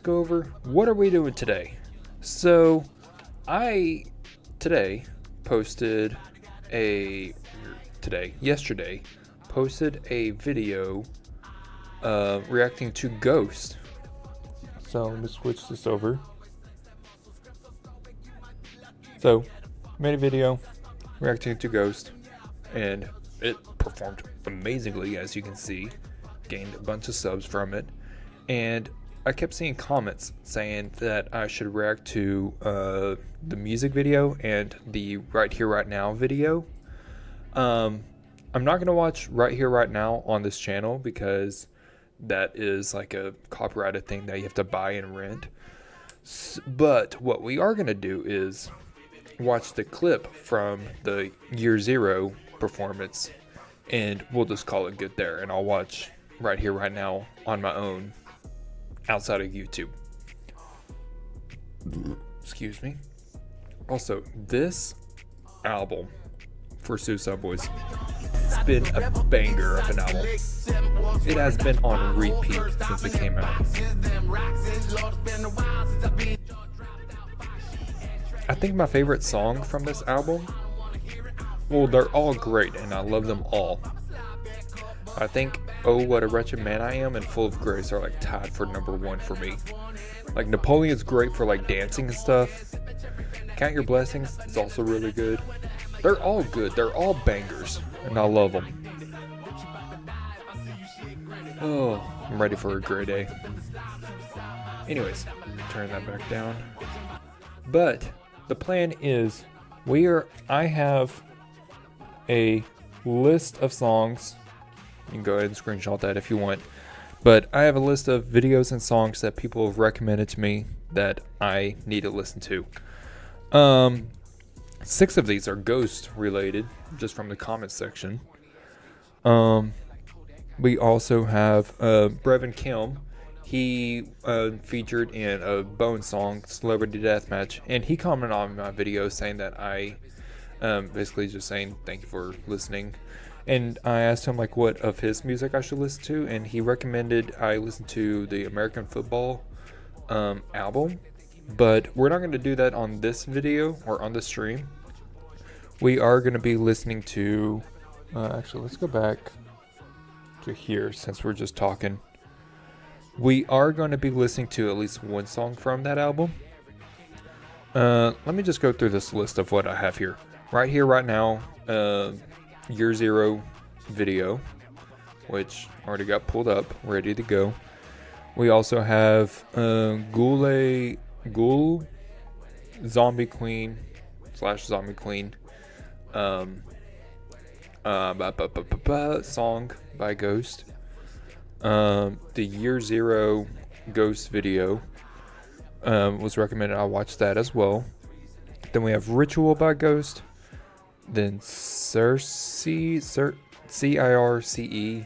Go over what are we doing today. So I today posted a yesterday posted a video reacting to Ghost. So let me switch this over. So made a video reacting to Ghost, and it performed amazingly, as you can see. Gained a bunch of subs from it, and I kept seeing comments saying that I should react to the music video and the Right Here Right Now video. I'm not gonna watch Right Here Right Now on this channel because that is like a copyrighted thing that you have to buy and rent. But what we are gonna do is watch the clip from the Year Zero performance, and we'll just call it good there. And I'll watch Right Here Right Now on my own outside of YouTube. Excuse me. Also, this album for Suicide Boys, it's been a banger of an album. It has been on repeat since it came out. I think my favorite song from this album, well, they're all great and I love them all. I think Oh What a Wretched Man I Am and Full of Grace are like tied for number one for me. Like Napoleon's great for like dancing and stuff. Count Your Blessings is also really good. They're all good. They're all bangers and I love them. Oh, I'm ready for a great day. Anyways, turn that back down. But the plan is I have a list of songs. You can go ahead and screenshot that if you want. But I have a list of videos and songs that people have recommended to me that I need to listen to. 6 of these are Ghost related, just from the comments section. We also have Brevin Kim. He featured in a Bone song, Celebrity Deathmatch, and he commented on my video saying that I basically just saying thank you for listening. And I asked him like what of his music I should listen to, and he recommended I listen to the American Football album. But we're not going to do that on this video or on the stream. We are going to be listening to actually, let's go back to here since we're just talking. We are going to be listening to at least one song from that album. Let me just go through this list of what I have here. Right Here Right Now, Year Zero video, which already got pulled up, ready to go. We also have Ghoul Zombie Queen / Zombie Queen song by Ghost. The Year Zero Ghost video was recommended. I watched that as well. Then we have Ritual by Ghost. Then Circe, C-I-R-C-E,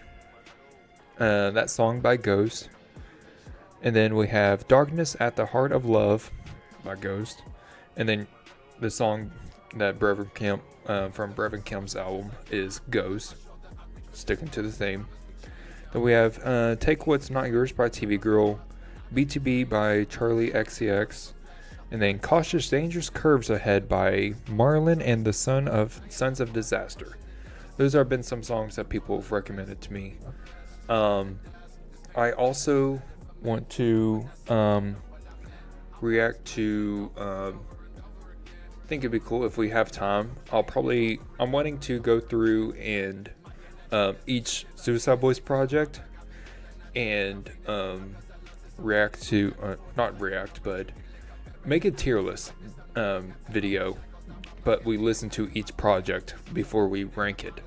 that song by Ghost. And then we have Darkness at the Heart of Love by Ghost. And then the song that Brevin Kim, from Brevin Kim's album is Ghost, sticking to the theme. Then we have Take What's Not Yours by TV Girl, B2B by Charlie XCX, and then Cautious Dangerous Curves Ahead by Marlon and the Sons of Disaster. Those have been some songs that people have recommended to me. I also want to react to, I think it'd be cool if we have time. I'm wanting to go through and each Suicide Boys project and react to, but make a tier list video, but we listen to each project before we rank it.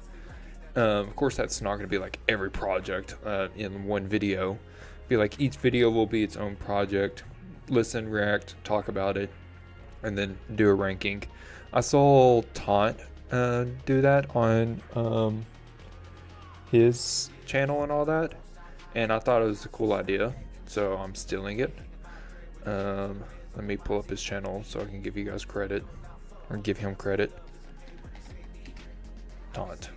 Of course, that's not going to be like every project in one video. Be like each video will be its own project. Listen, react, talk about it, and then do a ranking. I saw Taunt do that on his channel and all that, and I thought it was a cool idea, so I'm stealing it. Let me pull up his channel so I can give you guys credit, or give him credit. Taunt.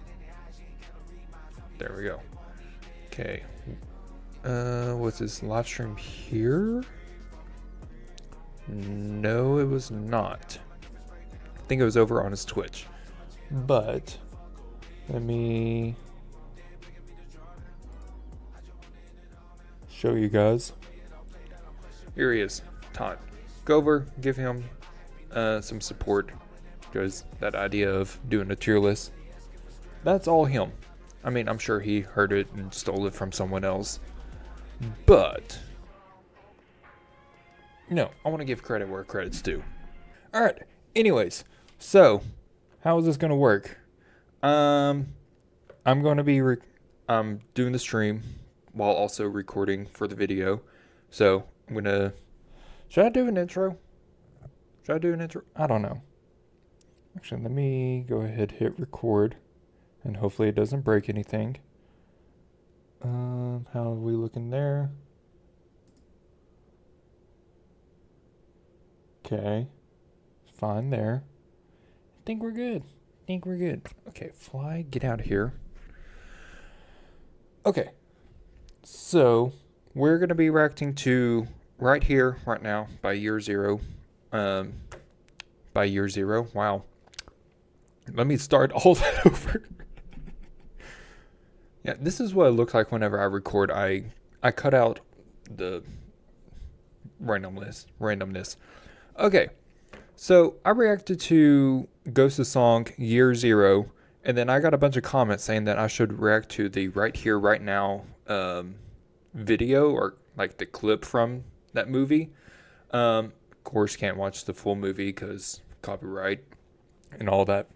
There we go. Okay. What's this live stream here? No, it was not. I think it was over on his Twitch. But let me show you guys. Here he is, Todd. Go over, give him some support, because that idea of doing a tier list, that's all him. I mean, I'm sure he heard it and stole it from someone else, but no, I want to give credit where credit's due. All right. Anyways, so how is this going to work? I'm going to be doing the stream while also recording for the video. So I'm going to... Should I do an intro? I don't know. Actually, let me go ahead, hit record, and hopefully it doesn't break anything. How are we looking there? Okay. Fine there. I think we're good. Okay, fly, get out of here. Okay. So, we're going to be reacting to Right Here, Right Now by Year Zero. Wow. Let me start all that over. Yeah, this is what it looks like whenever I record. I cut out the randomness. Okay. So I reacted to Ghost's song Year Zero, and then I got a bunch of comments saying that I should react to the Right Here, Right Now video, or like the clip from that movie. Of course, can't watch the full movie because copyright and all that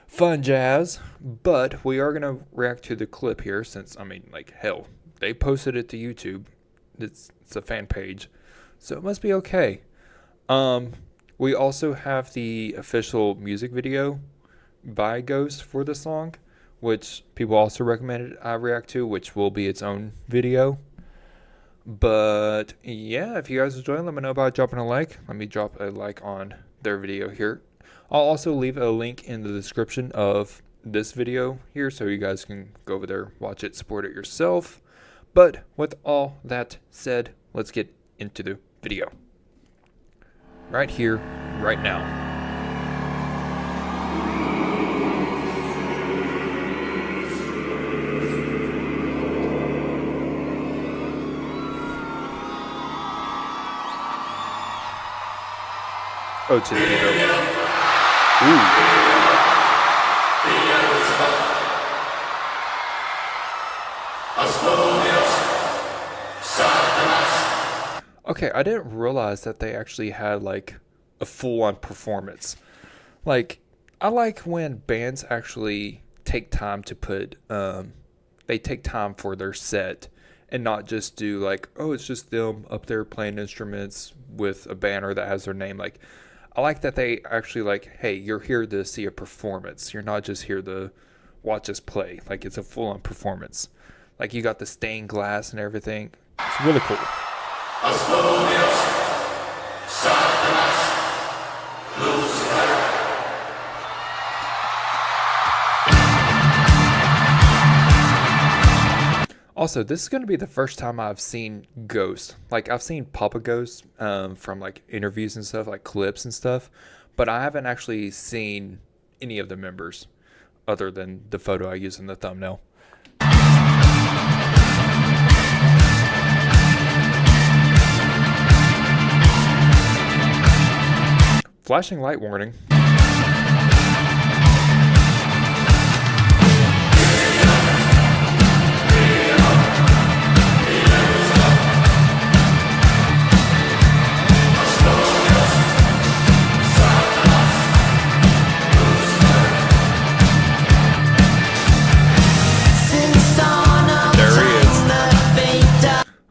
fun jazz. But we are going to react to the clip here since, I mean, like, hell, they posted it to YouTube. It's a fan page, so it must be okay. We also have the official music video by Ghost for the song, which people also recommended I react to, which will be its own video. But yeah, if you guys enjoy, let me know by dropping a like. Let me drop a like on their video here. I'll also leave a link in the description of this video here so you guys can go over there, watch it, support it yourself. But with all that said, let's get into the video. Right here, right now. Oh, to the video. Okay, I didn't realize that they actually had like a full-on performance. Like, I like when bands actually take time to put, they take time for their set and not just do like, oh, it's just them up there playing instruments with a banner that has their name. Like, I like that they actually like, hey, you're here to see a performance. You're not just here to watch us play. Like, it's a full-on performance. Like, you got the stained glass and everything. It's really cool. Also, this is going to be the first time I've seen Ghost. Like, I've seen Papa Ghost from, like, interviews and stuff, like, clips and stuff. But I haven't actually seen any of the members other than the photo I use in the thumbnail. Flashing light warning.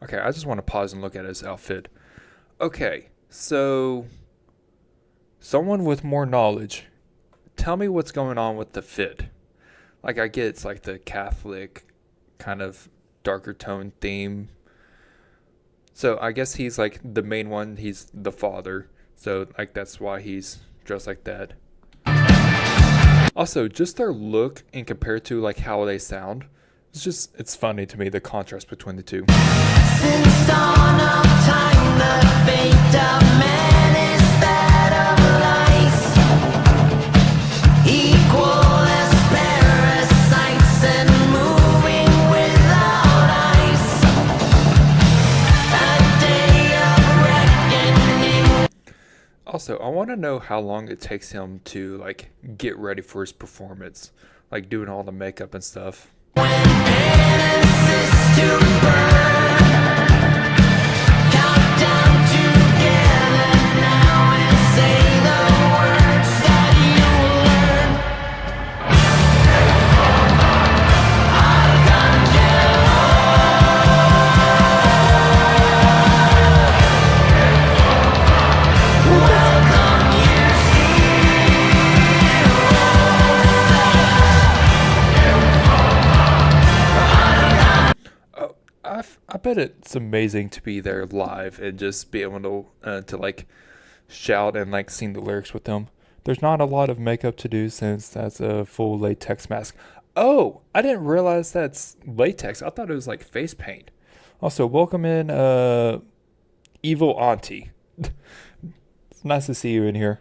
Okay, I just want to pause and look at his outfit. Okay, so someone with more knowledge, tell me what's going on with the fit. Like, I get it's like the Catholic kind of darker tone theme. So I guess he's like the main one. He's the father. So like that's why he's dressed like that. Also, just their look and compared to like how they sound, it's funny to me, the contrast between the two. Since dawn of time, the fate of man Also, I want to know how long it takes him to like get ready for his performance, like doing all the makeup and stuff. I bet it's amazing to be there live and just be able to like shout and like sing the lyrics with them. There's not a lot of makeup to do since that's a full latex mask. Oh, I didn't realize that's latex. I thought it was like face paint. Also, welcome in Evil Auntie. It's nice to see you in here.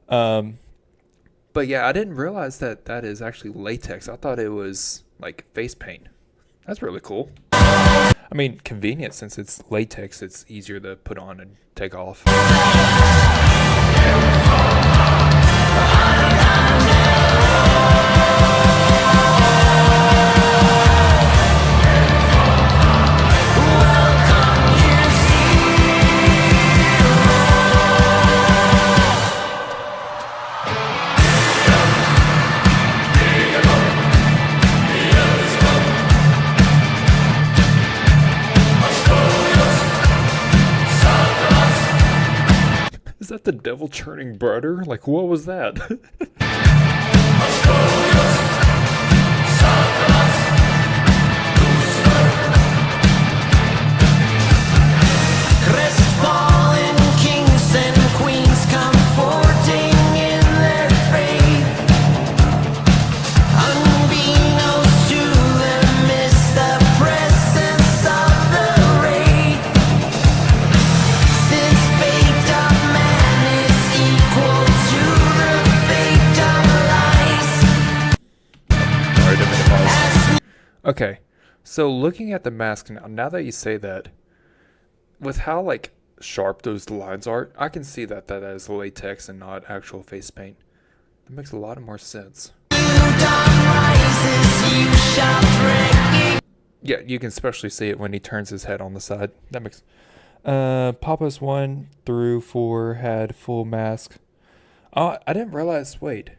But yeah, I didn't realize that that is actually latex. I thought it was like face paint. That's really cool. I mean, convenient since it's latex, it's easier to put on and take off. Is that the devil churning butter? Like, what was that? Crestfallen kings and queens comforting in their faith. Unbeknownst to them is the presence of the wraith. Since fate of man is equal to the fate of lies. Sorry to minimize. Okay, so looking at the mask now that you say that, with how like sharp those lines are, I can see that that is latex and not actual face paint. That makes a lot more sense. Yeah, you can especially see it when he turns his head on the side. That makes. Papas 1 through 4 had full mask. Oh, I didn't realize. Wait,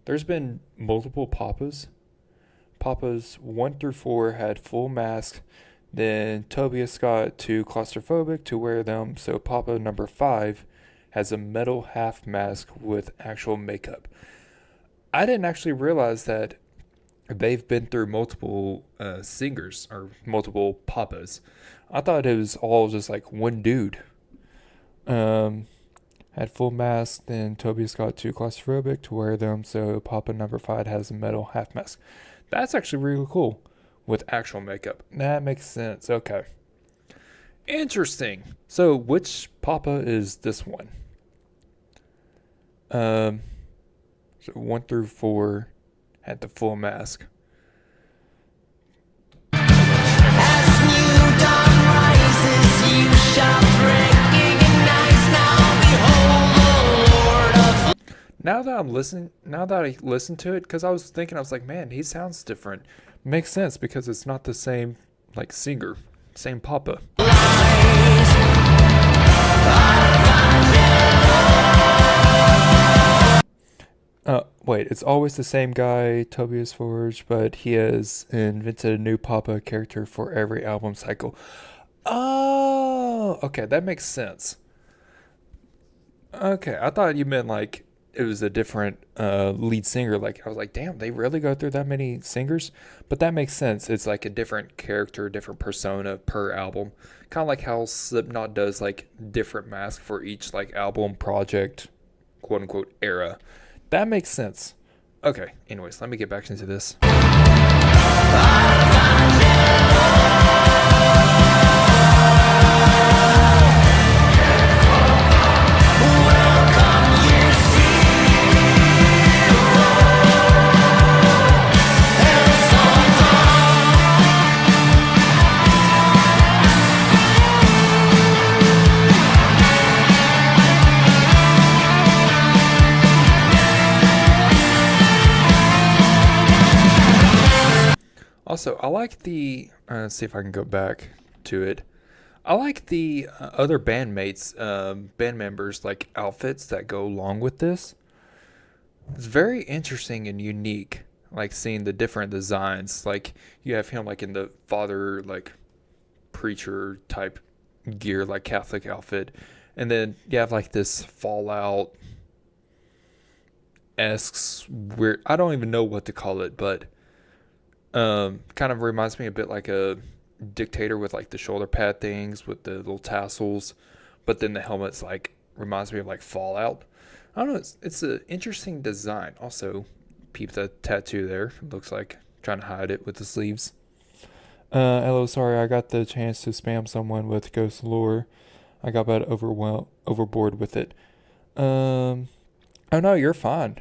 there's been multiple Papas. Papas 1 through 4 had full mask. Then Tobias got too claustrophobic to wear them, so Papa number 5 has a metal half mask with actual makeup. I didn't actually realize that they've been through multiple singers or multiple Papas. I thought it was all just like one dude. Had full mask, then Tobias got too claustrophobic to wear them, so Papa number 5 has a metal half mask. That's actually really cool. With actual makeup. That makes sense. Okay. Interesting. So which Papa is this one? So 1 through 4 had the full mask. As new dawn rises, you shall recognize now. Behold the Lord of. Now that I listen to it, because I was like, man, he sounds different. Makes sense because it's not the same like singer, same Papa. Wait, it's always the same guy, Tobias Forge, but he has invented a new Papa character for every album cycle. Oh, okay, that makes sense. Okay, I thought you meant like it was a different lead singer. Like, I was like, damn, they really go through that many singers? But that makes sense. It's like a different character, different persona per album. Kind of like how Slipknot does like different masks for each like album, project, quote unquote era. That makes sense. Okay, anyways, let me get back into this. Also, I like the. Let's see if I can go back to it. I like the other bandmates, band members, like outfits that go along with this. It's very interesting and unique. Like seeing the different designs. Like you have him like in the father like preacher type gear, like Catholic outfit, and then you have like this Fallout esque weird. I don't even know what to call it, but kind of reminds me a bit like a dictator with like the shoulder pad things with the little tassels, but then the helmet's like reminds me of like Fallout. I don't know. It's an interesting design. Also, peep that tattoo there. Looks like trying to hide it with the sleeves. Hello, sorry, I got the chance to spam someone with ghost lore. I got about overboard with it. Oh no, you're fine.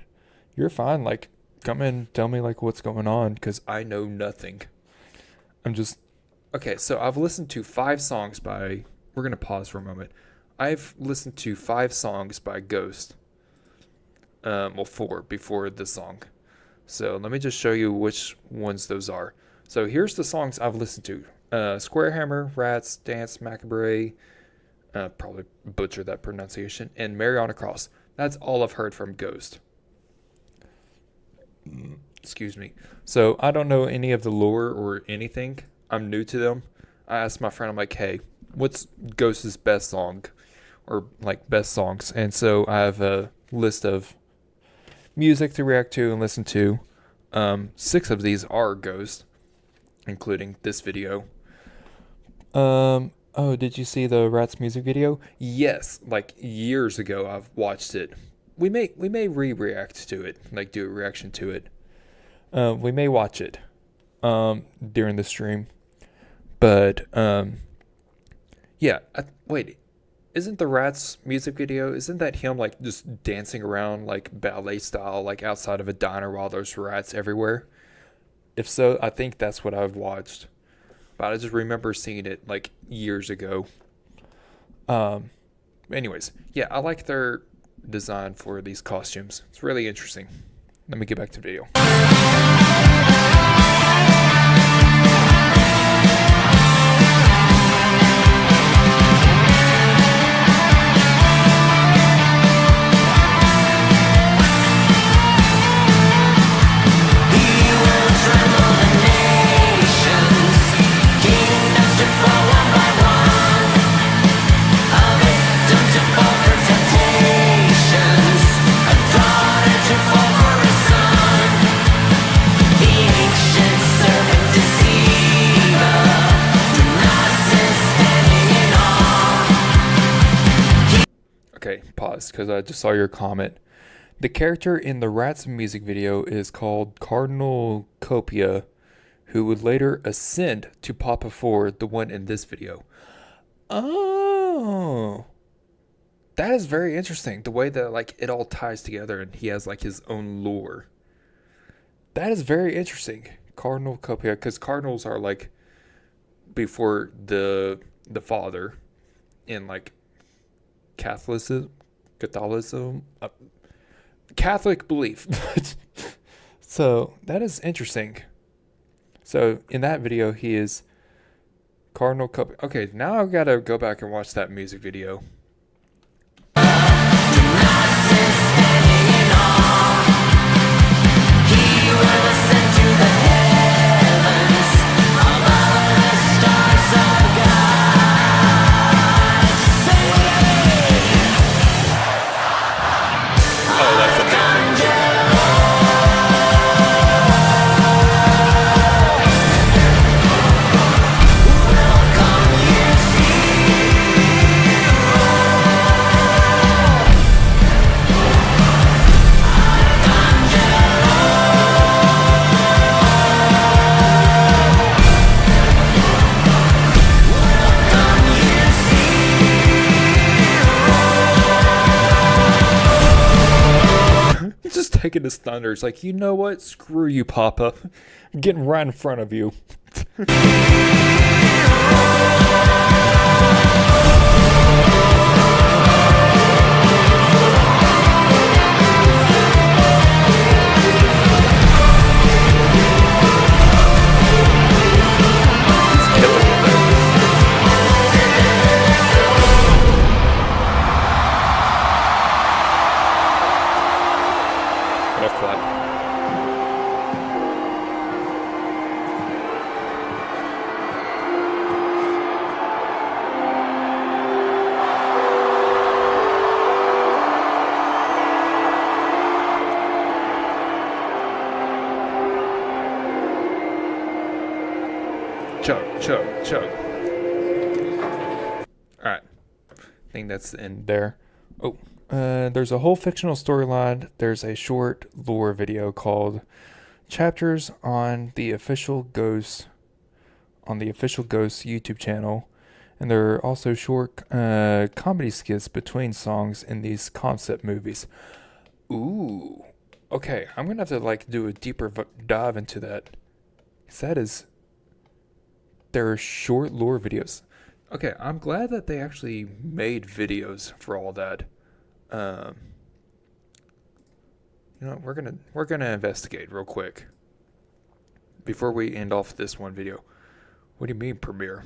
You're fine. Like, come in, tell me like what's going on, because I know nothing. I'm just okay. So I've listened to 5 songs by. We're gonna pause for a moment. I've listened to 5 songs by Ghost. Well, 4 before this song. So let me just show you which ones those are. So here's the songs I've listened to. Square Hammer, Rats, Dance Macabre, probably butchered that pronunciation, and Mary on a Cross. That's all I've heard from Ghost. Excuse me. So I don't know any of the lore or anything. I'm new to them. I asked my friend, I'm like, hey, what's Ghost's best song? Or like best songs. And so I have a list of music to react to and listen to. 6 of these are Ghost, including this video. Oh, did you see the Rats music video? Yes, like years ago I've watched it. We may re-react to it, like do a reaction to it. We may watch it during the stream. But yeah, wait. Isn't the Rats music video, isn't that him like just dancing around like ballet style, like outside of a diner while there's rats everywhere? If so, I think that's what I've watched. But I just remember seeing it like years ago. Anyways, yeah, I like their design for these costumes. It's really interesting. Let me get back to the video. Okay, pause, because I just saw your comment. The character in the Rats music video is called Cardinal Copia, who would later ascend to Papa 4, the one in this video. Oh, that is very interesting. The way that like it all ties together and he has like his own lore. That is very interesting. Cardinal Copia, because cardinals are like before the father in like Catholic belief. So that is interesting. So in that video, he is Cardinal Cup. Okay, now I've got to go back and watch that music video. Just taking his thunder. It's like, you know what? Screw you, Papa. I'm getting right in front of you. chug, chug, chug. Alright. I think that's the end there. Oh, there's a whole fictional storyline. There's a short lore video called Chapters on the Official Ghost YouTube channel. And there are also short comedy skits between songs in these concept movies. Ooh. Okay, I'm going to have to like do a deeper dive into that. 'Cause there are short lore videos. Okay, I'm glad that they actually made videos for all that. You know, we're gonna investigate real quick before we end off this one video. What do you mean premiere?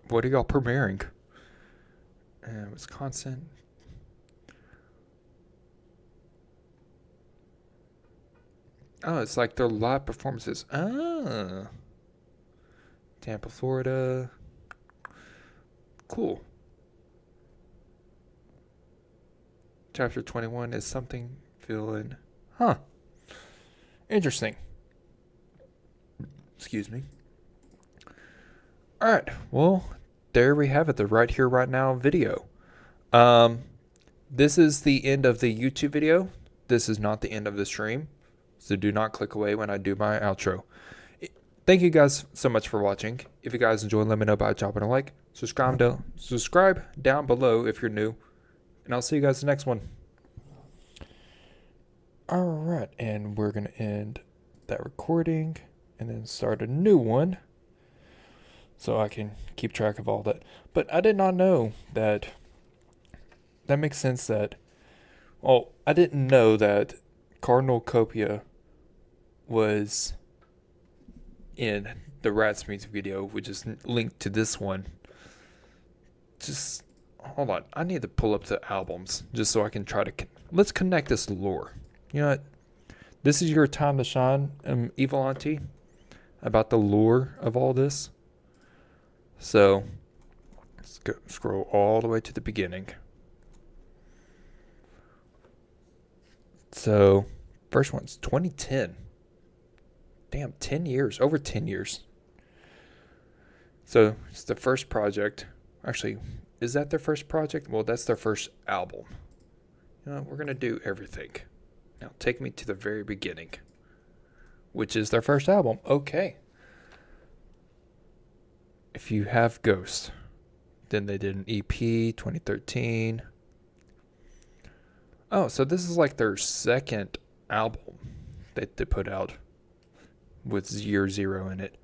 What are y'all premiering? Wisconsin. Oh, it's like their live performances. Ah. Tampa, Florida. Cool. Chapter 21 is something feeling. Huh. Interesting. Excuse me. Alright. Well, there we have it. The right here, right now video. This is the end of the YouTube video. This is not the end of the stream. So do not click away when I do my outro. Thank you guys so much for watching. If you guys enjoyed, let me know by dropping a like. Subscribe down below if you're new. And I'll see you guys in the next one. Alright, and we're going to end that recording and then start a new one so I can keep track of all that. But I did not know that. That makes sense that. Well, I didn't know that Cardinal Copia was in the Rats music video, which is linked to this one. Just hold on, I need to pull up the albums just so I can try to let's connect this lore. You know what? This is your time to shine, Evil Auntie, about the lore of all this. So let's go scroll all the way to the beginning. So first one's 2010. Damn, 10 years, over 10 years. So it's the first project. Actually, is that their first project? Well, that's their first album. You know, we're going to do everything. Now, take me to the very beginning, which is their first album. Okay. If you have Ghost, then they did an EP 2013. Oh, so this is like their second album that they put out with year 0 in it.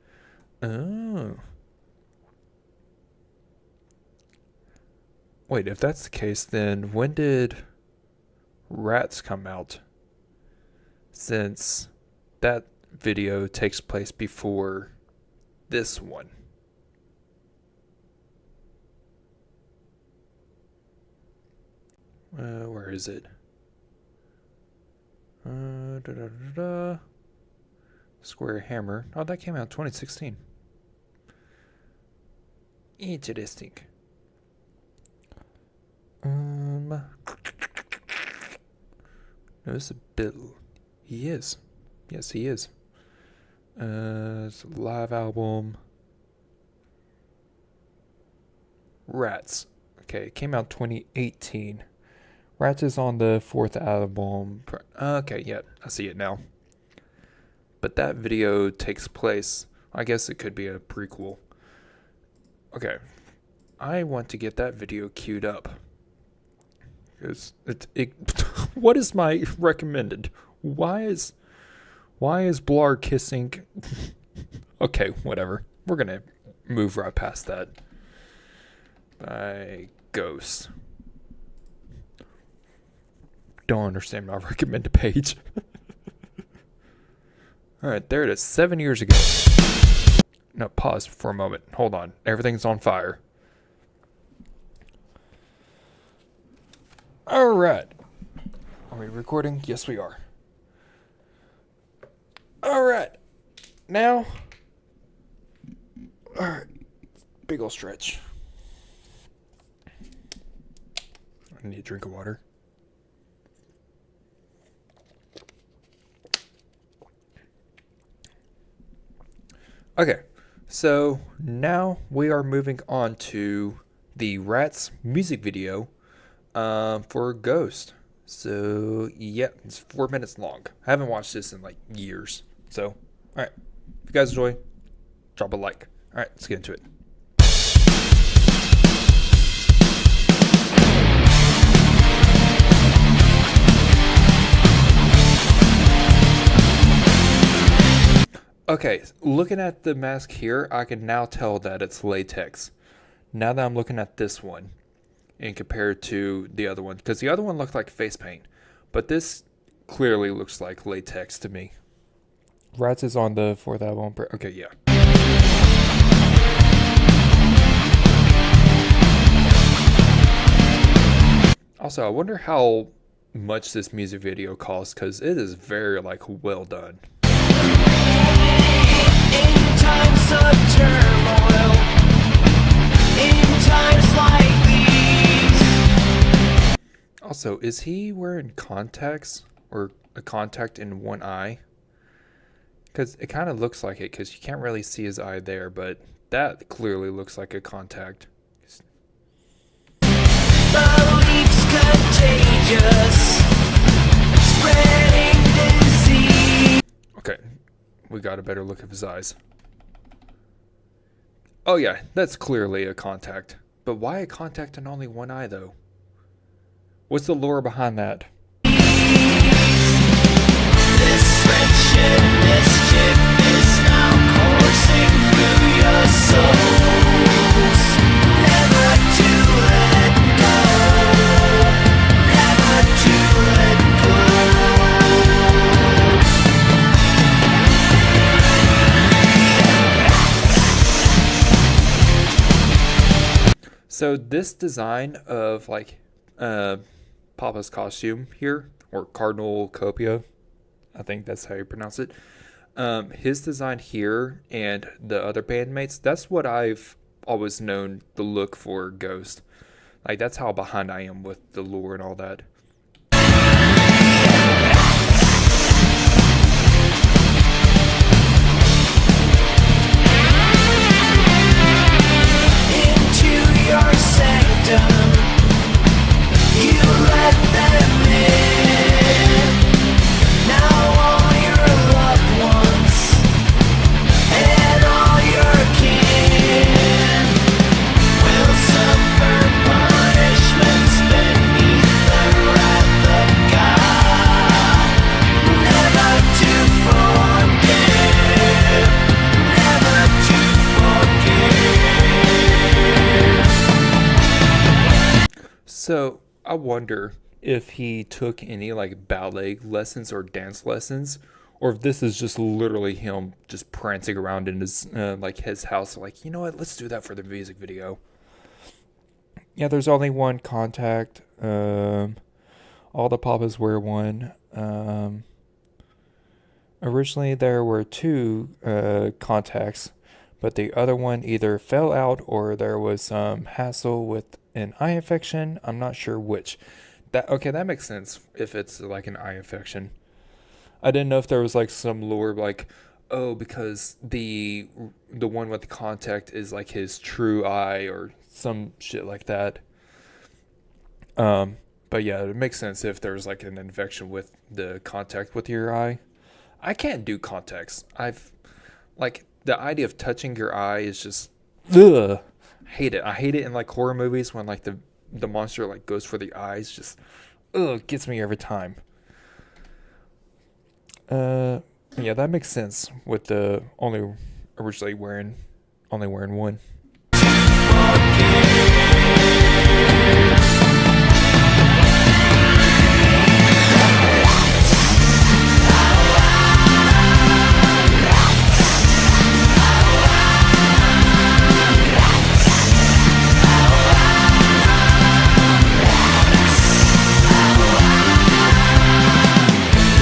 Oh. Wait, if that's the case, then when did Rats come out? Since that video takes place before this one. Where is it? Square Hammer. Oh, that came out in 2016. Interesting. Notice a bit. He is. Yes, he is. It's a live album. Rats. Okay, it came out 2018. Rats is on the 4th album. Okay, yeah, I see it now. But that video takes place. I guess it could be a prequel. Okay, I want to get that video queued up. What is my recommended? Why is Blar kissing? Okay, whatever. We're gonna move right past that. By Ghost. Don't understand my recommended page. Alright, there it is. 7 years ago. No, pause for a moment. Hold on. Everything's on fire. Alright. Are we recording? Yes, we are. Alright. Now. Alright. Big ol' stretch. I need a drink of water. Okay. So now we are moving on to the Rats music video for Ghost. So yeah, it's 4 minutes long. I haven't watched this in like years. So, all right, if you guys enjoy, drop a like. All right, let's get into it. Okay, looking at the mask here, I can now tell that it's latex. Now that I'm looking at this one and compared to the other one, because the other one looked like face paint, but this clearly looks like latex to me. Rats is on the fourth album. Okay, yeah. Also, I wonder how much this music video costs, because it is very like well done. In times of turmoil, in times like these. Also, is he wearing contacts or a contact in one eye? Because it kind of looks like it, because you can't really see his eye there, but that clearly looks like a contact. Beliefs contagious, spreading disease. Okay, we got a better look of his eyes. Oh yeah, that's clearly a contact. But why a contact in only one eye though? What's the lore behind that? This wretched mischief is now coursing through your souls. Never to let go. Never to let go. So this design of like Papa's costume here, or Cardinal Copia, I think that's how you pronounce it. His design here and the other bandmates, that's what I've always known the look for Ghost. Like that's how behind I am with the lore and all that. Into your sanctum, you let them in. Now all your loved ones and all your kin will suffer punishments beneath the wrath of God. Never to forgive, never to forgive. So I wonder if he took any like ballet lessons or dance lessons, or if this is just literally him just prancing around in his like his house. Like, you know what? Let's do that for the music video. Yeah, there's only one contact. All the Papas wear one. Originally there were two contacts, but the other one either fell out or there was some hassle with an eye infection. I'm not sure which. That makes sense if it's like an eye infection. I didn't know if there was like some lore like, oh, because the one with the contact is like his true eye or some shit like that. But yeah, it makes sense if there's like an infection with the contact with your eye. I can't do contacts. Like the idea of touching your eye is just ugh. Hate it. I hate it in like horror movies when like the monster like goes for the eyes. Just gets me every time. Yeah, that makes sense with the only wearing one.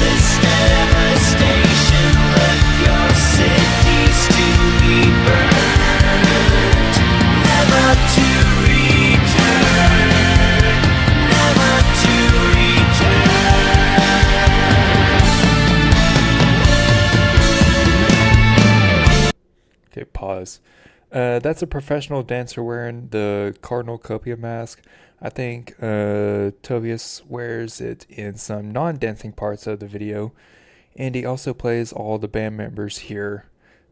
This devastation left your cities to be burned. Nas. That's a professional dancer wearing the Cardinal Copia mask. I think Tobias wears it in some non-dancing parts of the video, and he also plays all the band members here.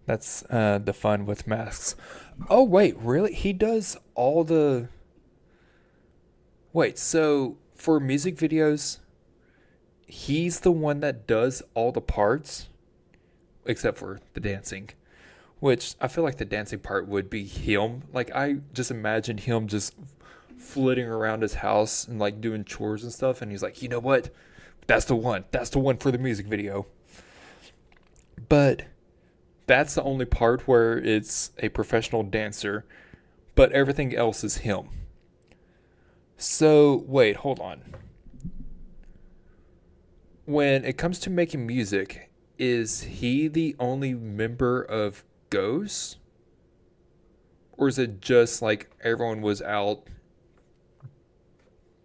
That's the fun with masks. Oh wait, really? He does all the... Wait, so for music videos, he's the one that does all the parts, except for the dancing. Which I feel like the dancing part would be him. Like I just imagine him just flitting around his house and like doing chores and stuff, and he's like, you know what? That's the one. That's the one for the music video. But that's the only part where it's a professional dancer, but everything else is him. So wait, hold on. When it comes to making music, is he the only member of Ghost? Or is it just like everyone was out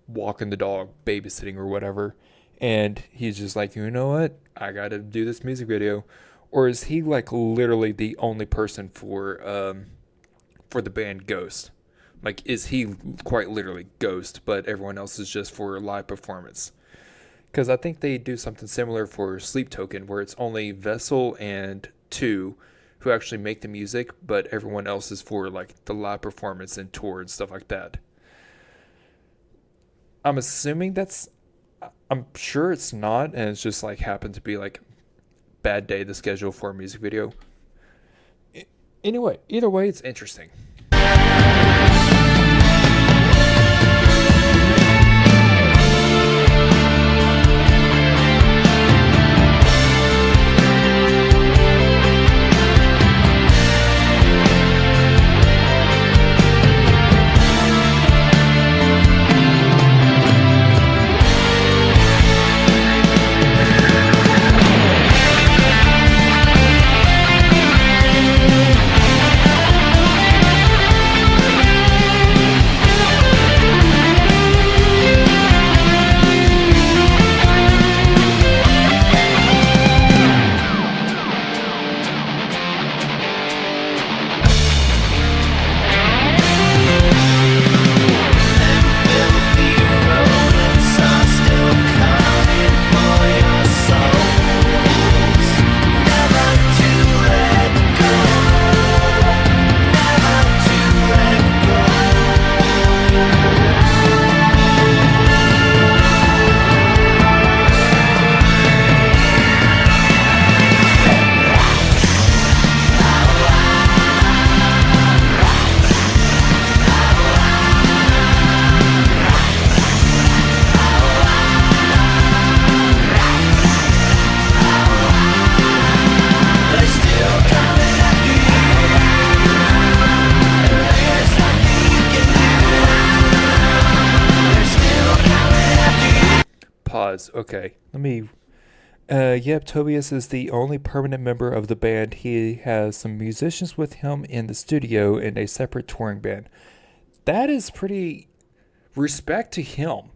walking the dog, babysitting or whatever, and he's just like, you know what? I gotta do this music video. Or is he like literally the only person for the band Ghost? Like, is he quite literally Ghost, but everyone else is just for live performance? Because I think they do something similar for Sleep Token, where it's only Vessel and Two who actually make the music, but everyone else is for like the live performance and tour and stuff like that. I'm assuming I'm sure it's not, and it's just like happened to be like bad day the schedule for a music video. Anyway, either way, it's interesting. Pause. Okay, let me. Yep, Tobias is the only permanent member of the band. He has some musicians with him in the studio and a separate touring band. That is pretty respect to him.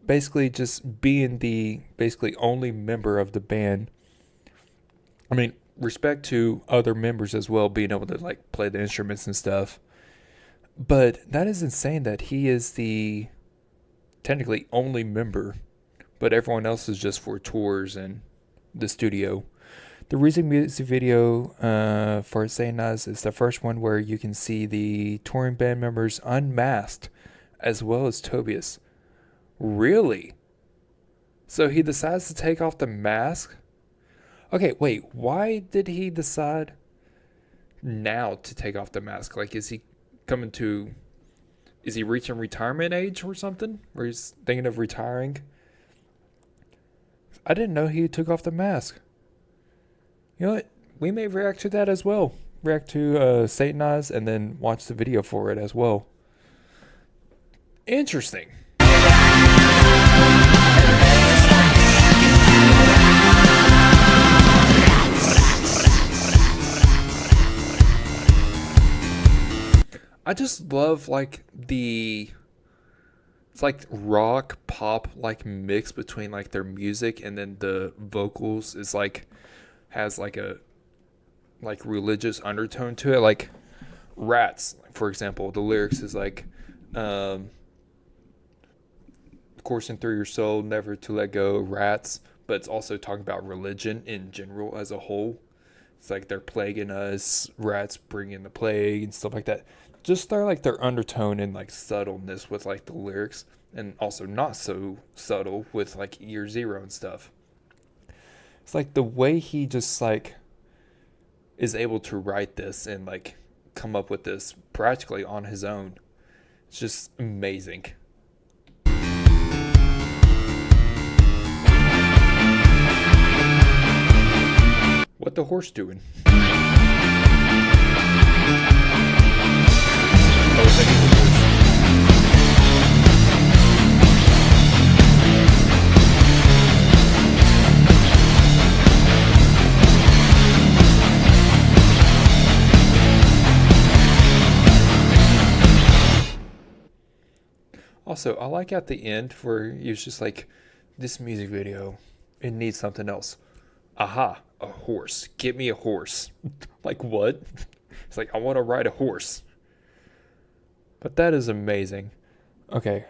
Basically, just being the basically only member of the band. I mean, respect to other members as well, being able to like play the instruments and stuff. But that is insane that he is the technically only member, but everyone else is just for tours and the studio. The recent music video for Saint Nas is the first one where you can see the touring band members unmasked, as well as Tobias. Really? So he decides to take off the mask? Okay, wait, why did he decide now to take off the mask? Like, is he reaching retirement age or something? Or he's thinking of retiring? I didn't know he took off the mask. You know what? We may react to that as well. React to Saint Nas and then watch the video for it as well. Interesting. I just love like it's like rock pop like mix between like their music, and then the vocals is like has like a like religious undertone to it. Like Rats, for example, the lyrics is like, coursing through your soul, never to let go, rats. But it's also talking about religion in general as a whole. It's like they're plaguing us, rats bringing the plague and stuff like that. Just their undertone and like subtleness with like the lyrics, and also not so subtle with like Year Zero and stuff. It's like the way he just like is able to write this and like come up with this practically on his own. It's just amazing. What the horse doing? Oh, is that evil horse? Also, I like at the end where he was just like, this music video, it needs something else. Aha, a horse. Get me a horse. Like, what? It's like, I want to ride a horse. But that is amazing. Okay,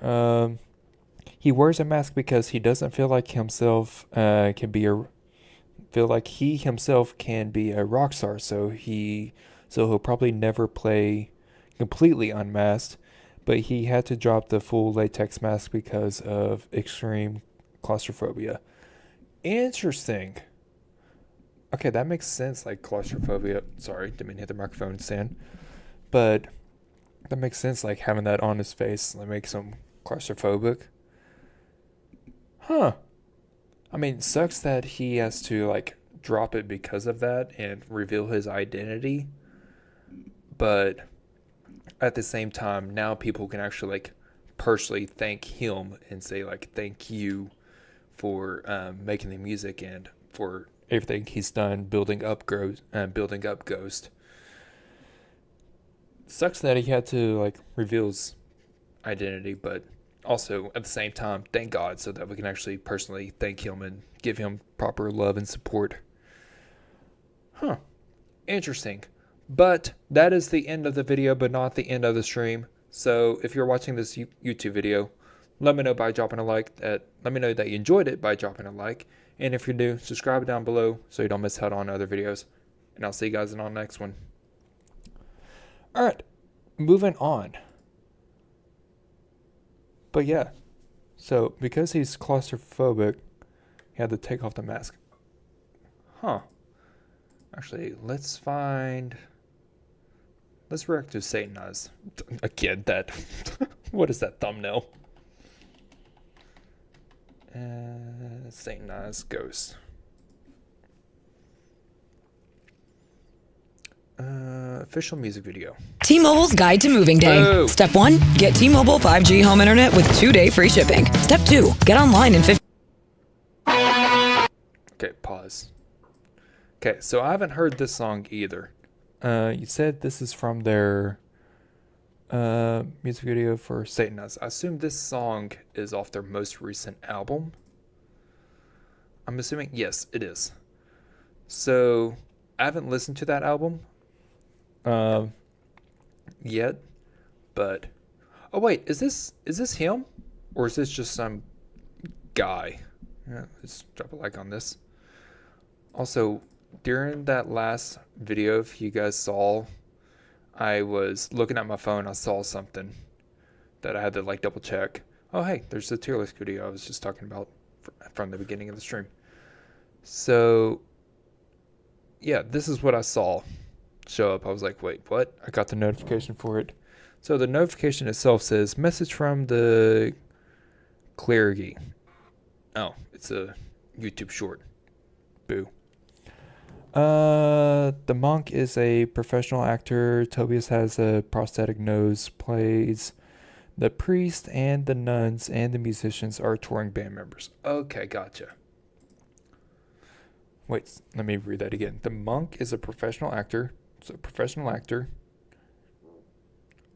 he wears a mask because he doesn't feel like himself feel like he himself can be a rock star, so he'll probably never play completely unmasked, but he had to drop the full latex mask because of extreme claustrophobia. Interesting. Okay, that makes sense, like claustrophobia. Sorry, didn't mean to hit the microphone stand. But that makes sense, like having that on his face, that makes him claustrophobic. Huh. I mean, it sucks that he has to, like, drop it because of that and reveal his identity. But at the same time, now people can actually, like, personally thank him and say, like, thank you for making the music and for everything he's done building up Ghost. Sucks that he had to like reveal his identity, but also at the same time, thank God so that we can actually personally thank him and give him proper love and support. Huh. Interesting. But that is the end of the video, but not the end of the stream. So if you're watching this YouTube video, let me know by dropping a like. Let me know that you enjoyed it by dropping a like. And if you're new, subscribe down below so you don't miss out on other videos. And I'll see you guys in the next one. Alright, moving on. But yeah, so because he's claustrophobic, he had to take off the mask. Huh. Actually, let's react to Satan Eyes. Again, that. What is that thumbnail? Satan Eyes Ghost. Official music video. T-Mobile's Guide to Moving Day. Oh. Step 1, get T-Mobile 5G home internet with 2-day free shipping. Step 2, get online in 50. Okay, pause. Okay, so I haven't heard this song either. You said this is from their music video for Satan Eyes. I assume this song is off their most recent album. I'm assuming, yes, it is. So I haven't listened to that album yet, but oh wait, is this him, or is this just some guy? Yeah, let's drop a like on this. Also, during that last video, if you guys saw, I was looking at my phone. I saw something that I had to like double check. Oh hey, there's the tier list video I was just talking about from the beginning of the stream. So yeah, this is what I saw show up. I was like, wait, what? I got the notification for it. So the notification itself says message from the clergy. Oh, it's a YouTube short. Boo. The monk is a professional actor. Tobias has a prosthetic nose, plays the priest, and the nuns and the musicians are touring band members. Okay, gotcha. Wait, let me read that again. The monk is a professional actor. So professional actor.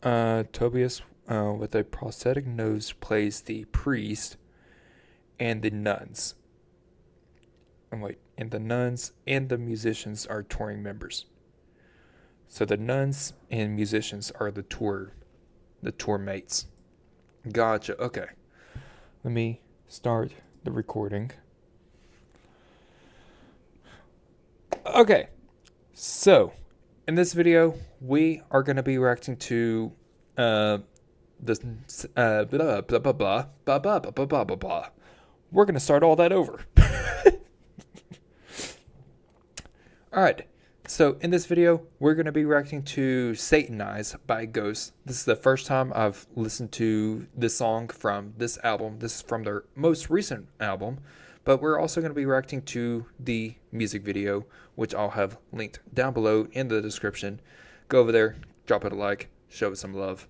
Tobias, with a prosthetic nose, plays the priest and the nuns. And the nuns and the musicians are touring members. So the nuns and musicians are the tour mates. Gotcha. Okay. Let me start the recording. Okay. So, in this video, we are going to be reacting to this blah blah blah blah blah blah blah blah blah blah blah. We're going to start all that over. All right. So in this video, we're going to be reacting to Satanize by Ghost. This is the first time I've listened to this song from this album. This is from their most recent album. But we're also going to be reacting to the music video, which I'll have linked down below in the description. Go over there, drop it a like, show it some love.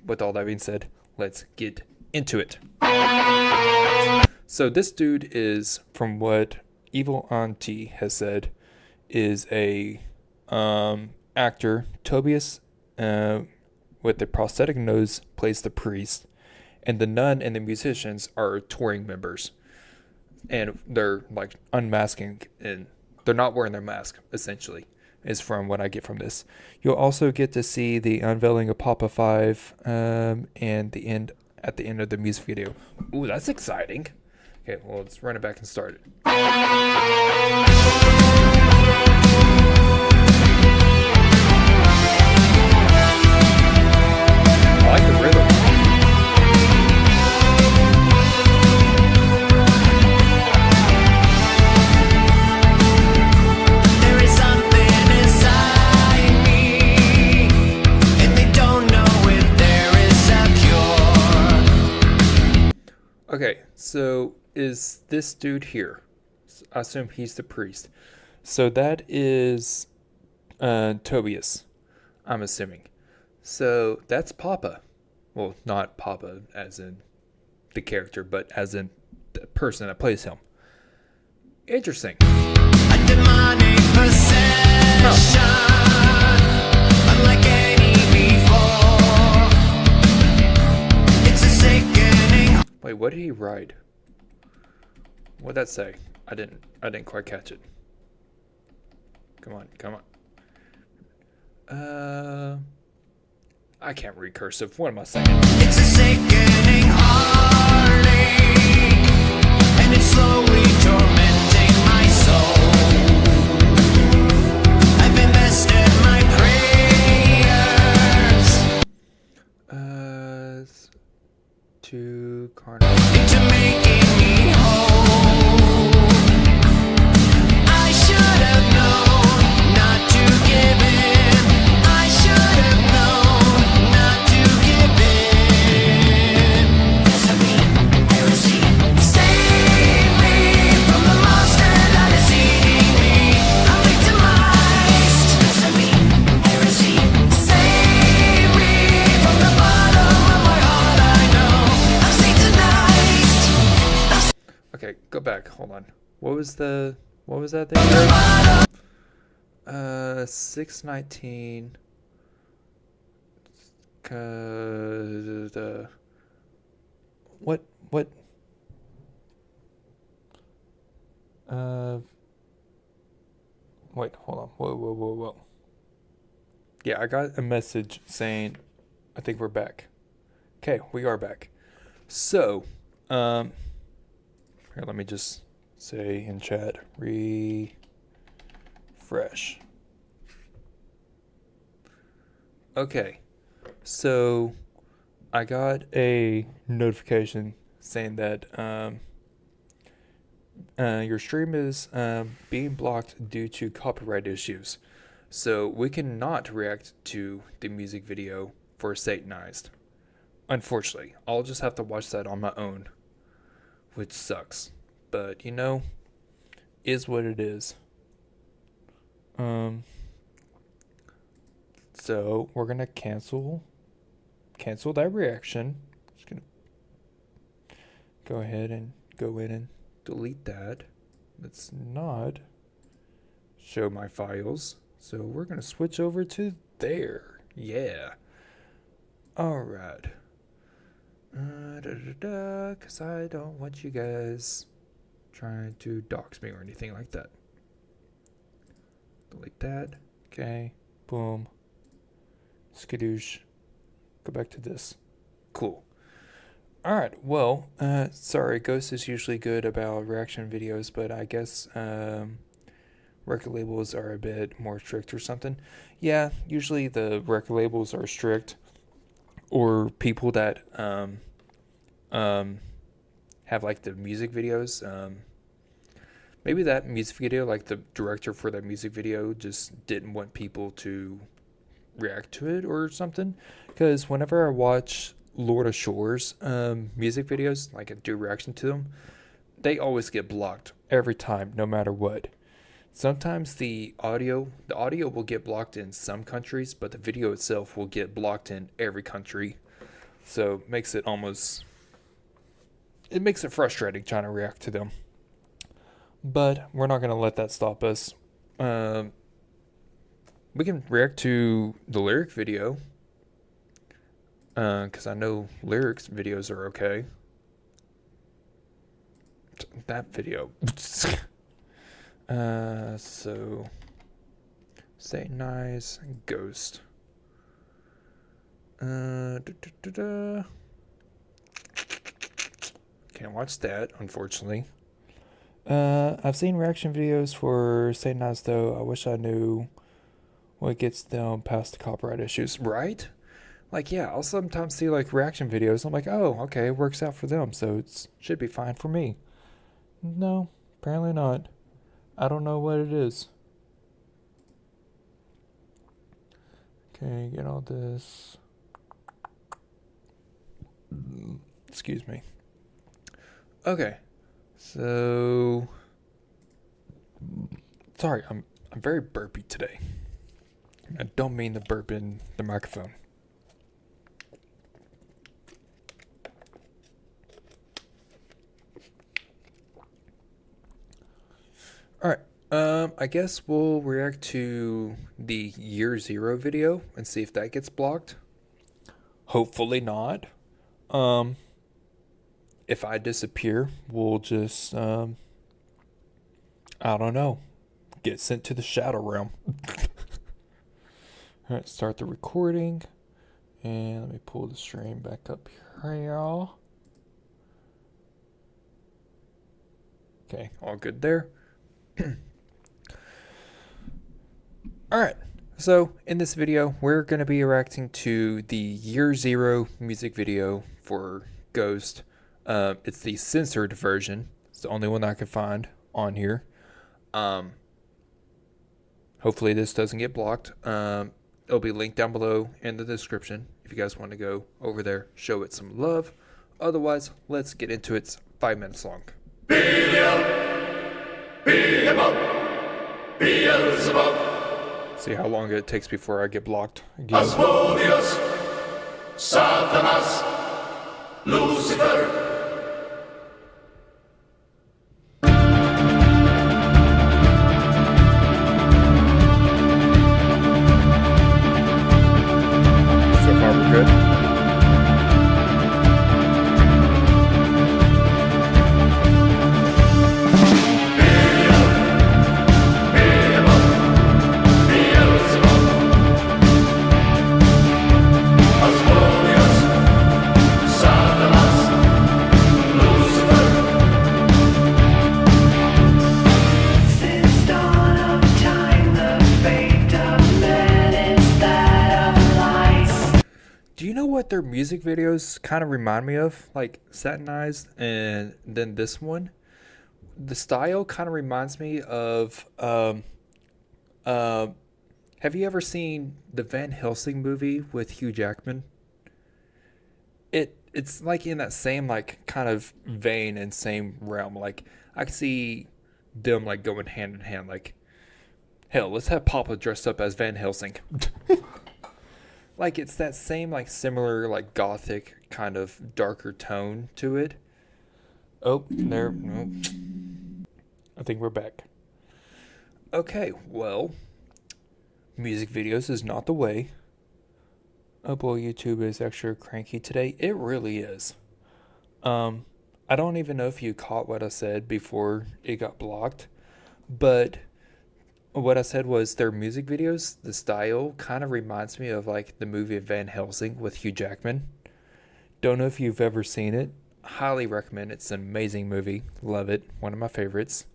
With all that being said, let's get into it. So this dude is, from what Evil Auntie has said, is a actor. Tobias, with the prosthetic nose, plays the priest, and the nun and the musicians are touring members, and they're like unmasking, and they're not wearing their mask. Essentially, is from what I get from this. You'll also get to see the unveiling of Papa 5, and the end at the end of the music video. Ooh, that's exciting. Okay, well, let's run it back and start it. I like the rhythm. There is something inside me, and they don't know if there is a cure. Okay, so is this dude here? I assume he's the priest. So that is Tobias, I'm assuming. So that's Papa. Well, not Papa as in the character, but as in the person that plays him. Interesting. A demonic possession, unlike any before. It's a sickening. Wait, what did he write? What'd that say? I didn't quite catch it. Come on. I can't read cursive. What am I saying? It's a sickening heartache, and it's slowly tormenting my soul. I've invested my prayers To Carnival. into making me whole. I should have known not to give in. I should have known not to give in. Blasphemy, heresy, save me from the monster that is eating me. I'm victimized. Blasphemy, heresy, save me from the bottom of my heart. I know I'm Satanized. Okay, go back. Hold on. What was that thing? 619. What? Wait, hold on. Whoa. Yeah, I got a message saying, I think we're back. Okay, we are back. So, here, let me just say in chat, refresh. Okay, so I got a notification saying that your stream is being blocked due to copyright issues. So we cannot react to the music video for Satanized. Unfortunately, I'll just have to watch that on my own, which sucks. But, you know, is what it is. So we're gonna cancel that reaction. Just gonna go ahead and go in and delete that. Let's not show my files. So we're gonna switch over to there. Yeah. All right. Because I don't want you guys trying to dox me or anything like that. Delete that. Okay. Boom. Skadoosh. Go back to this. Cool. Alright, well, sorry, Ghost is usually good about reaction videos, but I guess record labels are a bit more strict or something. Yeah, usually the record labels are strict, or people that have like the music videos. Maybe that music video, like the director for that music video, just didn't want people to react to it or something. Because whenever I watch Lord of Shore's music videos, like I do reaction to them, they always get blocked every time, no matter what. Sometimes the audio will get blocked in some countries, but the video itself will get blocked in every country. So it makes it frustrating trying to react to them. But we're not going to let that stop us. We can react to the lyric video, because I know lyrics videos are okay. That video. So Saint Eyes, Ghost. Can't watch that, unfortunately. I've seen reaction videos for Saint Eyes, though. I wish I knew what gets them past the copyright issues, right? Like, yeah, I'll sometimes see like reaction videos. I'm like, oh, okay, it works out for them, so it should be fine for me. No, apparently not. I don't know what it is. Okay, get all this. Excuse me. Okay, so sorry, I'm very burpy today. I don't mean to burp in the microphone. All right. I guess we'll react to the Year Zero video and see if that gets blocked. Hopefully not. If I disappear, we'll just I don't know, get sent to the shadow realm. All right, start the recording, and let me pull the stream back up here. Okay, all good there. Alright, so in this video, we're going to be reacting to the Year Zero music video for Ghost. It's the censored version. It's the only one I could find on here. Hopefully this doesn't get blocked. It'll be linked down below in the description if you guys want to go over there, show it some love. Otherwise, let's get into it. It's 5 minutes long. See how long it takes before I get blocked again. Asmodeus, Satanas, Lucifer. So far we're good. Since dawn of time, the fate of man is that of lies. Do you know what their music videos kind of remind me of? Like Satin Eyes and then this one. The style kind of reminds me of have you ever seen the Van Helsing movie with Hugh Jackman? It's like in that same like kind of vein and same realm. Like I can see them like going hand in hand. Like, hell, let's have Papa dressed up as Van Helsing. Like it's that same like similar like gothic kind of darker tone to it. Oh, there. Oh. I think we're back. Okay, well, music videos is not the way. Oh boy, YouTube is extra cranky today. It really is. I don't even know if you caught what I said before it got blocked, but what I said was their music videos, the style kind of reminds me of like the movie Van Helsing with Hugh Jackman. Don't know if you've ever seen it. Highly recommend. It's an amazing movie. Love it. One of my favorites.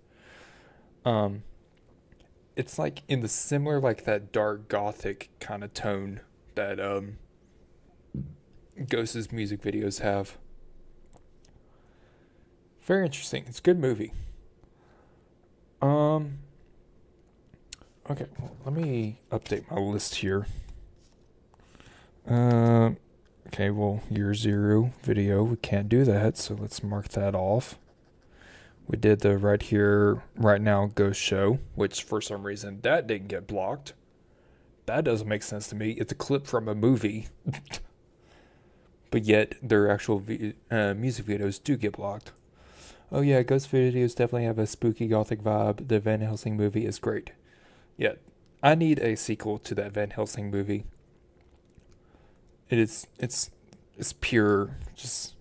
It's like in the similar, like that dark gothic kind of tone that Ghost's music videos have. Very interesting. It's a good movie. Okay, well, let me update my list here. Okay, well, year 0 video, we can't do that, so let's mark that off. We did the Right Here, Right Now Ghost Show, which for some reason that didn't get blocked. That doesn't make sense to me. It's a clip from a movie. But yet, their actual music videos do get blocked. Oh yeah, ghost videos definitely have a spooky gothic vibe. The Van Helsing movie is great. Yeah, I need a sequel to that Van Helsing movie. It's pure, just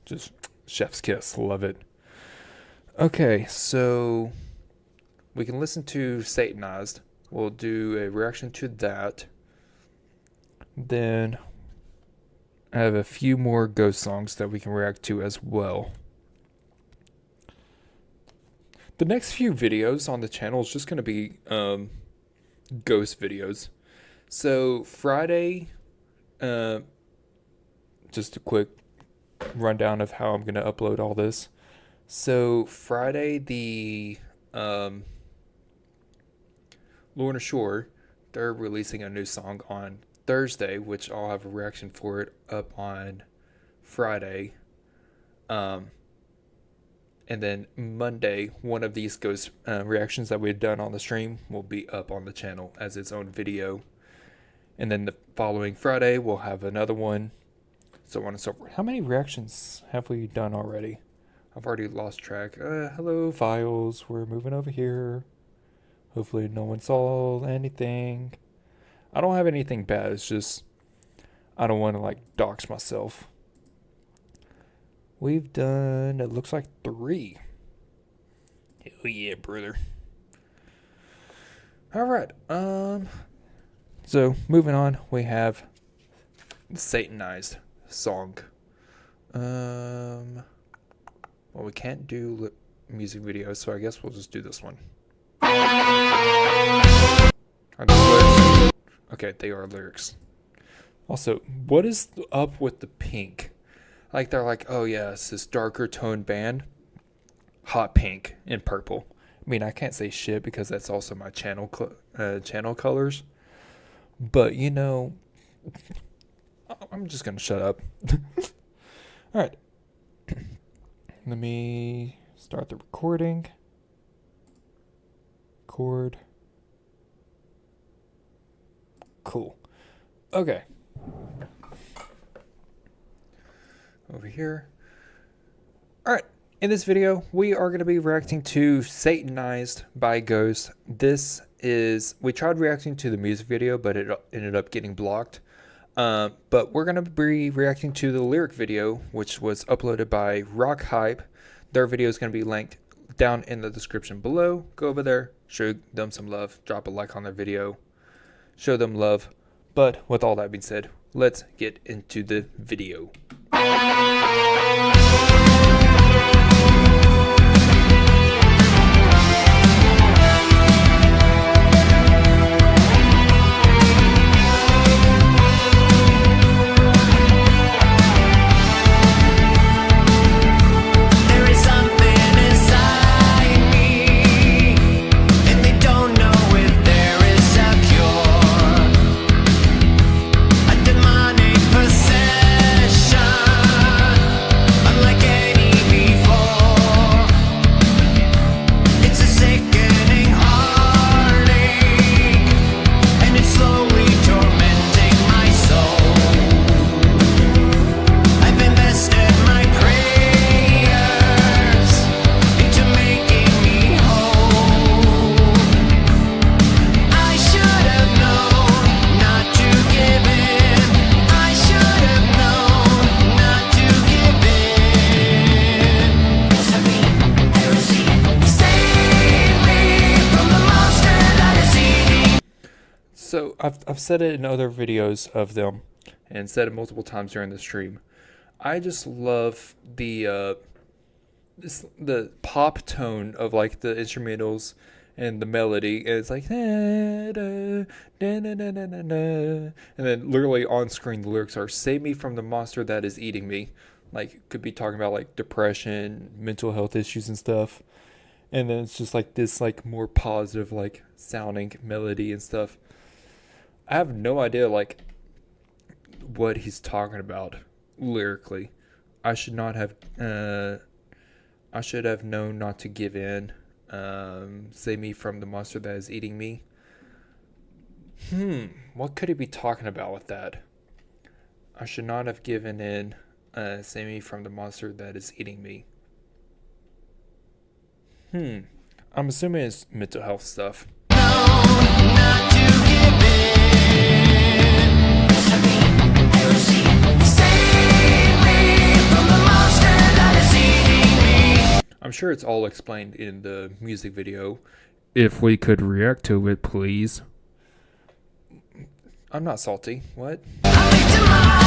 chef's kiss. Love it. Okay, so we can listen to Satanized. We'll do a reaction to that. Then I have a few more ghost songs that we can react to as well. The next few videos on the channel is just going to be ghost videos. So Friday, just a quick rundown of how I'm going to upload all this. So Friday, the Lorna Shore, they're releasing a new song on Thursday, which I'll have a reaction for it up on Friday. And then Monday, one of these ghost reactions that we had done on the stream will be up on the channel as its own video. And then the following Friday, we'll have another one, so on and so forth. How many reactions have we done already? I've already lost track. Hello, files. We're moving over here. Hopefully no one saw anything. I don't have anything bad. It's just I don't want to like dox myself. We've done, it looks like 3. Hell yeah, brother. Alright, so moving on, we have the Satanized song. Well, we can't do music videos, so I guess we'll just do this one. Are these lyrics? Okay, they are lyrics. Also, what is up with the pink? Like, they're like, oh yeah, it's this darker toned band. Hot pink and purple. I mean, I can't say shit because that's also my channel colors. But, you know, I'm just going to shut up. Alright. Let me start the recording. Record. Cool. Okay. Over here. Alright, in this video, we are going to be reacting to Satanized by Ghost. This is, we tried reacting to the music video, but it ended up getting blocked. But we're going to be reacting to the lyric video, which was uploaded by Rock Hype. Their video is going to be linked down in the description below. Go over there, show them some love, drop a like on their video, show them love. But with all that being said, let's get into the video. There is something inside me, and they don't know if there is a cure. A demonic possession So I've said it in other videos of them, and said it multiple times during the stream. I just love the pop tone of like the instrumentals and the melody. And it's like da, da, da, da, da, da, da. And then literally on screen the lyrics are "Save me from the monster that is eating me." Like could be talking about like depression, mental health issues and stuff. And then it's just like this like more positive like sounding melody and stuff. I have no idea like what he's talking about lyrically. I should have known not to give in. Save me from the monster that is eating me. What could he be talking about with that? I should not have given in. Save me from the monster that is eating me. I'm assuming it's mental health stuff. Not to give in. Save me from the monster that is eating me. I'm sure it's all explained in the music video. If we could react to it, please. I'm not salty. What? I'm victimized.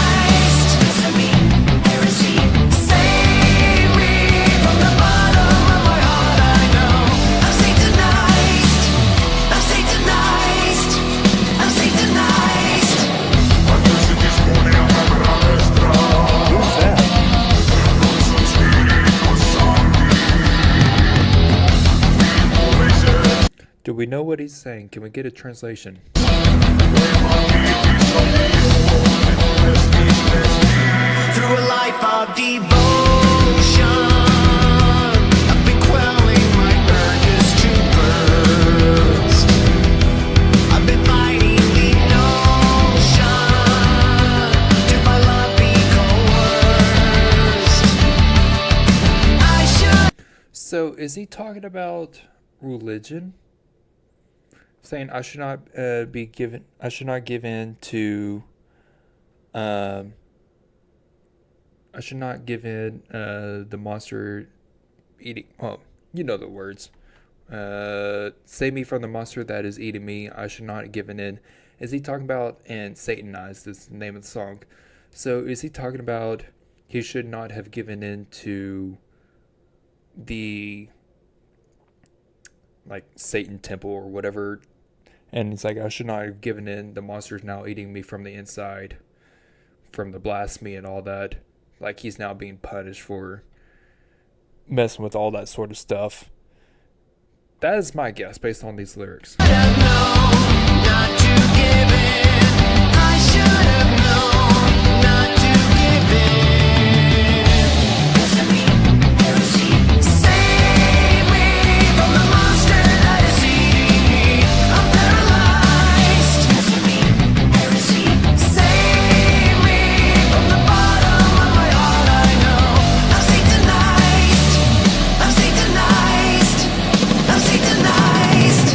Save me from the bottom of my heart. I know I'm Satanized. I'm Satanized. I'm Satanized. Who's that? Do we know what he's saying? Can we get a translation? Through a life of devotion, I've been quelling my urges to burst. I've been fighting the notion to my love be coerced. I should. So is he talking about religion? Saying I should not I should not give in to I should not give in the monster eating, oh, you know the words. Save me from the monster that is eating me. I should not have given in. Is he talking about, and Satanized is the name of the song. So is he talking about he should not have given in to the like Satan temple or whatever? And it's like, I should not have given in. The monster's now eating me from the inside, from the blasphemy and all that. Like he's now being punished for messing with all that sort of stuff. That is my guess based on these lyrics. Not to give in. I should have known not to give in. Save me from the monster that is eating me. I'm paralyzed. Save me from the bottom of my heart. I know I'm Satanized. I'm Satanized. I'm Satanized.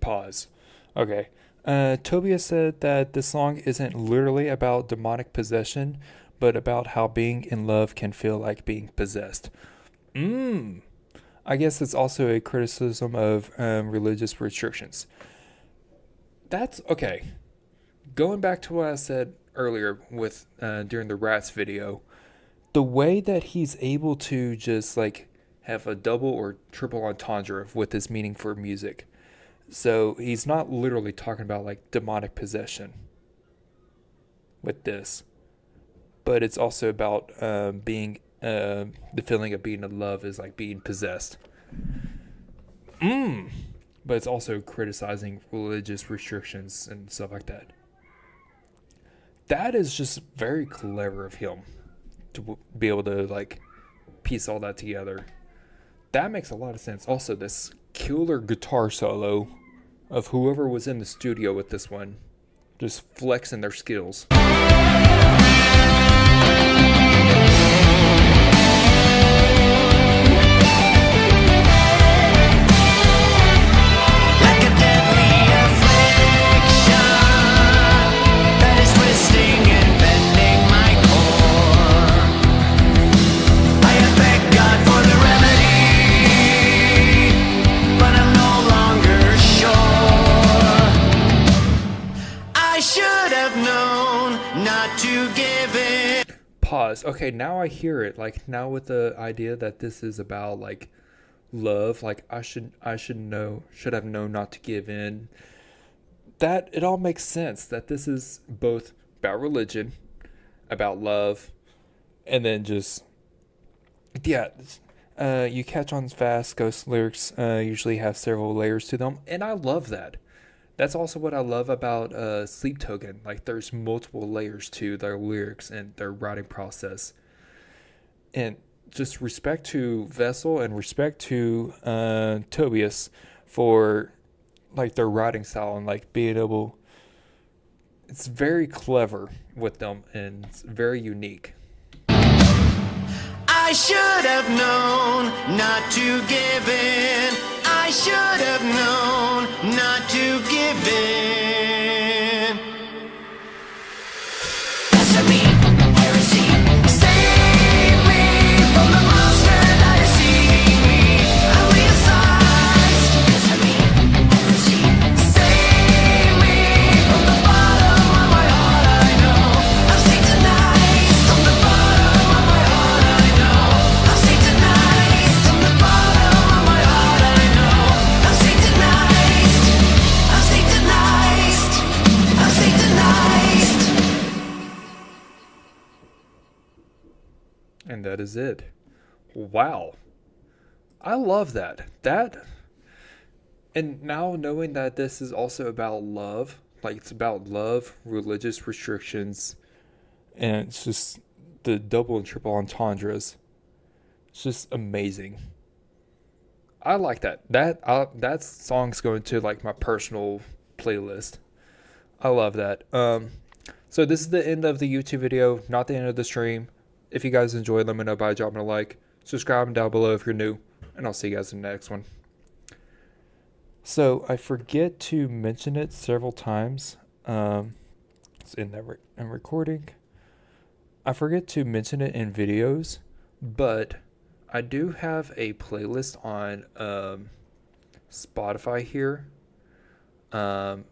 Pause. Okay. Tobia said that the song isn't literally about demonic possession, but about how being in love can feel like being possessed. I guess it's also a criticism of religious restrictions. That's okay. Going back to what I said earlier with during the Rats video, the way that he's able to just like have a double or triple entendre with his meaning for music. So he's not literally talking about like demonic possession with this, but it's also about being the feeling of being in love is like being possessed. But it's also criticizing religious restrictions and stuff like that. That is just very clever of him to be able to like piece all that together. That makes a lot of sense. Also, this killer guitar solo of whoever was in the studio with this one, just flexing their skills. pause. Okay, now I hear it. Like now with the idea that this is about like love, like should have known not to give in. That it all makes sense that this is both about religion, about love, and then just yeah. You catch on fast. Ghost lyrics usually have several layers to them, and I love that. That's also what I love about Sleep Token. Like, there's multiple layers to their lyrics and their writing process. And just respect to Vessel and respect to Tobias for, like, their writing style and, like, being able... It's very clever with them and it's very unique. I should have known not to give in. I should have known not to give in. Blasphemy, heresy, save me from the monster that is seeking me. I realize, blasphemy, heresy, save me from the bottom of my heart. I know I'm Satanized from the bottom of my heart. I know I'm Satanized from the bottom of my heart. I know I'm Satanized. I'm Satanized. I'm Satanized. And that is it. Wow. I love that. And now knowing that this is also about love, like it's about love, religious restrictions, and it's just the double and triple entendres. It's just amazing. I like that. That song's going to like my personal playlist. I love that. So this is the end of the YouTube video, not the end of the stream. If you guys enjoyed, let me know by dropping a like. Subscribe down below if you're new, and I'll see you guys in the next one. So I forget to mention it several times. It's in that I'm recording. I forget to mention it in videos, but I do have a playlist on Spotify here of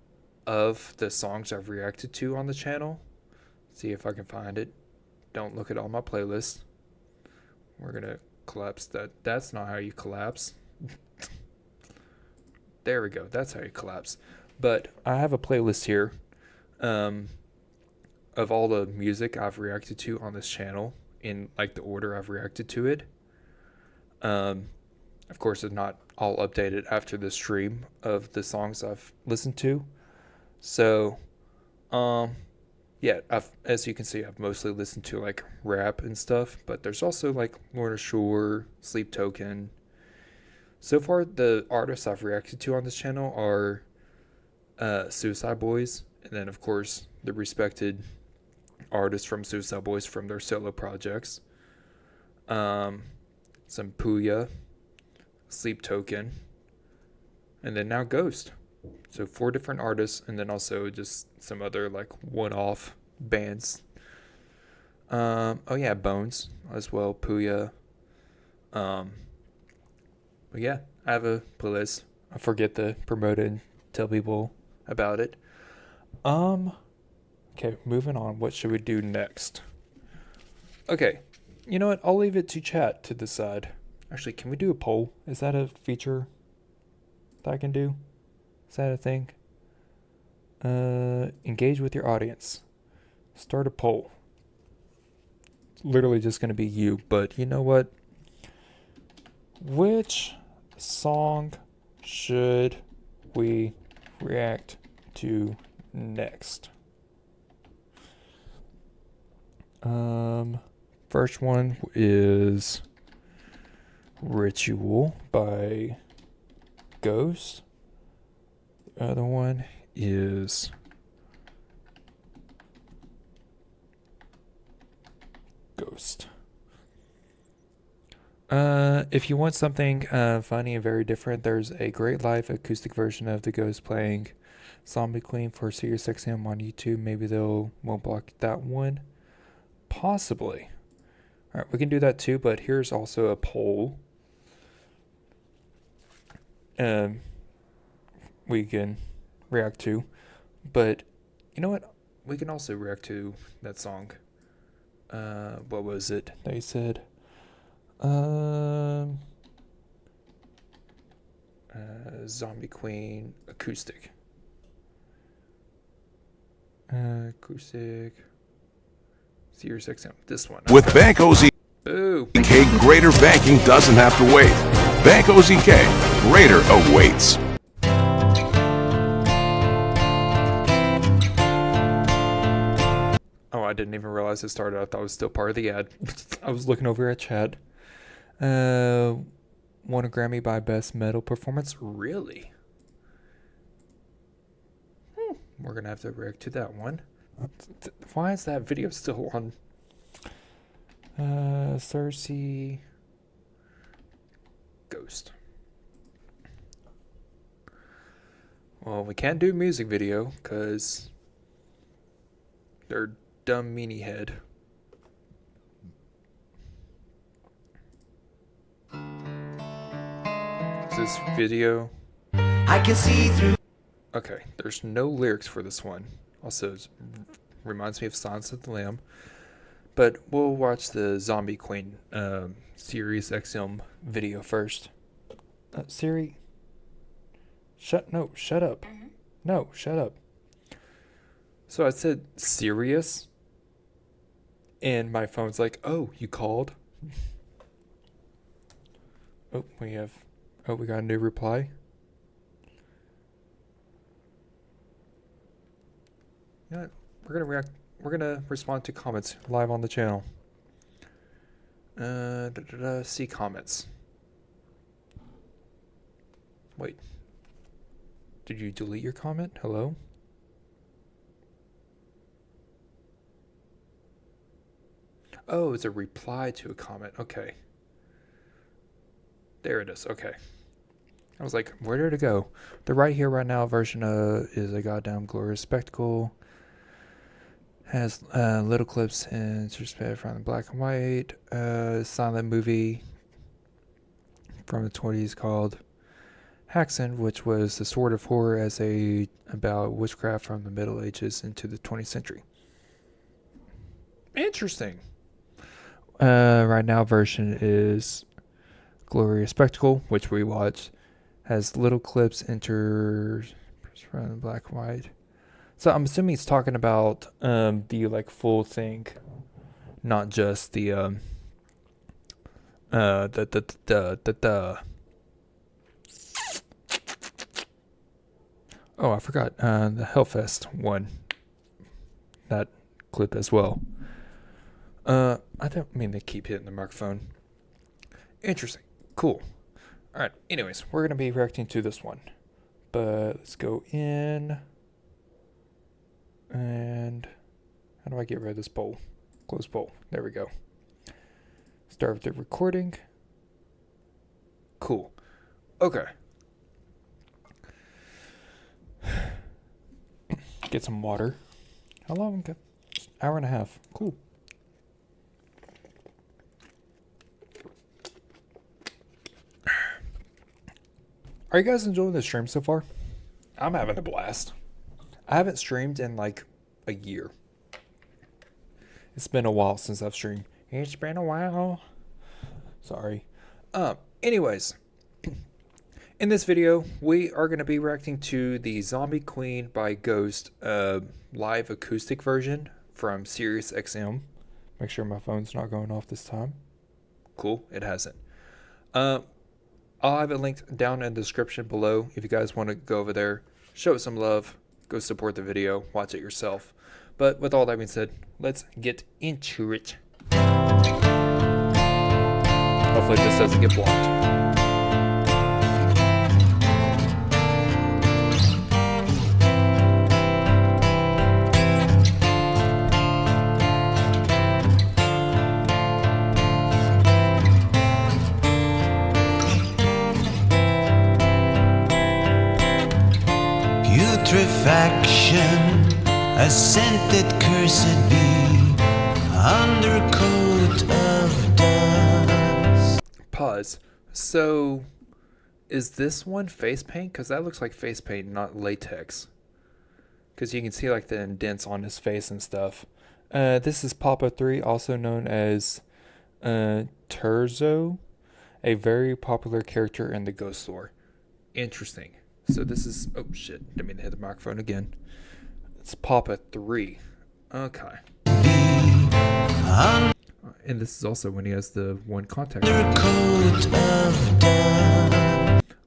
the songs I've reacted to on the channel. See if I can find it. Don't look at all my playlists. We're gonna collapse that. That's not how you collapse. There we go. That's how you collapse. But I have a playlist here of all the music I've reacted to on this channel in like the order I've reacted to it. Of course, it's not all updated after the stream of the songs I've listened to. So, yeah, as you can see, I've mostly listened to like rap and stuff, but there's also like Lorna Shore, Sleep Token. So far, the artists I've reacted to on this channel are Suicide Boys, and then of course the respected artists from Suicide Boys from their solo projects. Some Puya, Sleep Token, and then now Ghost. So 4 different artists, and then also just some other like one-off bands. Oh yeah, Bones as well, Puya. But yeah, I have a playlist. I forget to promote it and tell people about it. Okay, moving on. What should we do next? Okay, you know what? I'll leave it to chat to decide. Actually, can we do a poll? Is that a feature that I can do? Is that a thing? Engage with your audience. Start a poll. It's literally just going to be you, but you know what? Which song should we react to next? First one is Ritual by Ghost. The other one is Ghost. If you want something funny and very different, there's a great live acoustic version of the Ghost playing Zombie Queen for Sirius XM on YouTube. Maybe they'll won't block that one. Possibly. Alright, we can do that too, but here's also a poll. We can react to. But you know what? We can also react to that song. what was it? They said, Zombie Queen acoustic. Acoustic. Sirius XM. This one. With Bank OZK, Boo. greater banking doesn't have to wait. Bank OZK, greater awaits. Oh, I didn't even realize it started. I thought it was still part of the ad. I was looking over at chat. Won a Grammy by Best Metal Performance. Really? We're gonna have to react to that one. Why is that video still on? Cersei. Ghost. Well, we can't do music video because they're dumb meanie head. Is this video? I can see through. Okay, there's no lyrics for this one. Also, it reminds me of Silence of the Lamb. But we'll watch the Zombie Queen Sirius XM video first. Siri, shut up. No, shut up. So I said serious, and my phone's like, "Oh, you called?" Oh, we got a new reply. You know what? We're gonna respond to comments live on the channel. See comments. Wait. Did you delete your comment? Hello? Oh, it's a reply to a comment. Okay. There it is. Okay. I was like, where did it go? The right here, right now version is a goddamn glorious spectacle. Has little clips interspersed from the black and white silent movie from the 20s called Haxan, which was the sort of horror about witchcraft from the Middle Ages into the 20th century. Interesting. Right now version is Glorious Spectacle, which we watched. Has little clips interspersed from the black and white. So I'm assuming he's talking about the like full thing, not just the oh, I forgot the Hellfest one. That clip as well. I don't mean to keep hitting the microphone. Interesting. Cool. Alright, anyways, we're gonna be reacting to this one. But let's go in. And how do I get rid of this poll? Close poll. There we go. Start with the recording. Cool. Okay. Get some water. How long? Hour and a half. Cool. Are you guys enjoying the stream so far? I'm having a blast. I haven't streamed in like a year. It's been a while since I've streamed. It's been a while. Sorry. Anyways, in this video, we are going to be reacting to the Zombie Queen by Ghost live acoustic version from Sirius XM. Make sure my phone's not going off this time. Cool, it hasn't. I'll have it linked down in the description below if you guys want to go over there, show it some love. Go support the video, watch it yourself. But with all that being said, let's get into it. Hopefully this doesn't get blocked. Putrefaction, a scented cursed be, undercoat of dust. Pause. So, is this one face paint? Because that looks like face paint, not latex. Because you can see like the indents on his face and stuff. This is Papa 3, also known as Terzo, a very popular character in the Ghost lore. Interesting. So this is... Oh, shit. Didn't mean to hit the microphone again. It's Papa 3. Okay. And this is also when he has the one contact.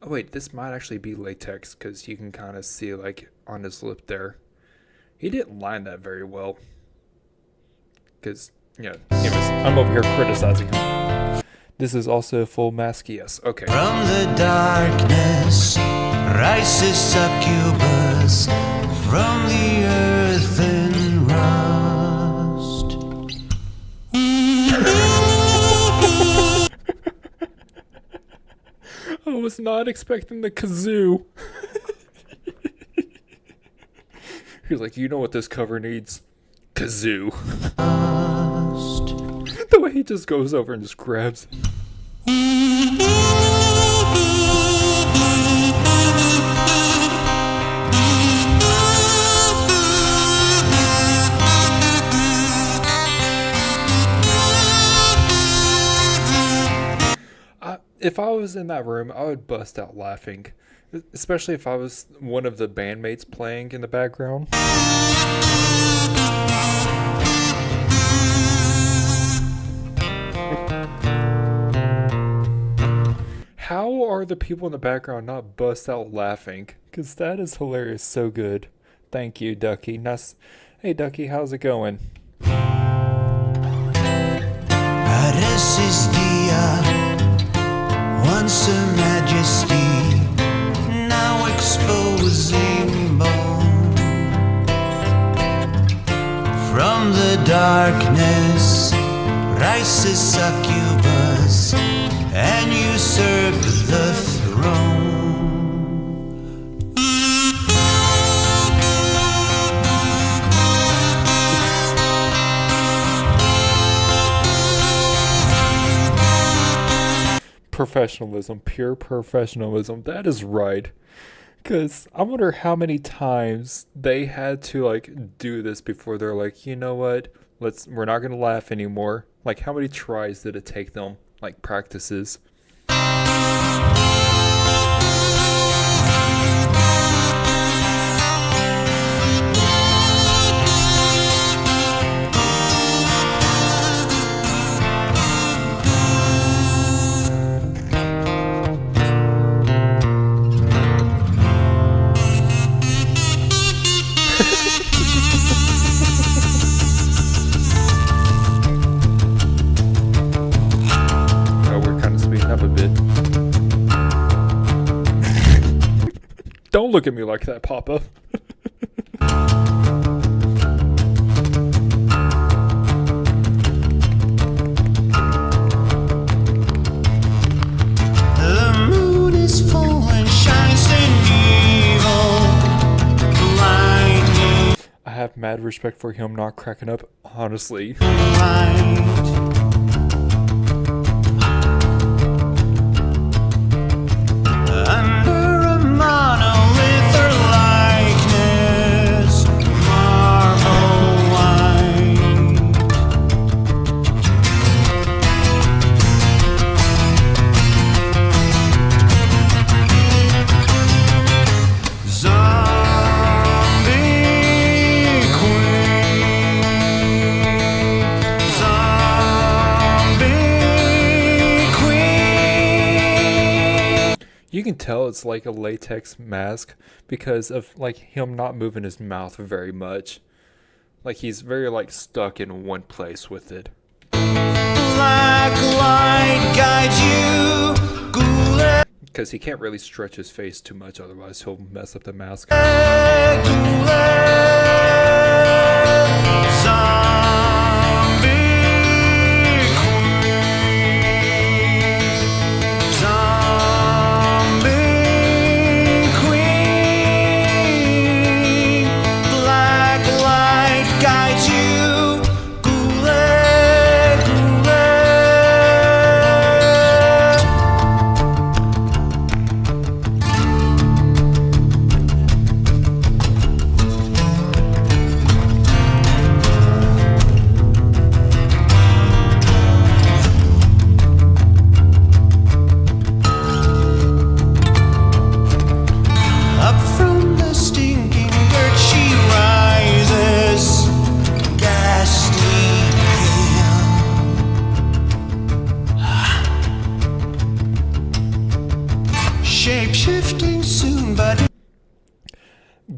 Oh, wait. This might actually be latex, because you can kind of see, like, on his lip there. He didn't line that very well. Because, you know, anyways, I'm over here criticizing him. This is also full mask, yes. Okay. From the darkness rises succubus from the earthen rust. I was not expecting the kazoo. He's like, you know what this cover needs? Kazoo. The way he just goes over and just grabs. If I was in that room, I would bust out laughing. Especially if I was one of the bandmates playing in the background. How are the people in the background not bust out laughing? Because that is hilarious. So good. Thank you, Ducky. Nice. Hey, Ducky, how's it going? Ares is once a majesty, now exposing bone. From the darkness rises succubus and usurp the throne. Professionalism, pure professionalism. That is right. Because I wonder how many times they had to like do this before they're like, you know what? We're not gonna laugh anymore. Like, how many tries did it take them? Like, practices. Don't look at me like that, Papa. The moon is full and shines in evil lightning. I have mad respect for him not cracking up, honestly. You can tell it's like a latex mask because of like him not moving his mouth very much. Like he's very like stuck in one place with it. Black light guides you, Goulet. Because he can't really stretch his face too much, otherwise he'll mess up the mask.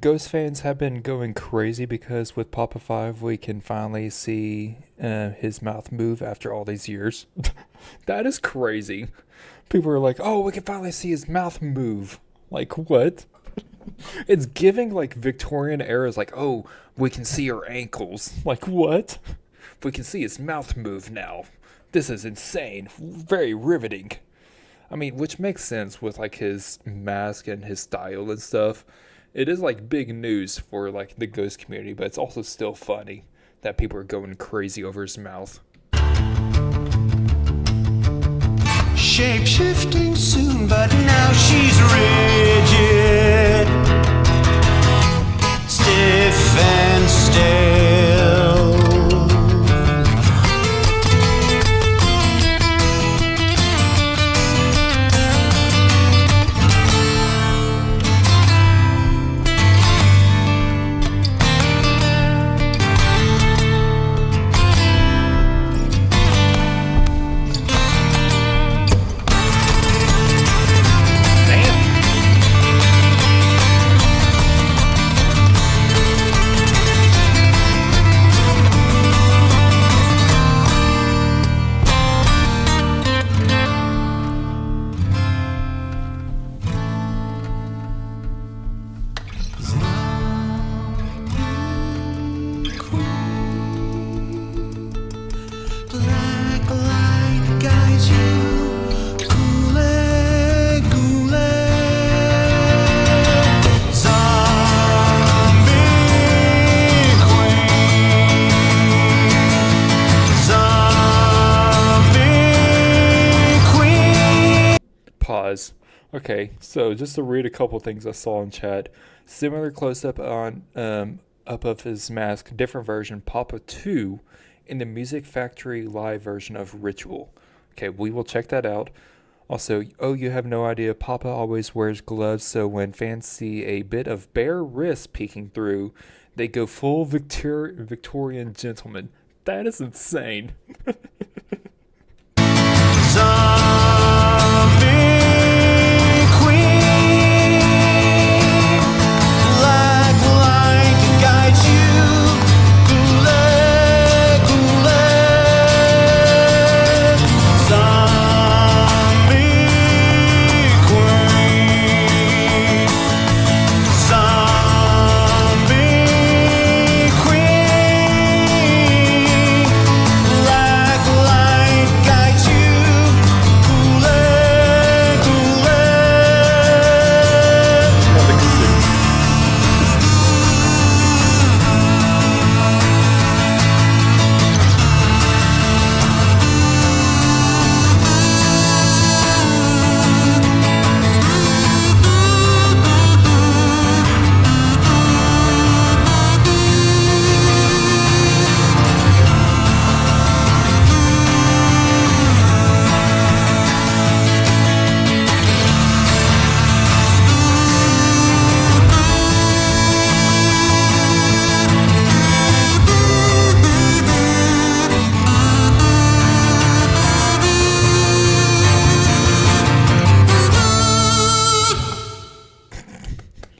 Ghost fans have been going crazy because with Papa 5 we can finally see his mouth move after all these years. That is crazy. People are like, oh, we can finally see his mouth move. Like, what? It's giving like Victorian eras, like, oh, we can see her ankles. Like, what? We can see his mouth move now. This is insane. Very riveting. I mean, which makes sense with like his mask and his style and stuff. It is like big news for like the ghost community, but it's also still funny that people are going crazy over his mouth. Shape-shifting soon, but now she's rigid, stiff and stale. Black light guides you, ghoulie, ghoulie. Zombie queen, zombie queen. Pause. Okay, so just to read a couple things I saw in chat. Similar close-up on up of his mask, different version, Papa 2, in the Music Factory live version of Ritual. Okay, we will check that out. Also, oh, you have no idea, Papa always wears gloves, so when fans see a bit of bare wrist peeking through, they go full Victorian gentleman. That is insane. Zombie queen, black light guides you, ghoulie, ghoulie. Zombie queen, zombie queen, black light guides you, ghoulie, ghoulie.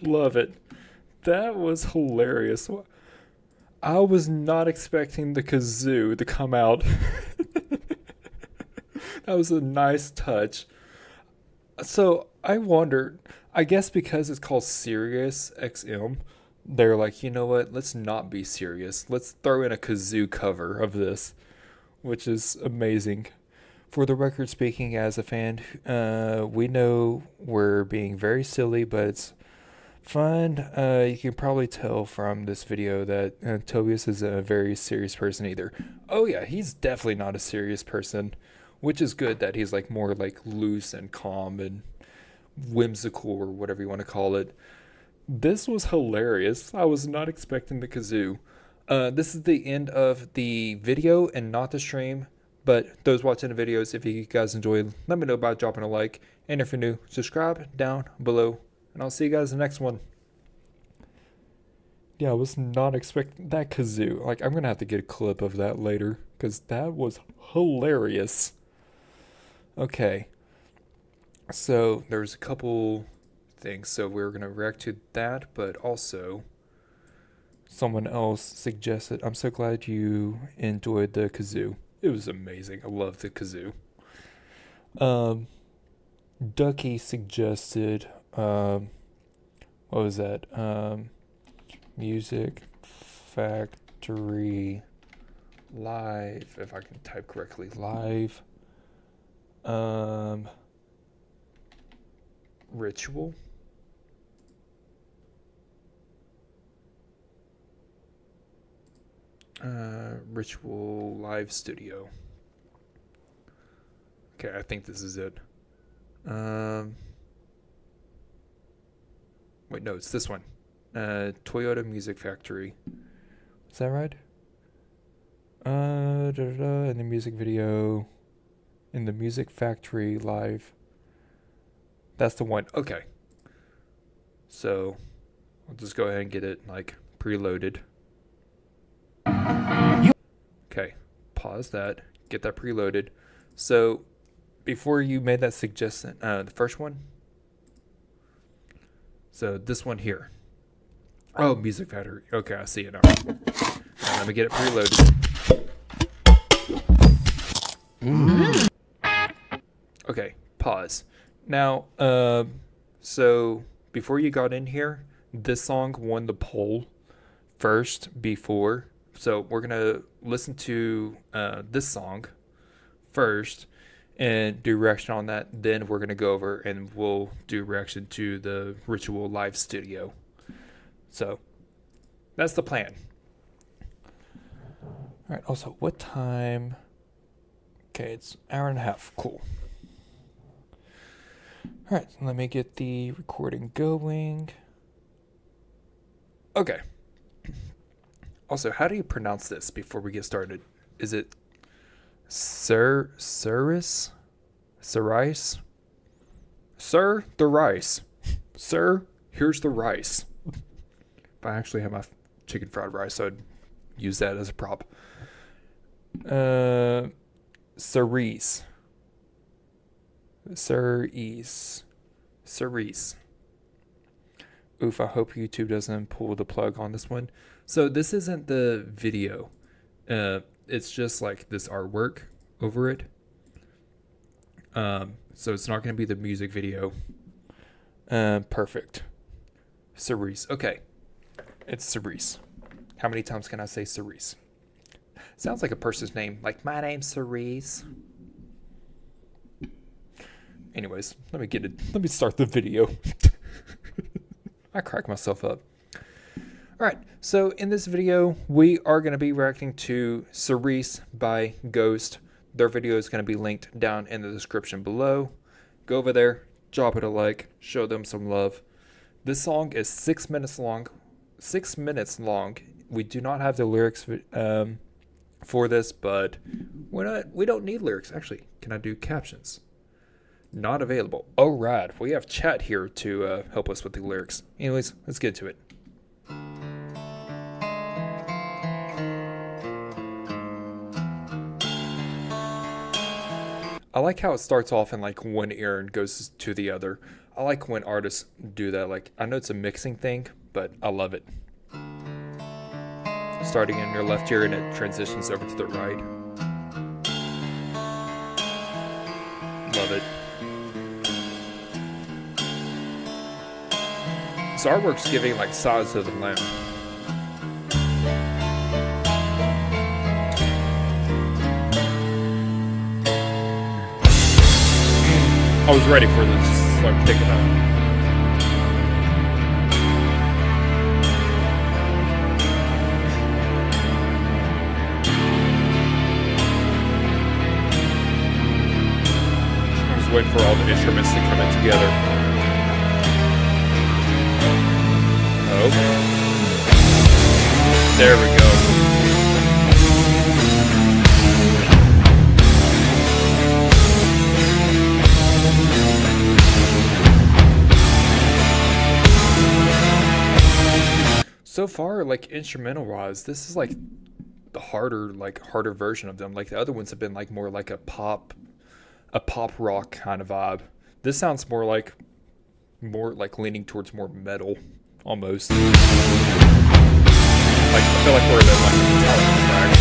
Love it. That was hilarious. I was not expecting the kazoo to come out. That was a nice touch. So I wondered, I guess because it's called Sirius XM, they're like, you know what, let's not be serious. Let's throw in a kazoo cover of this, which is amazing. For the record, speaking as a fan, we know we're being very silly, but it's fun. You can probably tell from this video that Tobias is a very serious person either. Oh yeah, he's definitely not a serious person, which is good that he's like more like loose and calm and whimsical or whatever you want to call it. This was hilarious. I was not expecting the kazoo. This is the end of the video and not the stream. But those watching the videos, if you guys enjoyed, let me know by dropping a like. And if you're new, subscribe down below. And I'll see you guys in the next one. Yeah, I was not expecting that kazoo. Like, I'm going to have to get a clip of that later, because that was hilarious. Okay. So, there's a couple thing, so we're gonna react to that. But also, someone else suggested. I'm so glad you enjoyed the kazoo. It was amazing. I love the kazoo. Ducky suggested. What was that? Music Factory Live, if I can type correctly. Live. Ritual. Ritual Live Studio. Okay, I think this is it. Wait, no, it's this one. Toyota Music Factory. Is that right? In the music video. In the Music Factory Live. That's the one. Okay. So, I'll just go ahead and get it, like, preloaded. Okay. Pause that. Get that preloaded. So, before you made that suggestion, the first one. So, this one here. Oh, Music Factory. Okay, I see it now. Let me get it preloaded. Okay, pause. Now, so before you got in here, this song won the poll first before. So we're going to listen to this song first and do reaction on that. Then we're going to go over and we'll do reaction to the Ritual Live Studio. So that's the plan. All right. Also, what time? Okay, it's an hour and a half. Cool. All right, let me get the recording going. Okay. Also, how do you pronounce this before we get started? Is it Cerise? Cerise? Sir, the rice. Sir, here's the rice. If I actually have my chicken fried rice, I'd use that as a prop. Cerise. Cerise. Oof, I hope YouTube doesn't pull the plug on this one. So this isn't the video. It's just like this artwork over it. So it's not going to be the music video. Perfect. Cerise. Okay. It's Cerise. How many times can I say Cerise? Sounds like a person's name. Like, my name's Cerise. Anyways, let me start the video. I crack myself up. Alright, so in this video, we are going to be reacting to Cerise by Ghost. Their video is going to be linked down in the description below. Go over there, drop it a like, show them some love. This song is 6 minutes long. 6 minutes long. We do not have the lyrics for this, but we don't need lyrics. Actually, can I do captions? Not available. Oh, right. We have chat here to help us with the lyrics. Anyways, let's get to it. I like how it starts off in like one ear and goes to the other. I like when artists do that. Like, I know it's a mixing thing, but I love it. Starting in your left ear and it transitions over to the right. Love it. This artwork's giving like size of the lamb. I was ready for this to start picking up. Waiting for all the instruments to come in together. Oh. There we go. So far, like, instrumental wise, this is like the harder version of them. Like, the other ones have been like more like a pop rock kind of vibe. This sounds more like more like leaning towards more metal, almost. Like I feel like we're in like a Metallica track.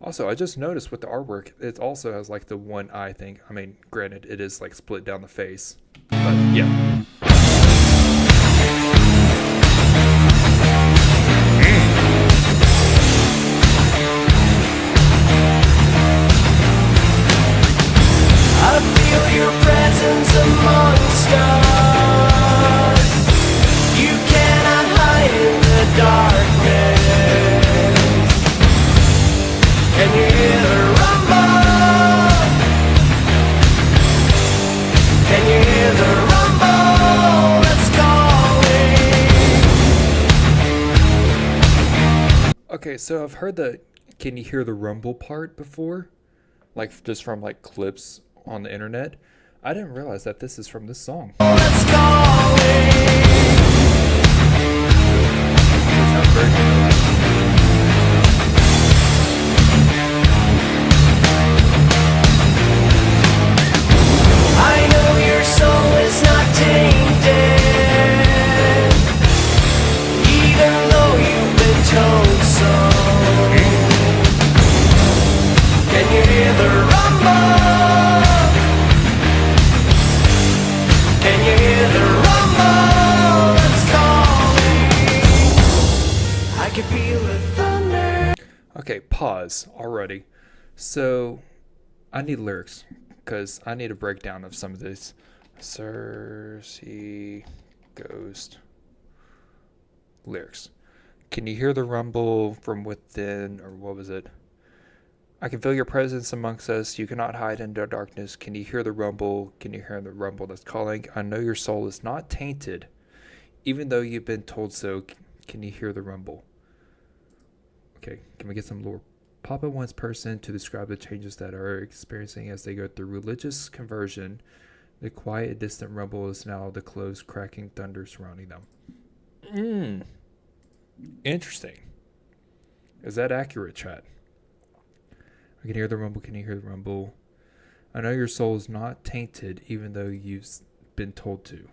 Also, I just noticed with the artwork, it also has like the one eye thing. I mean, granted, it is like split down the face, but yeah. I feel your presence amongst us. You cannot hide in the darkness. Can you hear the rumble? Can you hear the rumble that's calling? Okay, so I've heard the "can you hear the rumble" part before, like just from like clips on the internet. I didn't realize that this is from this song. That's calling. It sounds very familiar. I know your soul is not tainted, even though you've been told so. Can you hear the rumble? Can you hear the rumble that's calling? I can feel the thunder. Okay, pause already. So, I need lyrics because I need a breakdown of some of these. Cersei Ghost lyrics. Can you hear the rumble from within, or what was it? I can feel your presence amongst us. You cannot hide in the darkness. Can you hear the rumble? Can you hear the rumble that's calling? I know your soul is not tainted, even though you've been told so. Can you hear the rumble? Okay, can we get some lore? Papa wants person to describe the changes that are experiencing as they go through religious conversion. The quiet, distant rumble is now the close, cracking thunder surrounding them. Interesting. Is that accurate, chat? I can hear the rumble. Can you hear the rumble? I know your soul is not tainted, even though you've been told to.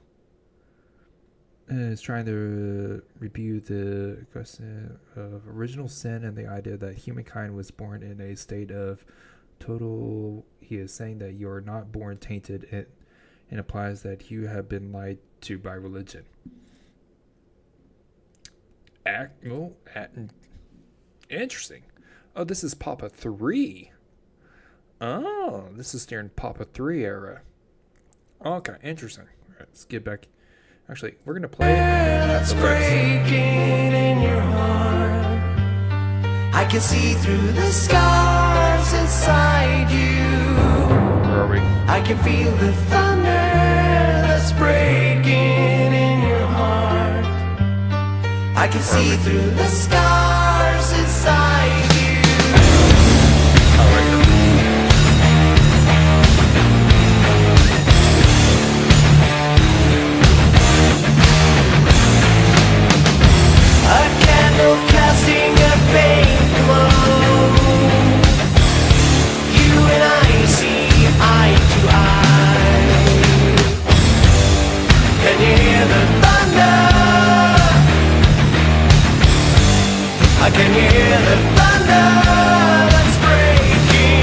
It's trying to rebuke the question of original sin and the idea that humankind was born in a state of total. He is saying that you are not born tainted, and implies that you have been lied to by religion. Interesting. Oh, this is Papa 3. Oh, this is during Papa 3 era. Okay, interesting. All right, let's get back. Actually, we're going to play it. That's breaking in your heart. I can see through the scars inside you. Where are we? I can feel the thunder that's breaking in your heart. I can see through the scars inside you. A candle casting a faint glow. You and I see eye to eye. Can you hear the thunder? Can you hear the thunder that's breaking?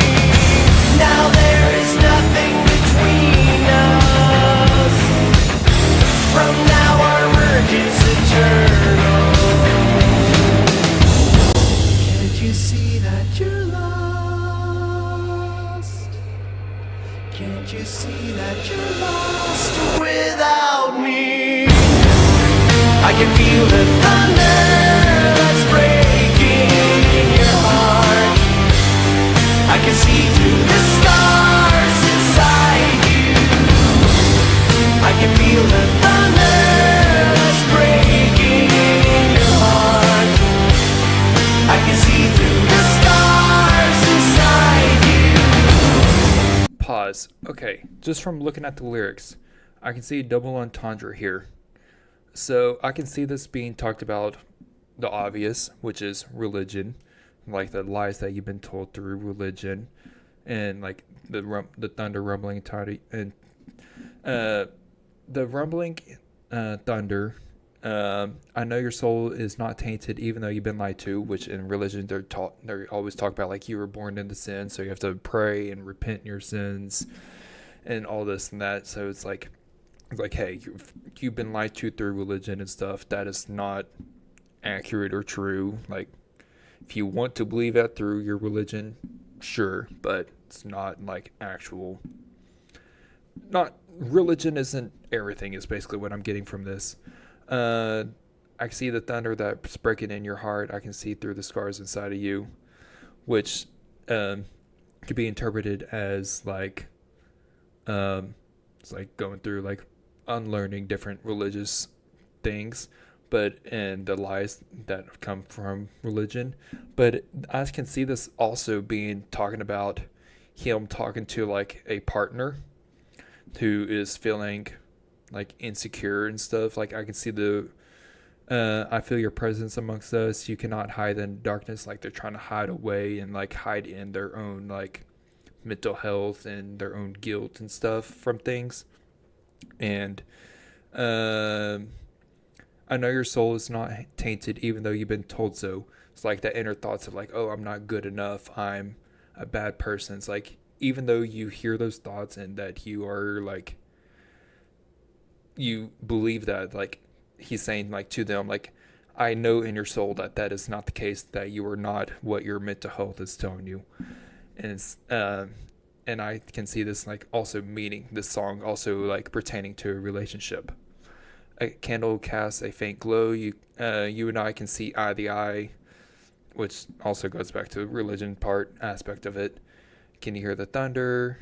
Now there is nothing between us. From now our merge is eternal. Can't you see that you're lost? Can't you see that you're lost without me? I can feel the thunder that's breaking in your heart. I can see through the scars inside you. I can feel the thunder that's breaking in your heart. I can see through the scars inside you. Pause. Okay, just from looking at the lyrics, I can see double entendre here. So I can see this being talked about the obvious, which is religion, like the lies that you've been told through religion, and like the thunder rumbling tiny and the rumbling thunder. I know your soul is not tainted, even though you've been lied to. Which in religion they always talk about like you were born into sin, so you have to pray and repent your sins, and all this and that. So it's like hey, you've been lied to through religion and stuff. That is not accurate or true. Like, if you want to believe that through your religion, sure, but it's not like actual. Not religion isn't everything. Is basically what I'm getting from this. I can see the thunder that's breaking in your heart. I can see through the scars inside of you, which could be interpreted as like it's like going through like unlearning different religious things, and the lies that come from religion. But I can see this also being talking about him talking to like a partner who is feeling like insecure and stuff. Like I can see I feel your presence amongst us. You cannot hide in darkness. Like they're trying to hide away and like hide in their own like mental health and their own guilt and stuff from things. And I know your soul is not tainted, even though you've been told so. It's like that inner thoughts of like, oh, I'm not good enough, I'm a bad person. It's like, even though you hear those thoughts and that you are like, you believe that, like he's saying like to them, like, I know in your soul that that is not the case, that you are not what your mental health is telling you. And it's and I can see this like also meaning this song also like pertaining to a relationship. A candle casts a faint glow. You and I can see eye to eye, which also goes back to the religion part aspect of it. Can you hear the thunder?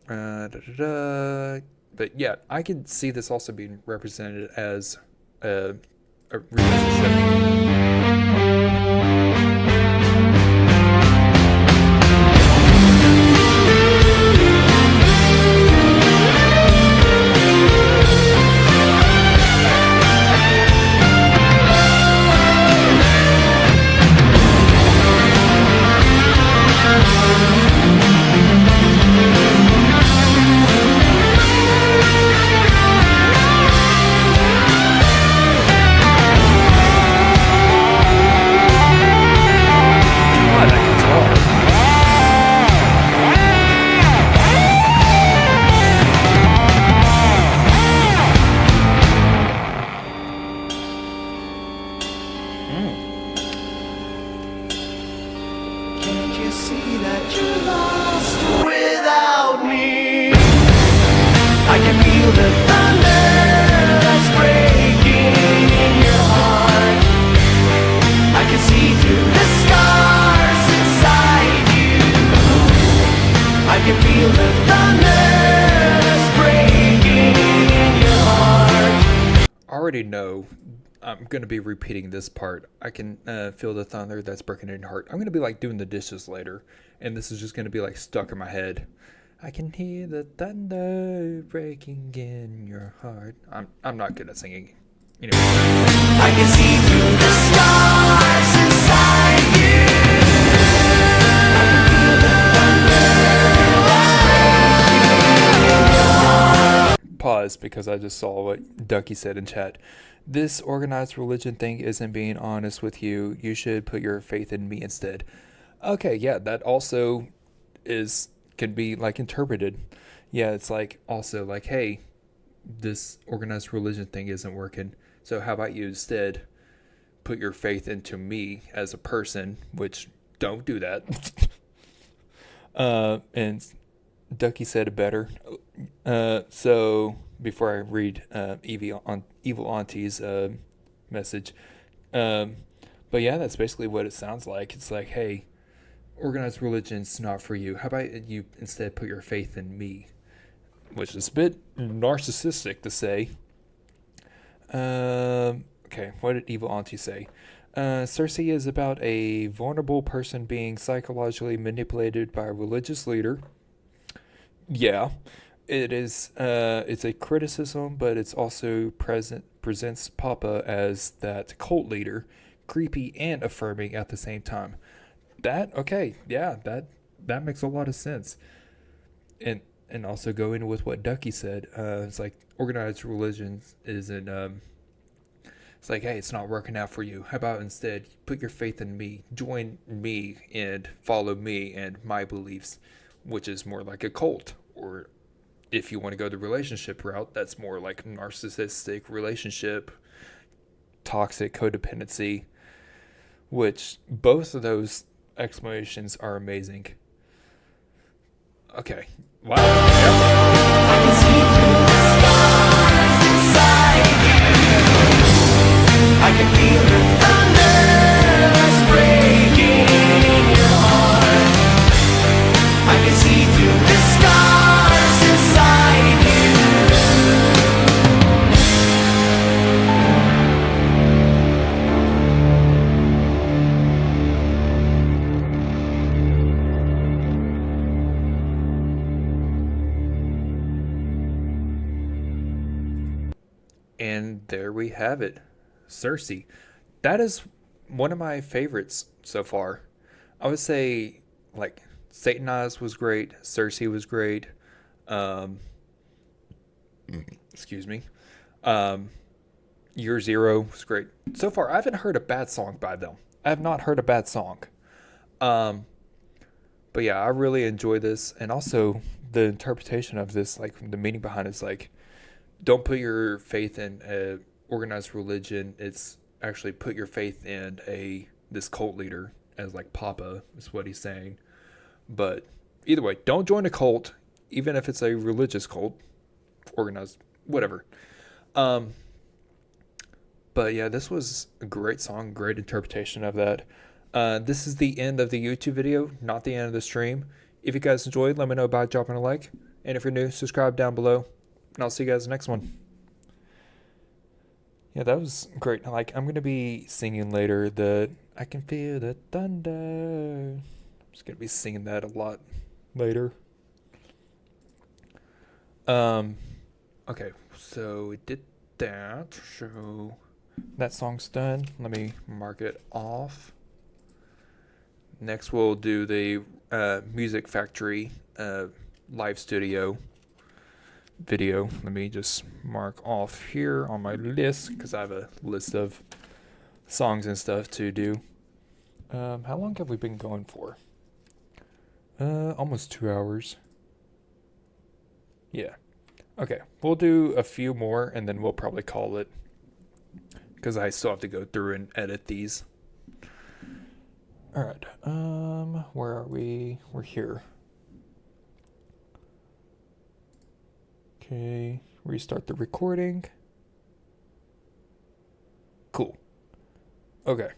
But yeah, I can see this also being represented as a relationship. Can't you see that you're lost without me? I can feel the thunder that's breaking in your heart. I can see through the scars inside you. I can feel the thunder that's breaking in your heart. I already know I'm going to be repeating this part. I can feel the thunder that's breaking in your heart. I'm going to be like doing the dishes later, and this is just going to be like stuck in my head. I can hear the thunder breaking in your heart. I'm not good at singing. Anyway. I can see through the scars inside you. I can feel the thunder that's breaking in your heart. Pause because I just saw what Ducky said in chat. This organized religion thing isn't being honest with you. You should put your faith in me instead. Okay, yeah, that also can be like interpreted. Yeah, it's like also like, hey, this organized religion thing isn't working. So how about you instead put your faith into me as a person, which don't do that. And Ducky said it better. So before I read Evil Auntie's message, but yeah, that's basically what it sounds like. It's like, hey, organized religion's not for you. How about you instead put your faith in me? Which is a bit narcissistic to say. Okay, what did Evil Auntie say? Cersei is about a vulnerable person being psychologically manipulated by a religious leader. Yeah, it is. It's a criticism, but it's also presents Papa as that cult leader, creepy and affirming at the same time. Okay, yeah, that makes a lot of sense. And also going with what Ducky said, it's like organized religion isn't it's like, hey, it's not working out for you. How about instead put your faith in me, join me, and follow me and my beliefs, which is more like a cult. Or if you want to go the relationship route, that's more like narcissistic relationship, toxic codependency, which both of those explanations are amazing. Okay. Wow. I can feel the thunder that's breaking your heart. I can see through the scars inside And there we have it. Cersei. That is one of my favorites so far. I would say, like, Satan Eyes was great. Cersei was great. Excuse me. Year Zero was great. So far, I haven't heard a bad song by them. I have not heard a bad song. But yeah, I really enjoy this. And also, the interpretation of this, like, the meaning behind it is, like, don't put your faith in a organized religion. It's actually put your faith in this cult leader, as like Papa is what he's saying. But either way, don't join a cult, even if it's a religious cult, organized, whatever. But yeah, this was a great song, great interpretation of that. This is the end of the YouTube video, not the end of the stream. If you guys enjoyed, let me know by dropping a like. And if you're new, subscribe down below. And I'll see you guys in the next one. Yeah, that was great. Like, I'm going to be singing later the I Can Feel the Thunder. I'm just going to be singing that a lot later. Okay, so we did that. So that song's done. Let me mark it off. Next, we'll do the Music Factory live studio video. Let me just mark off here on my list because I have a list of songs and stuff to do. How long have we been going for? Almost 2 hours. Yeah. Okay, we'll do a few more and then we'll probably call it because I still have to go through and edit these. All right. Where are we? We're here. Okay, restart the recording. Cool. Okay.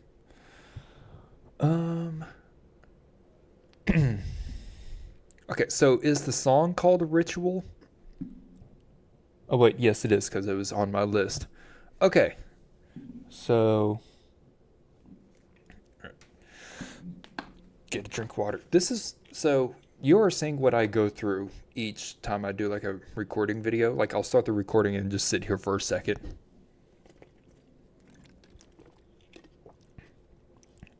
Okay, so is the song called Ritual? Oh wait, yes it is because it was on my list. Okay. So get a drink of water. So you are seeing what I go through each time I do like a recording video. Like I'll start the recording and just sit here for a second.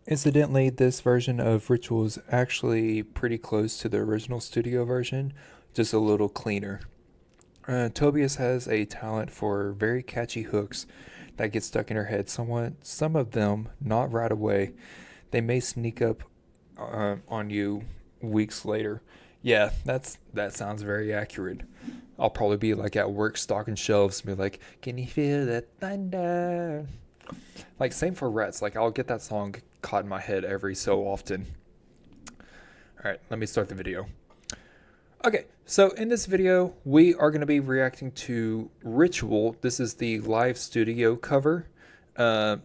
Incidentally, this version of Ritual is actually pretty close to the original studio version, just a little cleaner. Tobias has a talent for very catchy hooks that get stuck in her head somewhat. Some of them, not right away. They may sneak up on you weeks later. Yeah, that sounds very accurate. I'll probably be like at work stocking shelves and be like, can you feel that thunder? Like same for Rats. Like I'll get that song caught in my head every so often. All right, let me start the video. Okay, so in this video, we are going to be reacting to Ritual. This is the live studio cover. And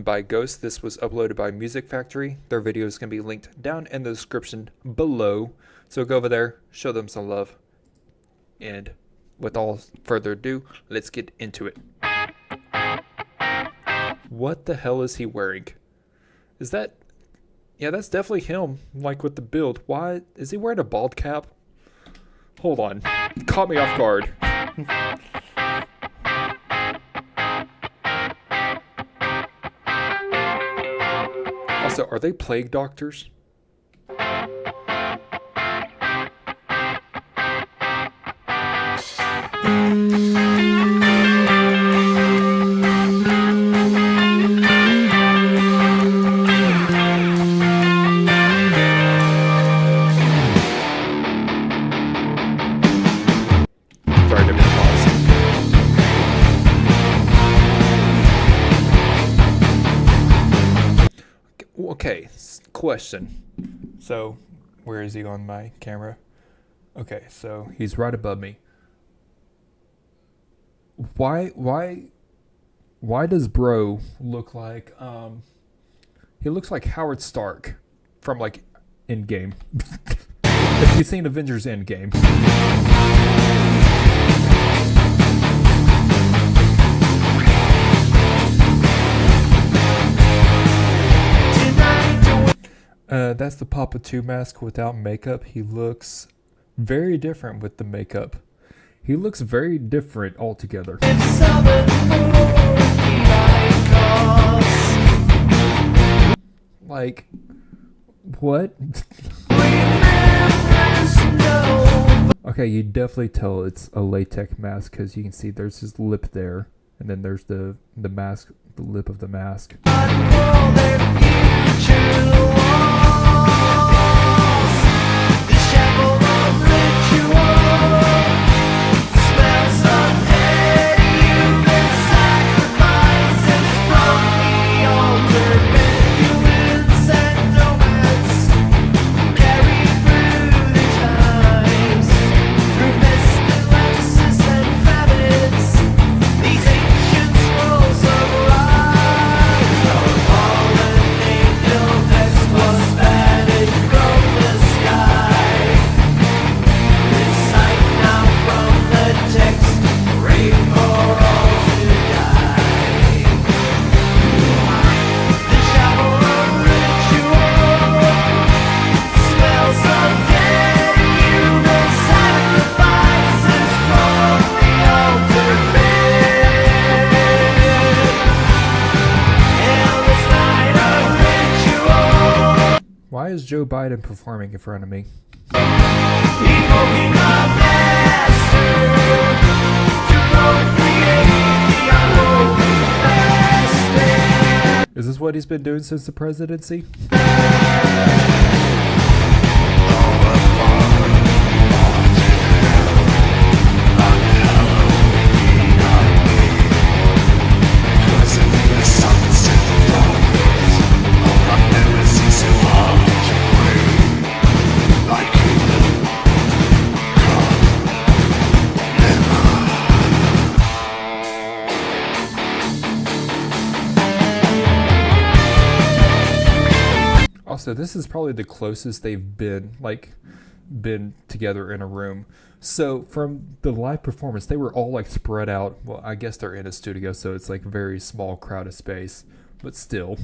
by Ghost, this was uploaded by Music Factory. Their video is going to be linked down in the description below. So go over there, show them some love. And with all further ado, let's get into it. What the hell is he wearing? Is that... Yeah, that's definitely him, like with the build. Why? Is he wearing a bald cap? Hold on. Caught me off guard. Also, are they plague doctors? okay, question. So, where is he on my camera? Okay, so he's right above me. Why does Bro look like he looks like Howard Stark from like Endgame? If you've seen Avengers Endgame. That's the Papa 2 mask without makeup. He looks very different with the makeup. He looks very different altogether. Like, what? Okay, you definitely tell it's a latex mask because you can see there's his lip there, and then there's the mask, the lip of the mask. Why is Joe Biden performing in front of me? Is this what he's been doing since the presidency? Also, this is probably the closest they've been together in a room. So from the live performance, they were all like spread out. Well, I guess they're in a studio, so it's like a very small crowded space, but still.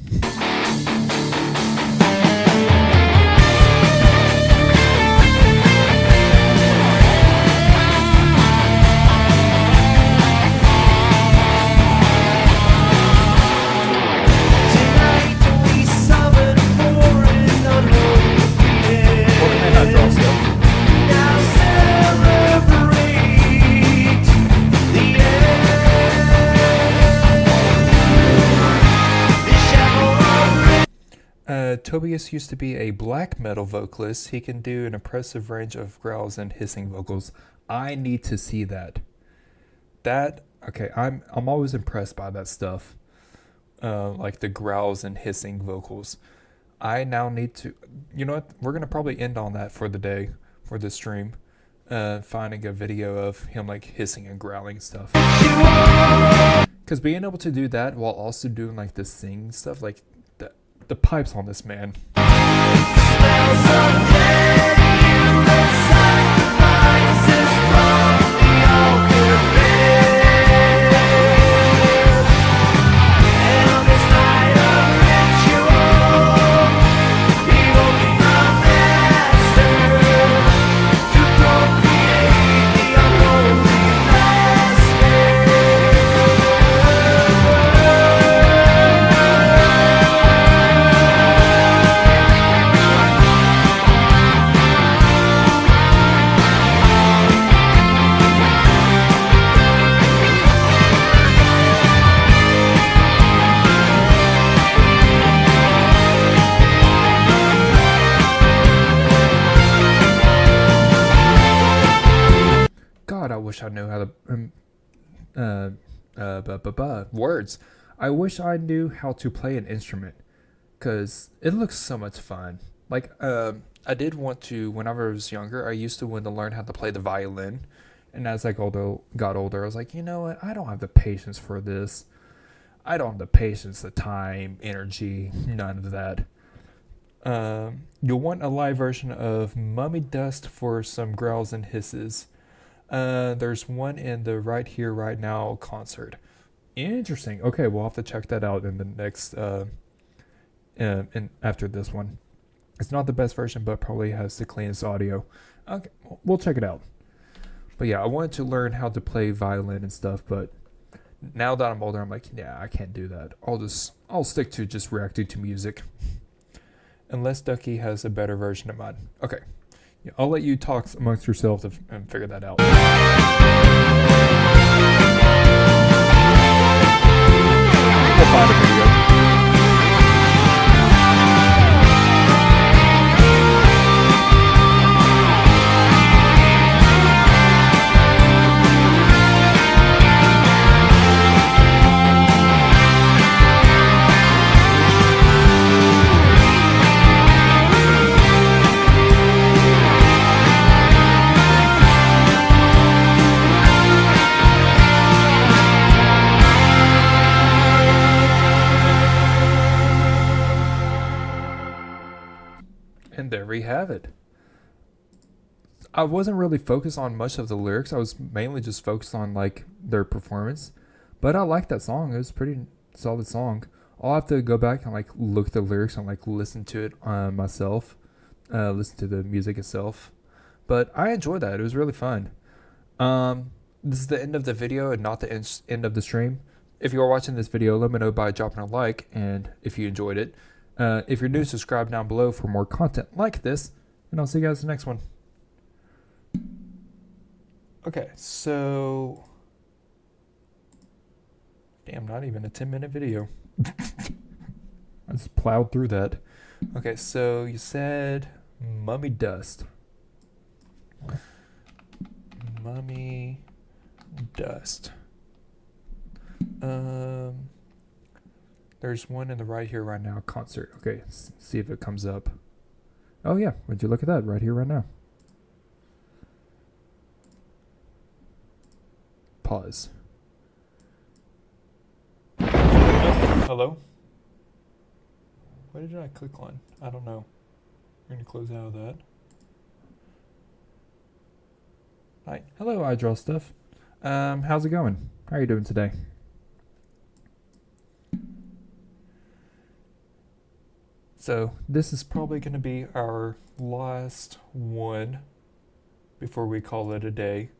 Tobias used to be a black metal vocalist. He can do an impressive range of growls and hissing vocals. I need to see that. Okay, I'm always impressed by that stuff. Like the growls and hissing vocals. I now need to, you know what? We're gonna probably end on that for the day, for this stream. Finding a video of him like hissing and growling and stuff. Because being able to do that while also doing like the sing stuff, like the pipes on this man. God, I wish I knew how to words. I wish I knew how to play an instrument. because it looks so much fun. Like, I did want to, when I was younger, I used to want to learn how to play the violin. And as I got older, I was like, you know what? I don't have the patience for this. I don't have the patience, the time, energy, none of that. You'll want a live version of Mummy Dust for some growls and hisses. There's one in the Right Here, Right Now concert. Interesting. Okay, we'll have to check that out in the next, after this one. It's not the best version, but probably has the cleanest audio. Okay, we'll check it out. But yeah, I wanted to learn how to play violin and stuff, but now that I'm older, I'm like, yeah, I can't do that. I'll stick to just reacting to music. Unless Ducky has a better version of mine. Okay. Yeah, I'll let you talk amongst yourselves and figure that out. We'll find a video. And there we have it. I wasn't really focused on much of the lyrics. I was mainly just focused on like their performance. But I liked that song. It was a pretty solid song. I'll have to go back and like look at the lyrics and like listen to it myself. Listen to the music itself. But I enjoyed that. It was really fun. This is the end of the video and not the end of the stream. If you are watching this video, let me know by dropping a like and if you enjoyed it. If you're new, subscribe down below for more content like this, and I'll see you guys in the next one. Okay, so... Damn, not even a 10-minute video. I just plowed through that. Okay, so you said Mummy Dust. Mummy Dust. There's one in the Right Here, Right Now concert. Okay, see if it comes up. Oh yeah, would you look at that? Right Here, Right Now. Pause. Hello? What did I click on? I don't know. We're going to close out of that. Hi. Hello, I Draw Stuff. How's it going? How are you doing today? So this is probably going to be our last one before we call it a day.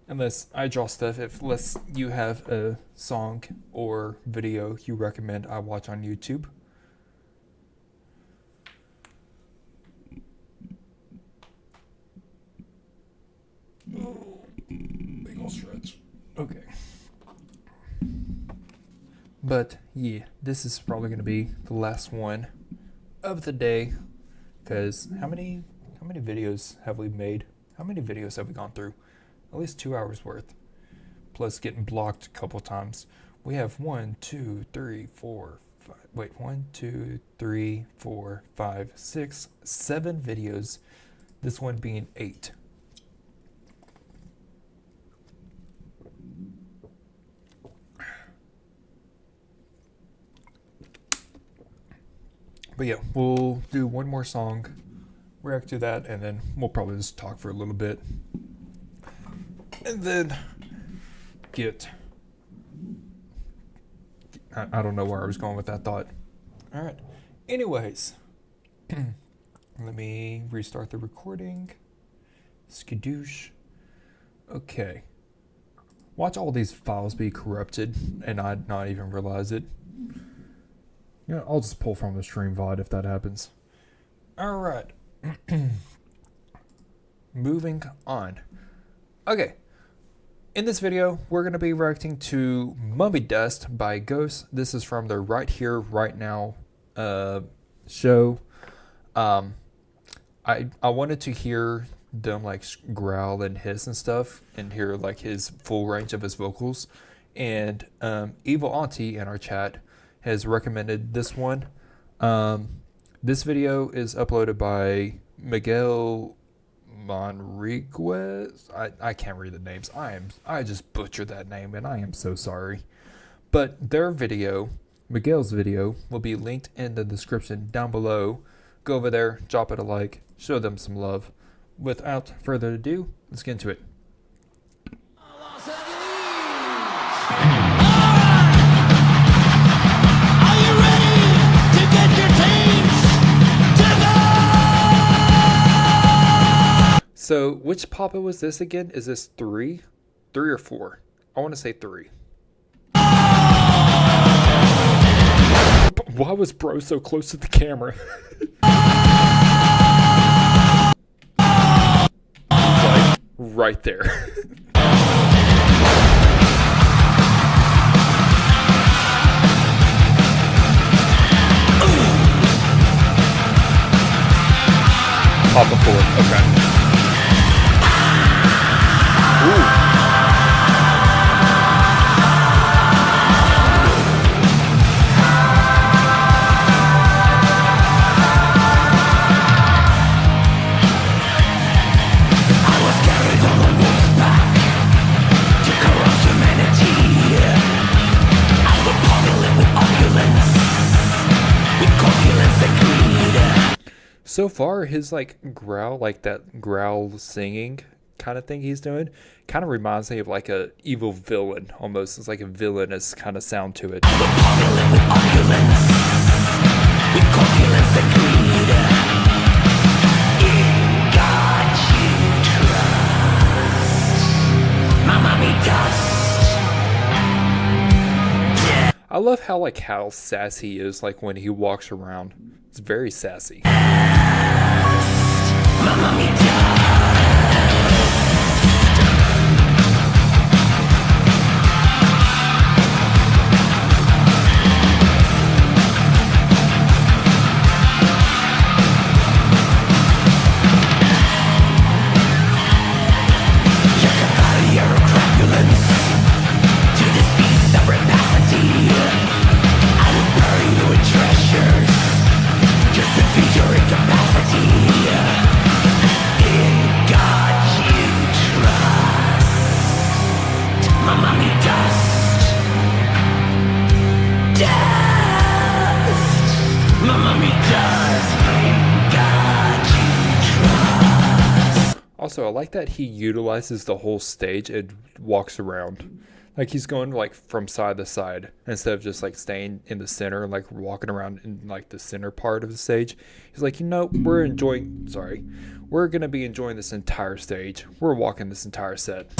Unless I Draw Stuff, unless you have a song or video you recommend I watch on YouTube. Oh, big ol' stretch. Okay. But yeah, this is probably going to be the last one of the day, because how many videos have we made? How many videos have we gone through? At least 2 hours worth, plus getting blocked a couple times. We have 1, 2, 3, 4, 5. Wait, 1, 2, 3, 4, 5, 6, 7 videos. This one being 8. But yeah, we'll do one more song, react to that, and then we'll probably just talk for a little bit. And then get... I don't know where I was going with that thought. Alright. Anyways. Let me restart the recording. Skadoosh. Okay. Watch all these files be corrupted and I not even realize it. Yeah, I'll just pull from the stream VOD if that happens. Alright. Moving on. Okay. In this video, we're going to be reacting to Mummy Dust by Ghost. This is from their Right Here, Right Now show. I wanted to hear them like growl and hiss and stuff and hear like his full range of his vocals. And Evil Auntie in our chat has recommended this one. This video is uploaded by Miguel Manriguez. I can't read the names. I just butchered that name, and I am so sorry. But their video, Miguel's video, will be linked in the description down below. Go over there, drop it a like, show them some love. Without further ado, let's get into it. Are you ready to get your teams together? So, which Papa was this again? Is this 3? 3 or 4? I want to say 3. Why was bro so close to the camera? Like, right there. Papa 4, okay. Ooh. So far, his like growl, like that growl singing kind of thing he's doing, kind of reminds me of like a evil villain almost. It's like a villainous kind of sound to it. I love how sassy he is, like when he walks around. It's very sassy. Also, I like that he utilizes the whole stage and walks around. Like he's going like from side to side instead of just like staying in the center, like walking around in like the center part of the stage. He's like, we're going to be enjoying this entire stage. We're walking this entire set.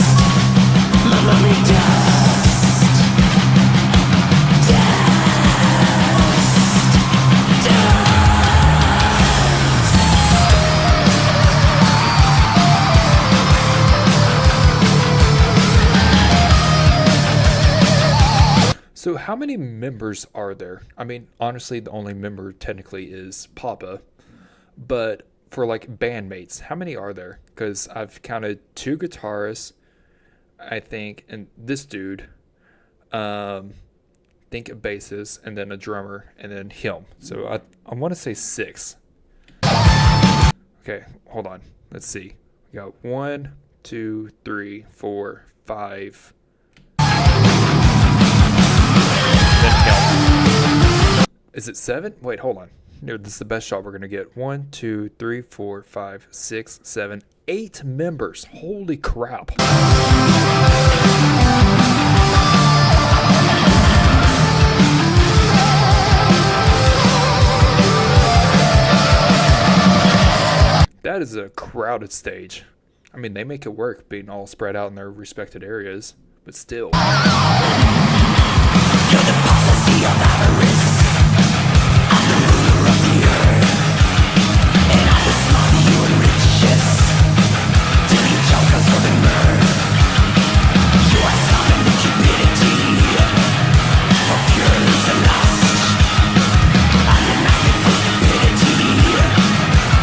So how many members are there? I mean, honestly, the only member technically is Papa. But for like bandmates, how many are there? Because I've counted 2 guitarists, I think, and this dude, think a bassist, and then a drummer, and then him. So I want to say 6. Okay, hold on. Let's see. We got 1, 2, 3, 4, 5. Is it 7? Wait, hold on. No, this is the best shot we're gonna get. 1, 2, 3, 4, 5, 6, 7, 8 members. Holy crap. That is a crowded stage. I mean, they make it work being all spread out in their respected areas, but still. You're the policy of avarice. I'm the ruler of the earth, and I will smother you in riches till you choke us with mirth. You are summoned to cupidity for pure lust and lust. I'm the magnet for stupidity,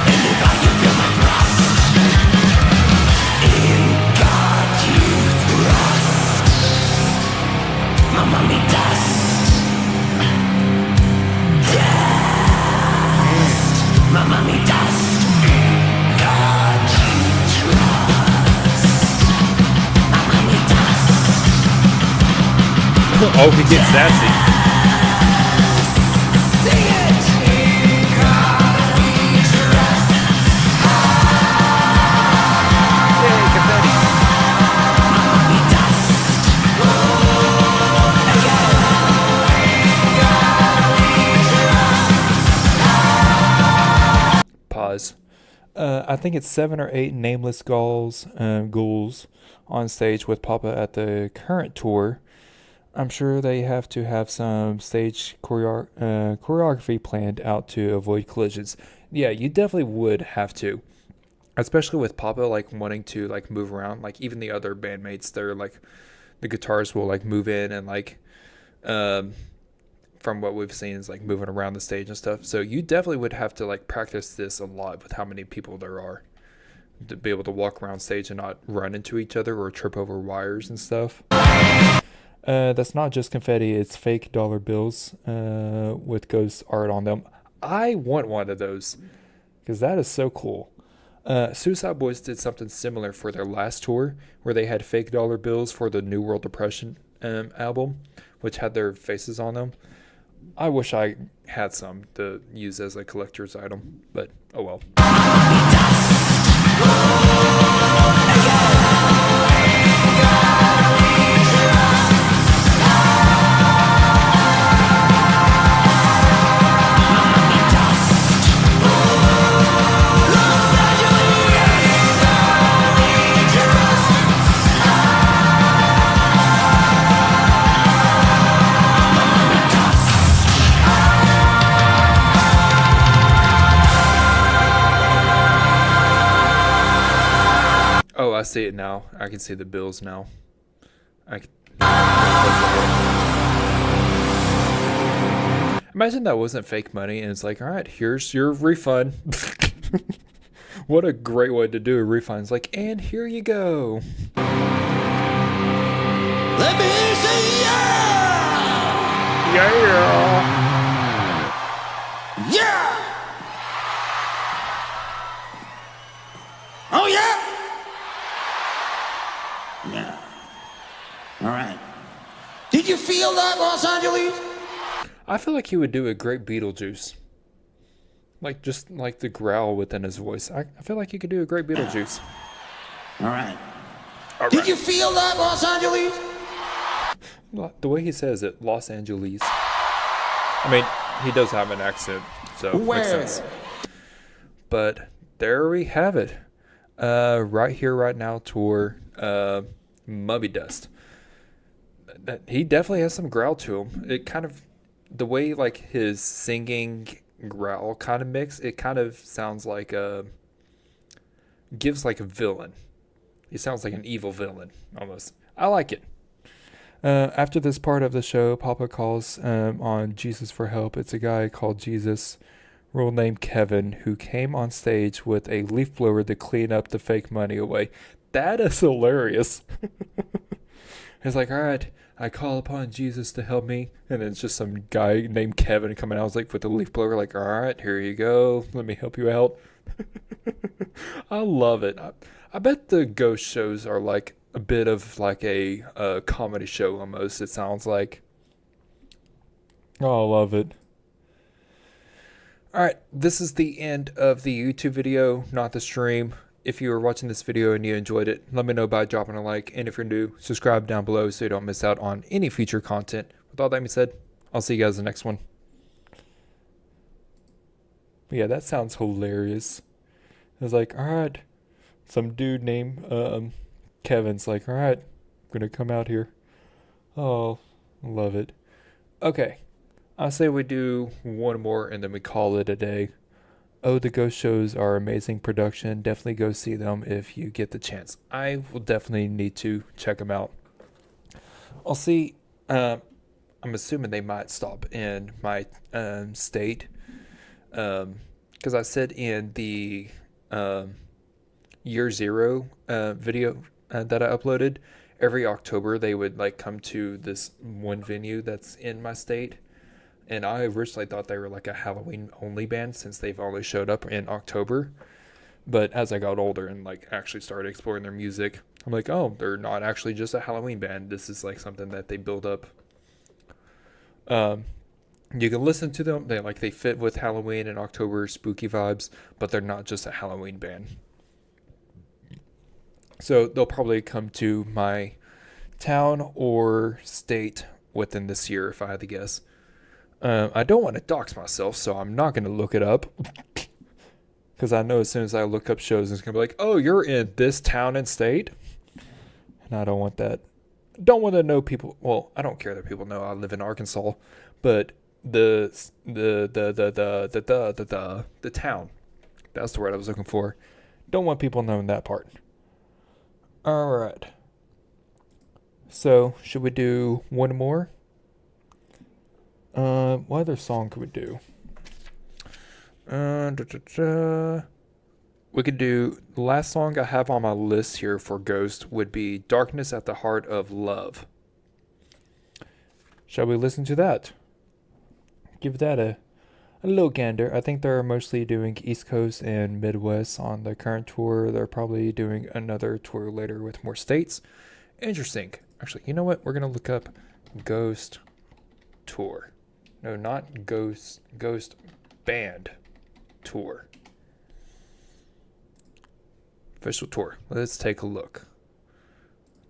and if I you feel my thrust, in God you thrust. My mummy dust. Oh, he gets sassy. Yay, confetti. Pause. I think it's 7 or 8 nameless ghouls on stage with Papa at the current tour. I'm sure they have to have some stage choreography planned out to avoid collisions. Yeah, you definitely would have to, especially with Papa like wanting to like move around. Like even the other bandmates, they're like the guitars will like move in and like from what we've seen is like moving around the stage and stuff. So you definitely would have to like practice this a lot with how many people there are to be able to walk around stage and not run into each other or trip over wires and stuff. That's not just confetti, it's fake dollar bills with ghost art on them. I want one of those because that is so cool. Suicide Boys did something similar for their last tour where they had fake dollar bills for the New World Depression album, which had their faces on them. I wish I had some to use as a collector's item, but oh well. Oh, I see it now. I can see the bills now. Imagine that wasn't fake money and it's like, all right, here's your refund. What a great way to do a refund. It's like, and here you go. Let me see yeah! Yeah. Yeah! Oh yeah! Yeah. All right. Did you feel that, Los Angeles? I feel like he would do a great Beetlejuice. Like, just like the growl within his voice. I feel like he could do a great Beetlejuice. All right. Did you feel that, Los Angeles? The way he says it, Los Angeles. I mean, he does have an accent, so it makes sense. But there we have it. Right here, right now tour, Mummy Dust. He definitely has some growl to him. It kind of, the way like his singing growl kind of mix, it kind of sounds like gives like a villain. He sounds like an evil villain almost. I like it. After this part of the show, Papa calls on Jesus for help. It's a guy called Jesus, real name Kevin, who came on stage with a leaf blower to clean up the fake money away. That is hilarious. It's like, all right, I call upon Jesus to help me. And then it's just some guy named Kevin coming out like with a leaf blower, like, all right, here you go. Let me help you out. I love it. I bet the ghost shows are like a bit of like a comedy show almost, it sounds like. Oh, I love it. Alright, this is the end of the YouTube video, not the stream. If you were watching this video and you enjoyed it, let me know by dropping a like. And if you're new, subscribe down below so you don't miss out on any future content. With all that being said, I'll see you guys in the next one. But yeah, that sounds hilarious. It's like, alright, some dude named Kevin's like, alright, I'm gonna come out here. Oh, love it. Okay, I'll say we do one more and then we call it a day. Oh, the ghost shows are amazing production. Definitely go see them if you get the chance. I will definitely need to check them out. I'll see. I'm assuming they might stop in my state. Because I said in the year zero video that I uploaded, every October they would like come to this one venue that's in my state. And I originally thought they were like a Halloween only band since they've only showed up in October. But as I got older and like actually started exploring their music, I'm like, oh, they're not actually just a Halloween band. This is like something that they build up You can listen to them. They fit with Halloween and October spooky vibes, but they're not just a Halloween band. So they'll probably come to my town or state within this year, if I had to guess. I don't want to dox myself, so I'm not going to look it up. Because I know as soon as I look up shows, it's going to be like, oh, you're in this town and state? And I don't want that. Don't want to know people. Well, I don't care that people know I live in Arkansas, but the town. That's the word I was looking for. Don't want people knowing that part. All right. So, should we do one more? What other song could we do? We could do the last song I have on my list here for Ghost would be Darkness at the Heart of Love. Shall we listen to that? Give that a little gander. I think they're mostly doing East Coast and Midwest on the current tour. They're probably doing another tour later with more states. Interesting. Actually, you know what? We're going to look up Ghost Tour. No, not Ghost Band Tour. Official tour. Let's take a look.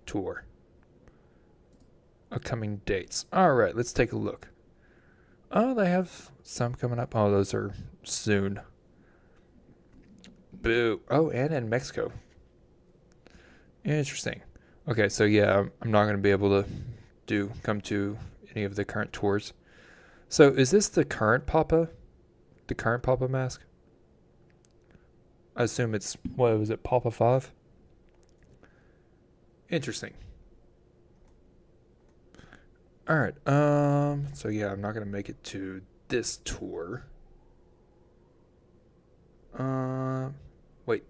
Tour. Upcoming dates. Alright, let's take a look. Oh, they have some coming up. Oh, those are soon. Boo. Oh, and in Mexico. Interesting. Okay, so yeah, I'm not going to be able to come to any of the current tours. So is this the current Papa? The current Papa mask? I assume it's, what was it, Papa 5? Interesting. Alright, so yeah, I'm not going to make it to this tour. Wait.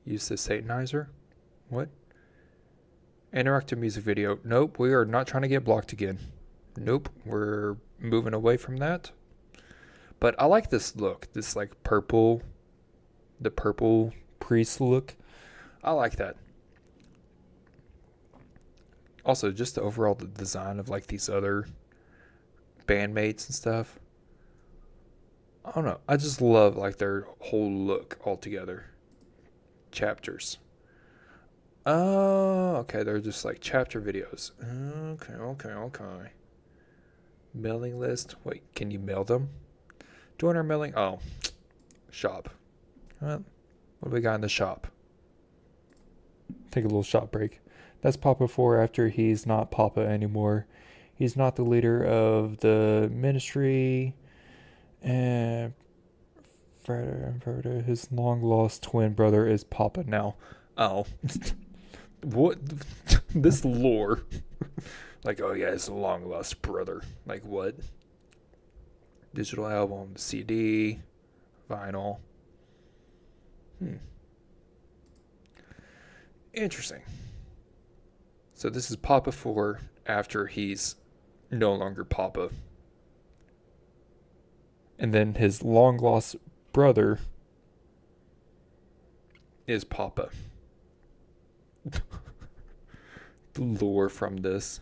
Use the Satanizer? What? Interactive music video. Nope, we are not trying to get blocked again. Nope, we're moving away from that. But I like this look. This like purple, the purple priest look. I like that. Also, just the overall design of like these other bandmates and stuff. I don't know. I just love like their whole look altogether. Chapters. Oh, okay. They're just like chapter videos. Okay. Mailing list. Wait, can you mail them? Join our mailing. Oh, shop. Well, what do we got in the shop? Take a little shop break. That's Papa 4 after he's not Papa anymore. He's not the leader of the ministry. And his long lost twin brother is Papa now. Oh. What? This lore. Like, oh yeah, his long lost brother. Like what? Digital album, CD, vinyl. Interesting. So this is Papa 4 after he's no longer Papa. And then his long lost brother is Papa. The lore from this.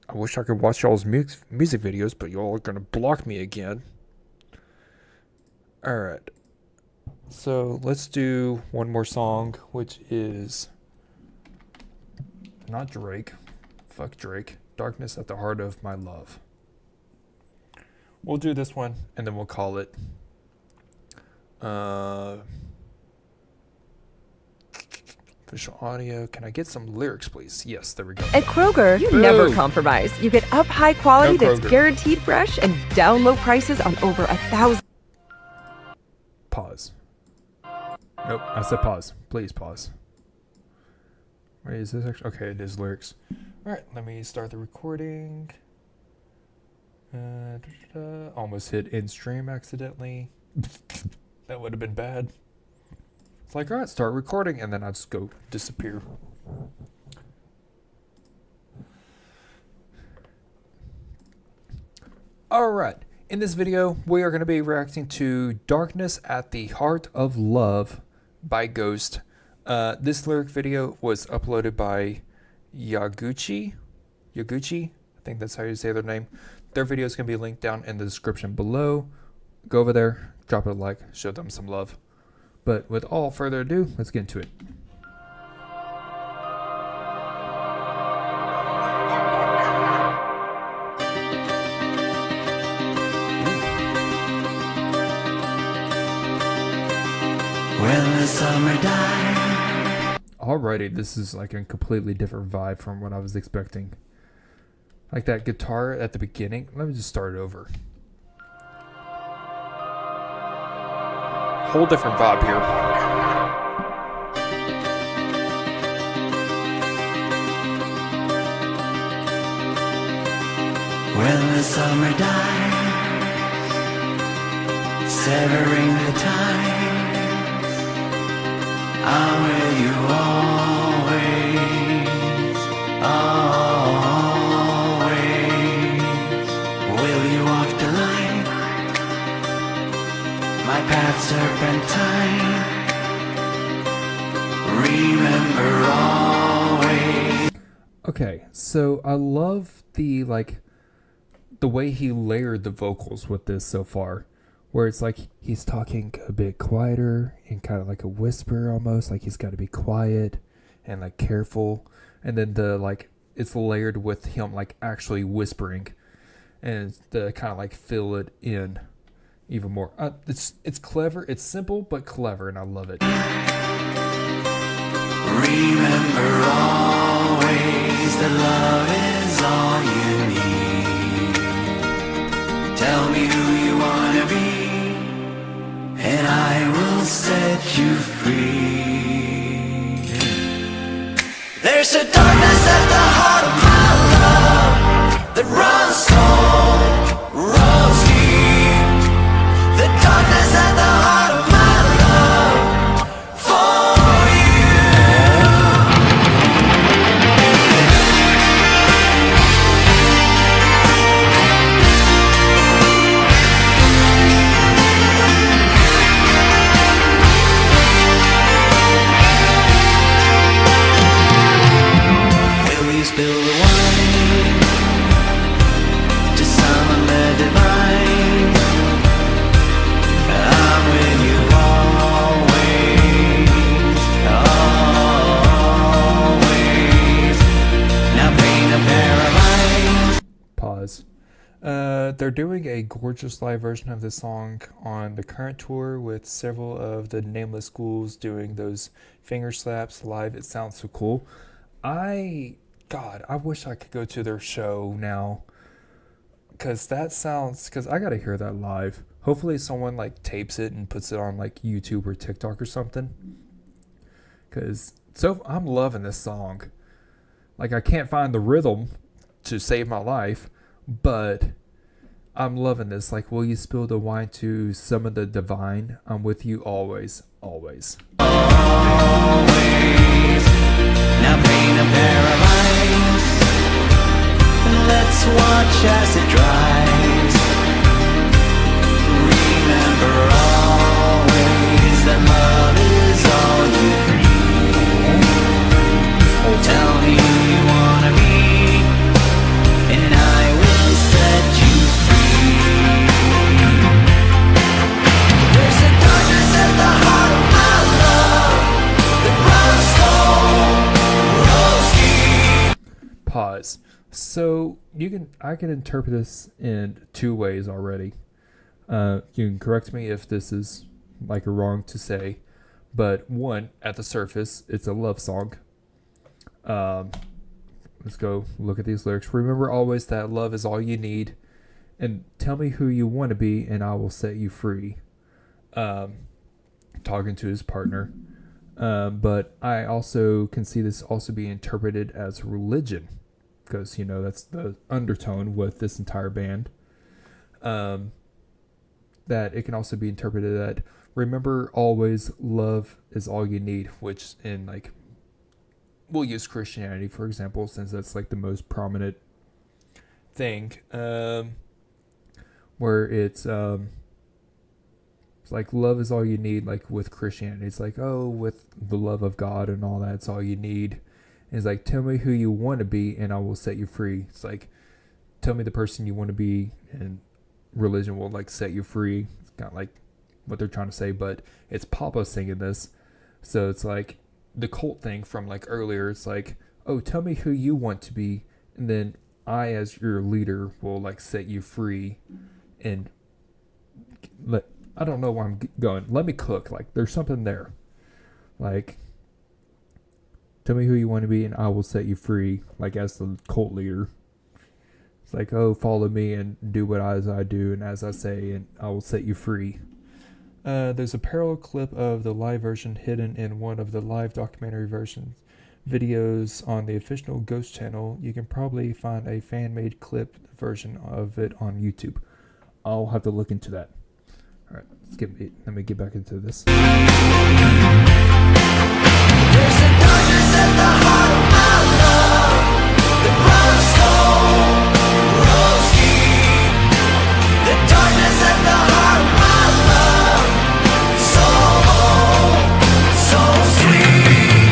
I wish I could watch y'all's music videos, but y'all are gonna block me again. Alright. So let's do one more song, which is not Drake. Fuck Drake. Darkness at the Heart of My Love. We'll do this one, and then we'll call it official audio. Can I get some lyrics, please? Yes, there we go. At Kroger, you Boom. never compromise. You get up high quality No that's Kroger. guaranteed fresh and down low prices on over 1,000. Pause. Nope, I said pause. Please pause. Wait, is this actually? Okay, it is lyrics. Alright, let me start the recording. Almost hit in stream accidentally. That would have been bad. It's like, alright, start recording, and then I just go disappear. Alright, in this video, we are going to be reacting to Darkness at the Heart of Love by Ghost. This lyric video was uploaded by Yaguchi. I think that's how you say their name. Their video is going to be linked down in the description below. Go over there, drop it a like, show them some love. But with all further ado, let's get into it. When the summer died. Alrighty, this is like a completely different vibe from what I was expecting. Like that guitar at the beginning. Let me just start it over. Whole different vibe here. When the summer dies, severing the ties, I'm with you always, always. Will you walk the line? My path serpentine. Remember always. Okay, so I love the way he layered the vocals with this so far, where it's like he's talking a bit quieter and kind of like a whisper almost, like he's got to be quiet and like careful, and then it's layered with him like actually whispering, and to kind of like fill it in even more. It's clever, it's simple but clever, and I love it. Remember always that love is all you need. Tell me who you wanna be, and I will set you free. There's a darkness at the heart of my love that runs cold, runs deep. The darkness at the heart of my love for spill the wine to summon the divine. I'm with you always, always. Now paint a pair of eyes. Pause. They're doing a gorgeous live version of this song on the current tour with several of the Nameless schools doing those finger slaps live. It sounds so cool. God, I wish I could go to their show now, because I gotta hear that live. Hopefully someone like tapes it and puts it on like YouTube or TikTok or something, because I'm loving this song. Like, I can't find the rhythm to save my life, but I'm loving this. Like, will you spill the wine to summon the divine? I'm with you always, always. Always. Now paint a pair of eyes, and let's watch as it dries. Remember always that love is all you need. Tell me who you wanna be, and I will set you free. There's a darkness at the heart of my love that runs cold. Pause. So I can interpret this in two ways already. You can correct me if this is like wrong to say, but one, at the surface, it's a love song. Let's go look at these lyrics. Remember always that love is all you need, and tell me who you want to be, and I will set you free. Talking to his partner. But I also can see this also being interpreted as religion, because, that's the undertone with this entire band. That it can also be interpreted that remember always love is all you need, which we'll use Christianity, for example, since that's like the most prominent thing, where it's It's like love is all you need. Like with Christianity, it's like, oh, with the love of God and all that, it's all you need. And it's like, tell me who you want to be and I will set you free. It's like, tell me the person you want to be and religion will like set you free. It's kind of like what they're trying to say, but it's Papa singing this. So it's like the cult thing from like earlier. It's like, oh, tell me who you want to be, and then I, as your leader, will like set you free. And I don't know where I'm going. Let me cook. Like there's something there. Like, tell me who you want to be, and I will set you free. Like as the cult leader. It's like, oh, follow me and do what as I do and as I say, and I will set you free. There's a parallel clip of the live version hidden in one of the live documentary versions videos on the official Ghost channel. You can probably find a fan-made clip version of it on YouTube. I'll have to look into that. All right, let me get back into this. There's a darkness at the heart of my love that runs slow, runs deep. The darkness at the heart of my love, so sweet.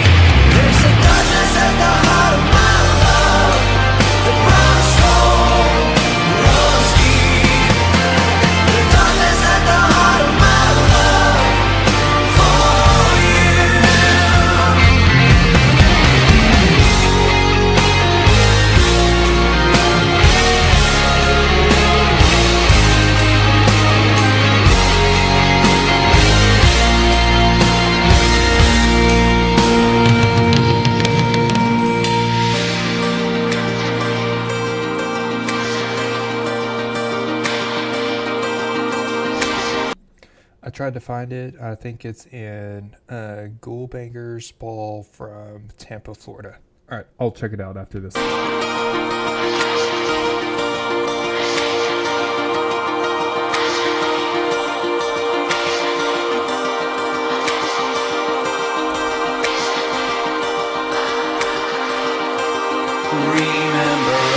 There's a darkness at the heart of my love that runs slow, runs deep. The darkness at the heart of my love for you. I tried to find it. I think it's in Ghoulbangers Ball from Tampa, Florida. All right, I'll check it out after this. Remember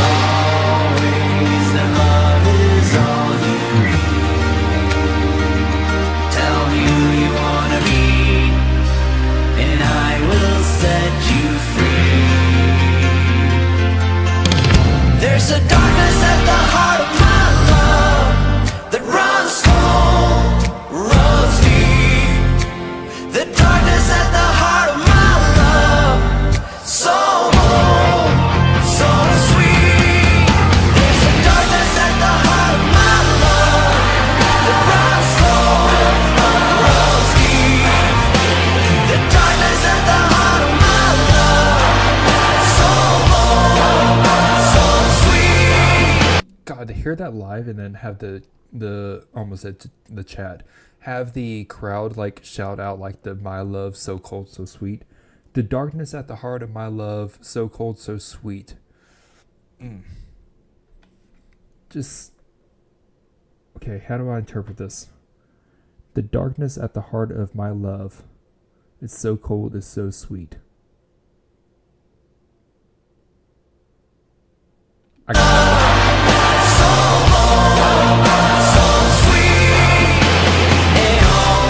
always that love is all you need. Tell me who you wanna be, and I will set you free. There's a darkness at the heart of my love that runs cold, runs deep. The darkness at the heart of my love, so sweet. There's a darkness at the heart of my love that runs cold, runs deep. The darkness at the heart of my love, so sweet. God, to hear that live and then have the almost at the chat, have the crowd like shout out like the "My love, so cold, so sweet." The darkness at the heart of my love, so cold, so sweet. Just okay. How do I interpret this? The darkness at the heart of my love is so cold, is so sweet. And all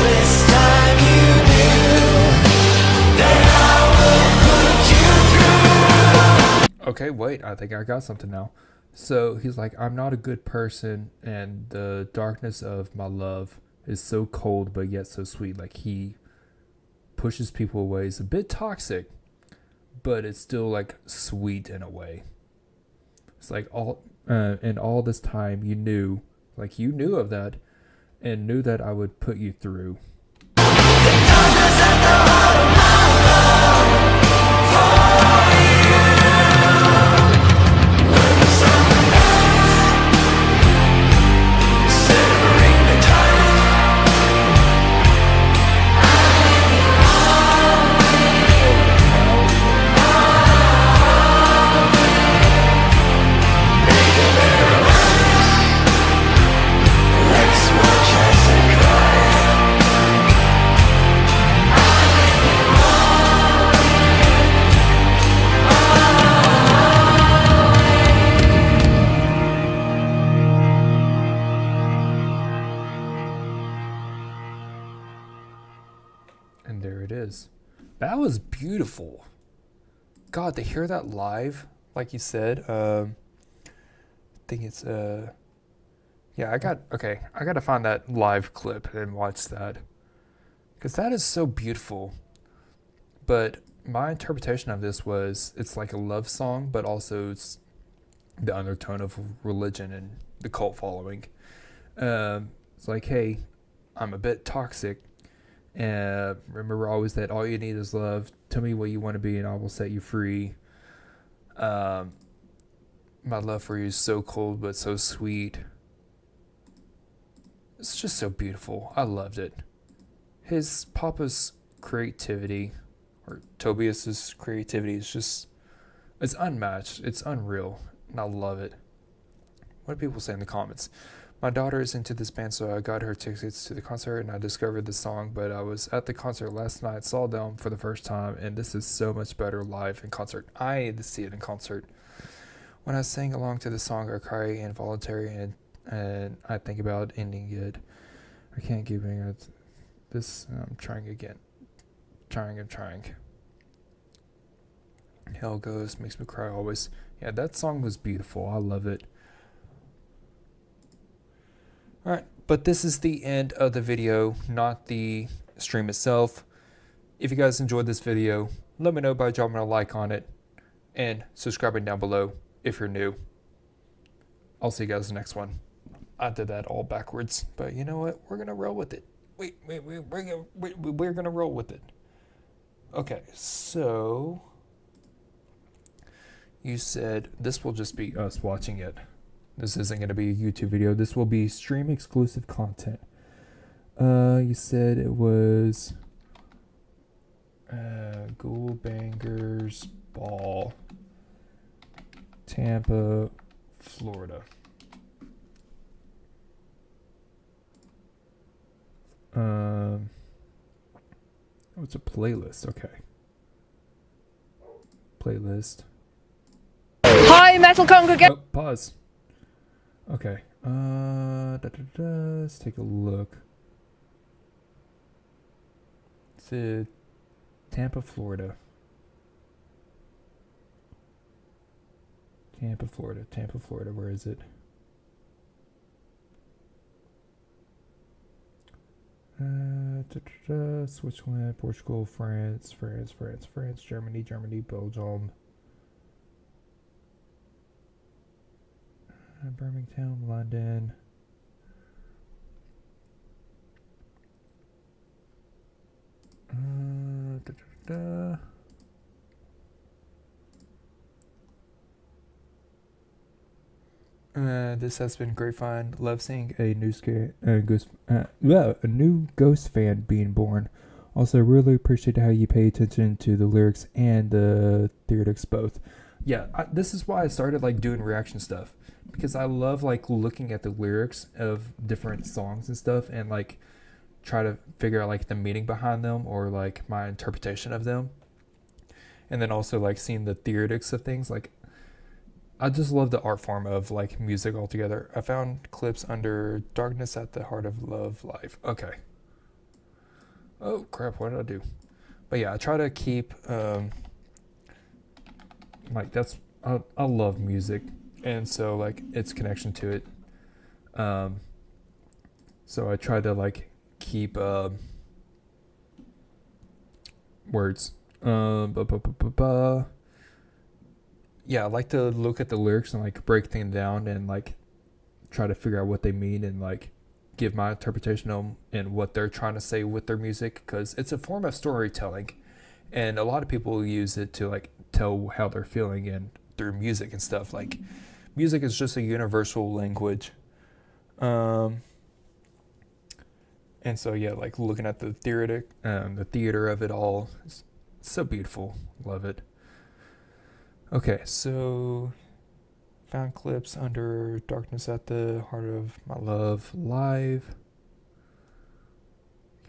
this time you knew that I will put you through. Okay, wait, I think I got something now. So he's like, I'm not a good person, and the darkness of my love is so cold, but yet so sweet. Like he pushes people away. It's a bit toxic, but it's still like sweet in a way. It's like and all this time you knew of that, and knew that I would put you through. Let's watch as I cry. That was beautiful. God, to hear that live, like you said, I think it's yeah, I gotta find that live clip and watch that. Because that is so beautiful. But my interpretation of this was it's like a love song, but also it's the undertone of religion and the cult following. It's like, hey, I'm a bit toxic. And remember always that all you need is love. Tell me what you want to be and I will set you free. My love for you is so cold but so sweet. It's just so beautiful. I loved it. His Papa's creativity, or Tobias's creativity, is just, it's unmatched. It's unreal. And I love it. What do people say in the comments? My daughter is into this band, so I got her tickets to the concert and I discovered the song, but I was at the concert last night, saw them for the first time, and this is so much better live in concert. I need to see it in concert. When I sing along to the song, I cry involuntarily and I think about ending it. I can't keep it. This, I'm trying again. Trying. Hell Goes, makes me cry always. Yeah, that song was beautiful. I love it. Alright, but this is the end of the video, not the stream itself. If you guys enjoyed this video, let me know by dropping a like on it and subscribing down below if you're new. I'll see you guys in the next one. I did that all backwards, but you know what? We're going to roll with it. We're going to roll with it. Okay, so you said this will just be us watching it. This isn't going to be a YouTube video. This will be stream exclusive content. You said it was Ghoul Bangers Ball, Tampa, Florida. Oh, it's a playlist. Okay. Playlist. Hi, metal congregation. Oh, pause. Okay. Let's take a look. It's Tampa, Florida. Tampa, Florida. Where is it? Switzerland, Portugal, France, Germany, Belgium, Birmingham, London, this has been great fun. Love seeing a new ghost fan being born. Also, really appreciate how you pay attention to the lyrics and the theoretics both. Yeah, this is why I started like doing reaction stuff, because I love like looking at the lyrics of different songs and stuff and like try to figure out like the meaning behind them or like my interpretation of them. And then also like seeing the theoretics of things. Like I just love the art form of like music altogether. I found clips under Darkness at the Heart of Love Live. Okay. Oh crap, what did I do? But yeah, I try to keep like that's I love music, and so like its connection to it. So I try to like keep words. Yeah, I like to look at the lyrics and like break things down and like try to figure out what they mean and like give my interpretation of them and what they're trying to say with their music, because it's a form of storytelling, and a lot of people use it to like tell how they're feeling and through music and stuff. Like music is just a universal language. And so yeah, like looking at the theater of it all, it's so beautiful. Love it. Okay, so found clips under Darkness at the Heart of My Love Live.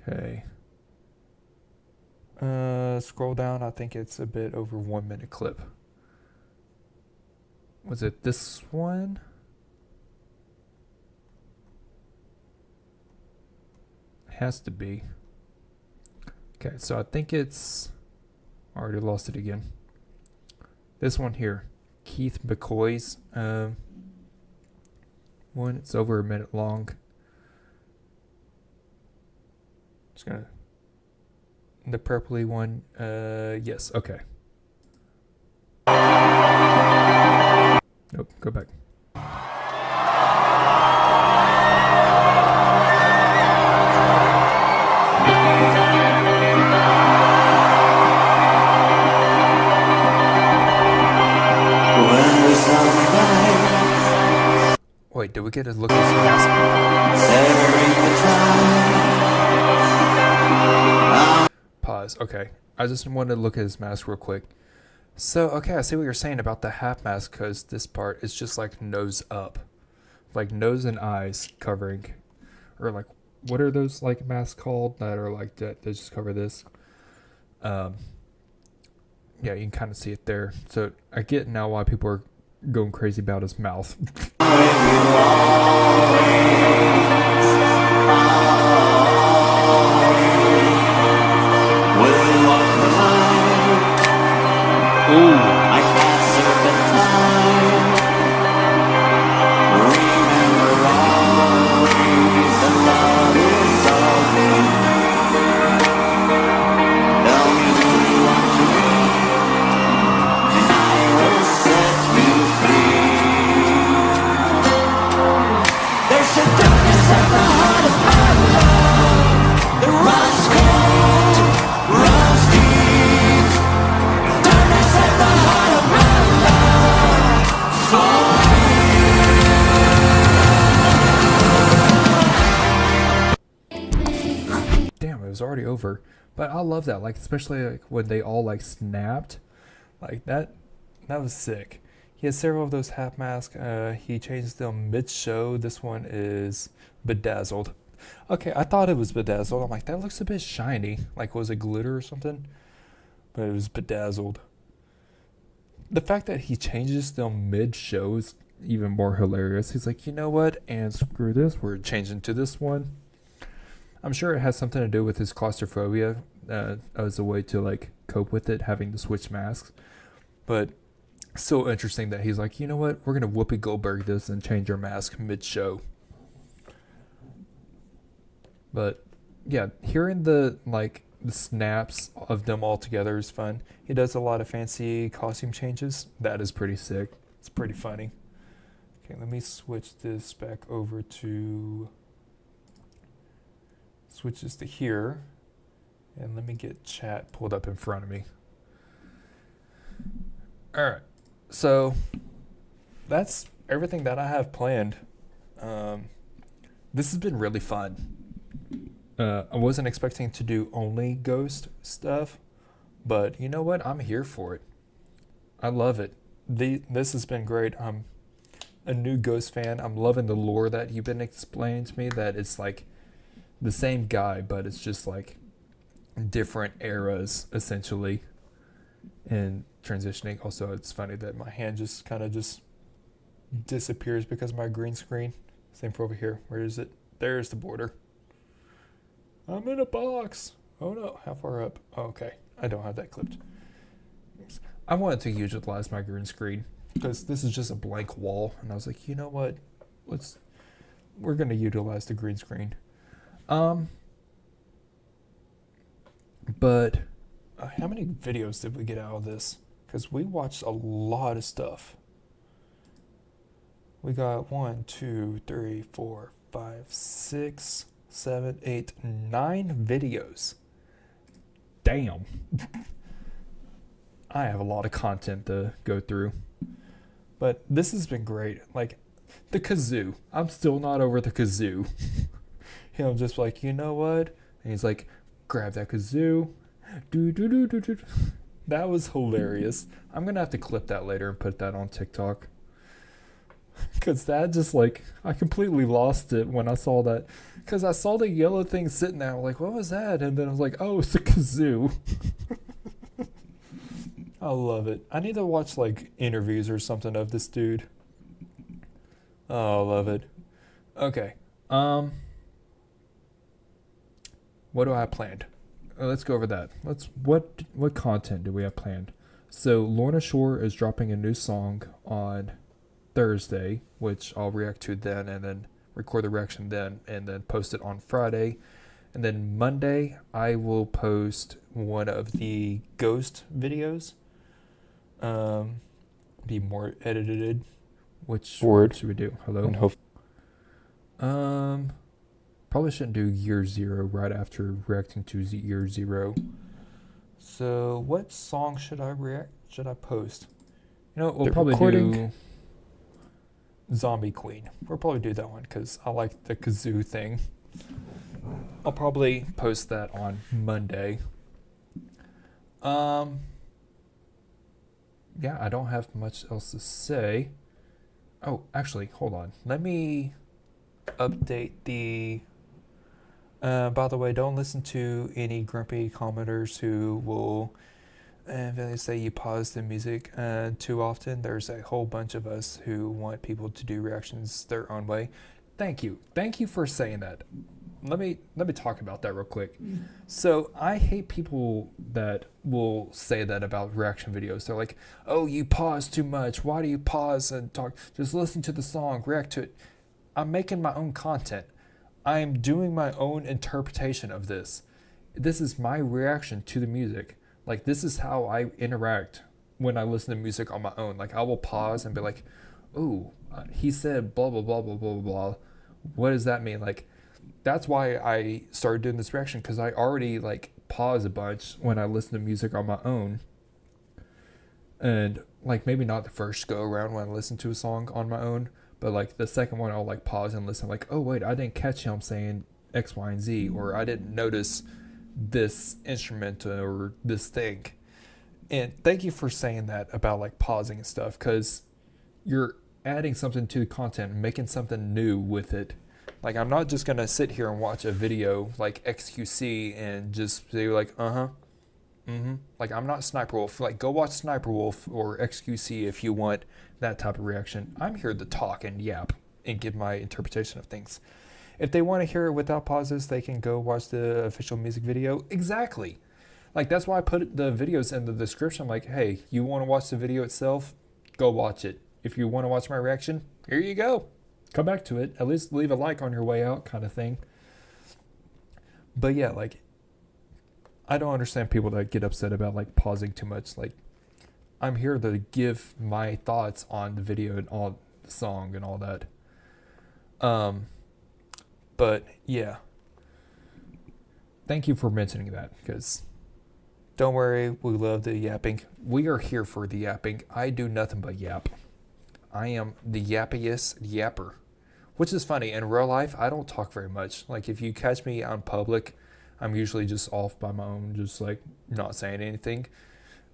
Okay. Scroll down, I think it's a bit over 1 minute clip. Was it this one? Has to be. Okay, so I think it's I already lost it again. This one here, Keith McCoy's one. It's over a minute long. Just gonna the purpley one. Yes. Okay. Nope. Go back. Wait, did we get a look at his mask? Pause. Okay. I just wanted to look at his mask real quick. So, okay, I see what you're saying about the half mask, because this part is just like nose up. Like nose and eyes covering. Or like, what are those like masks called that are like that? They just cover this. Yeah, you can kind of see it there. So I get now why people are going crazy about his mouth. Damn, it was already over. But I love that, like especially like when they all like snapped, like that was sick. He has several of those half masks. He changed them mid-show. This one is bedazzled. Okay, I thought it was bedazzled. I'm like, that looks a bit shiny. Like, was it glitter or something? But it was bedazzled. The fact that he changes them mid-show is even more hilarious. He's like, you know what? And screw this. We're changing to this one. I'm sure it has something to do with his claustrophobia as a way to like cope with it, having to switch masks. But so interesting that he's like, you know what? We're gonna Whoopi Goldberg this and change our mask mid-show. But yeah, hearing the snaps of them all together is fun. He does a lot of fancy costume changes. That is pretty sick. It's pretty funny. Okay, let me switch this back over to switches to here, and let me get chat pulled up in front of me. All right, so that's everything that I have planned. This has been really fun. I wasn't expecting to do only ghost stuff, but you know what? I'm here for it. I love it. This has been great. I'm a new ghost fan. I'm loving the lore that you've been explaining to me, that it's like the same guy, but it's just like different eras essentially and transitioning. Also, it's funny that my hand just kind of just disappears because of my green screen. Same for over here. Where is it? There's the border. I'm in a box. Oh no, how far up? Oh, okay, I don't have that clipped. Oops. I wanted to utilize my green screen because this is just a blank wall, and I was like, you know what? We're gonna utilize the green screen. But how many videos did we get out of this? Because we watched a lot of stuff. We got 1, 2, 3, 4, 5, 6, 7, 8, 9 videos. Damn. I have a lot of content to go through. But this has been great. Like, the kazoo. I'm still not over the kazoo. I'm just like, you know what? And he's like, grab that kazoo. Do. That was hilarious. I'm going to have to clip that later and put that on TikTok. Because that just like, I completely lost it when I saw that. Because I saw the yellow thing sitting there. I'm like, what was that? And then I was like, oh, it's a kazoo. I love it. I need to watch like interviews or something of this dude. Oh, I love it. Okay. What do I have planned? let's go over that. What content do we have planned? So Lorna Shore is dropping a new song on Thursday, which I'll react to then, and then record the reaction then, and then post it on Friday. And then Monday, I will post one of the Ghost videos. Be more edited. Which word should we do? Hello. And hope. Probably shouldn't do year 0 right after reacting to year 0. So what song should I post? You know, we'll probably do Zombie Queen. We'll probably do that one because I like the kazoo thing. I'll probably post that on Monday. Yeah, I don't have much else to say. Oh, actually, hold on. Let me update the... by the way, don't listen to any grumpy commenters who will they say you pause the music too often. There's a whole bunch of us who want people to do reactions their own way. Thank you for saying that. Let me talk about that real quick. So I hate people that will say that about reaction videos. They're like, oh, you pause too much. Why do you pause and talk? Just listen to the song, react to it. I'm making my own content. I'm doing my own interpretation of this. This is my reaction to the music. Like, this is how I interact when I listen to music on my own. Like, I will pause and be like, oh, he said blah, blah, blah, blah, blah, blah. What does that mean? Like, that's why I started doing this reaction, because I already, like, pause a bunch when I listen to music on my own. And, like, maybe not the first go around when I listen to a song on my own, but, like, the second one, I'll, like, pause and listen, like, oh, wait, I didn't catch him saying X, Y, and Z, or I didn't notice this instrument or this thing. And thank you for saying that about, like, pausing and stuff, because you're adding something to the content, making something new with it. Like, I'm not just going to sit here and watch a video like XQC and just say, like, Like, I'm not Sniper Wolf. Like, go watch Sniper Wolf or XQC if you want that type of reaction. I'm here to talk and yap and give my interpretation of things. If they want to hear it without pauses, they can go watch the official music video. Exactly. Like, that's why I put the videos in the description. Like, hey, you want to watch the video itself? Go watch it. If you want to watch my reaction, here you go. Come back to it. At least leave a like on your way out, kind of thing. But yeah, like, I don't understand people that get upset about, like, pausing too much. Like, I'm here to give my thoughts on the video and all the song and all that. But yeah, thank you for mentioning that, because don't worry, we love the yapping. We are here for the yapping. I do nothing but yap. I am the yappiest yapper, which is funny. In real life, I don't talk very much. Like, if you catch me on public, I'm usually just off by my own, just, like, not saying anything.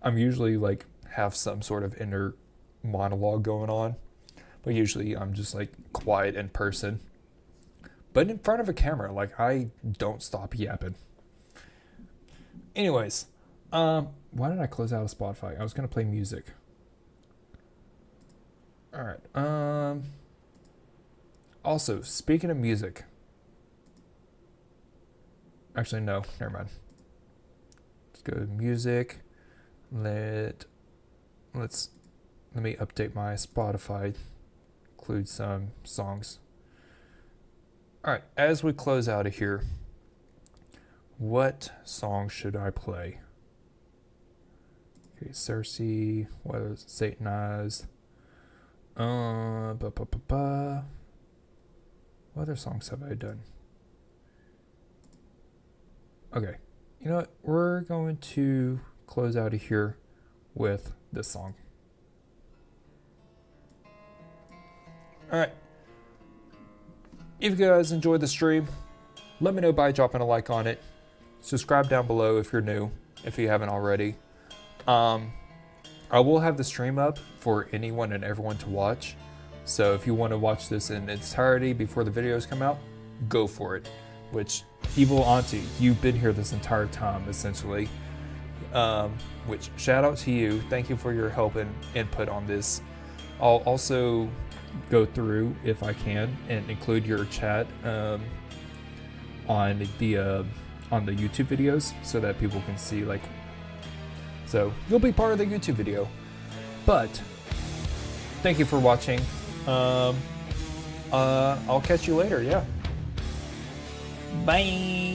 I'm usually, like, have some sort of inner monologue going on, but usually I'm just, like, quiet in person. But in front of a camera, like, I don't stop yapping. Anyways, why did I close out of Spotify? I was gonna play music. All right. Also, speaking of music. Actually, no, never mind. Let's go to music. Let me update my Spotify. Include some songs. All right, as we close out of here, what song should I play? Okay, Cersei, what is it? Satanized. What other songs have I done? Okay, you know what? We're going to close out of here with this song. All right. If you guys enjoyed the stream, let me know by dropping a like on it. Subscribe down below if you're new, if you haven't already. I will have the stream up for anyone and everyone to watch. So if you want to watch this in its entirety before the videos come out, go for it. Which, Evil Auntie, you've been here this entire time, essentially. Which, shout out to you. Thank you for your help and input on this. I'll also go through, if I can, and include your chat on the on the YouTube videos so that people can see, like, so you'll be part of the YouTube video. But thank you for watching. I'll catch you later. Yeah. Bye.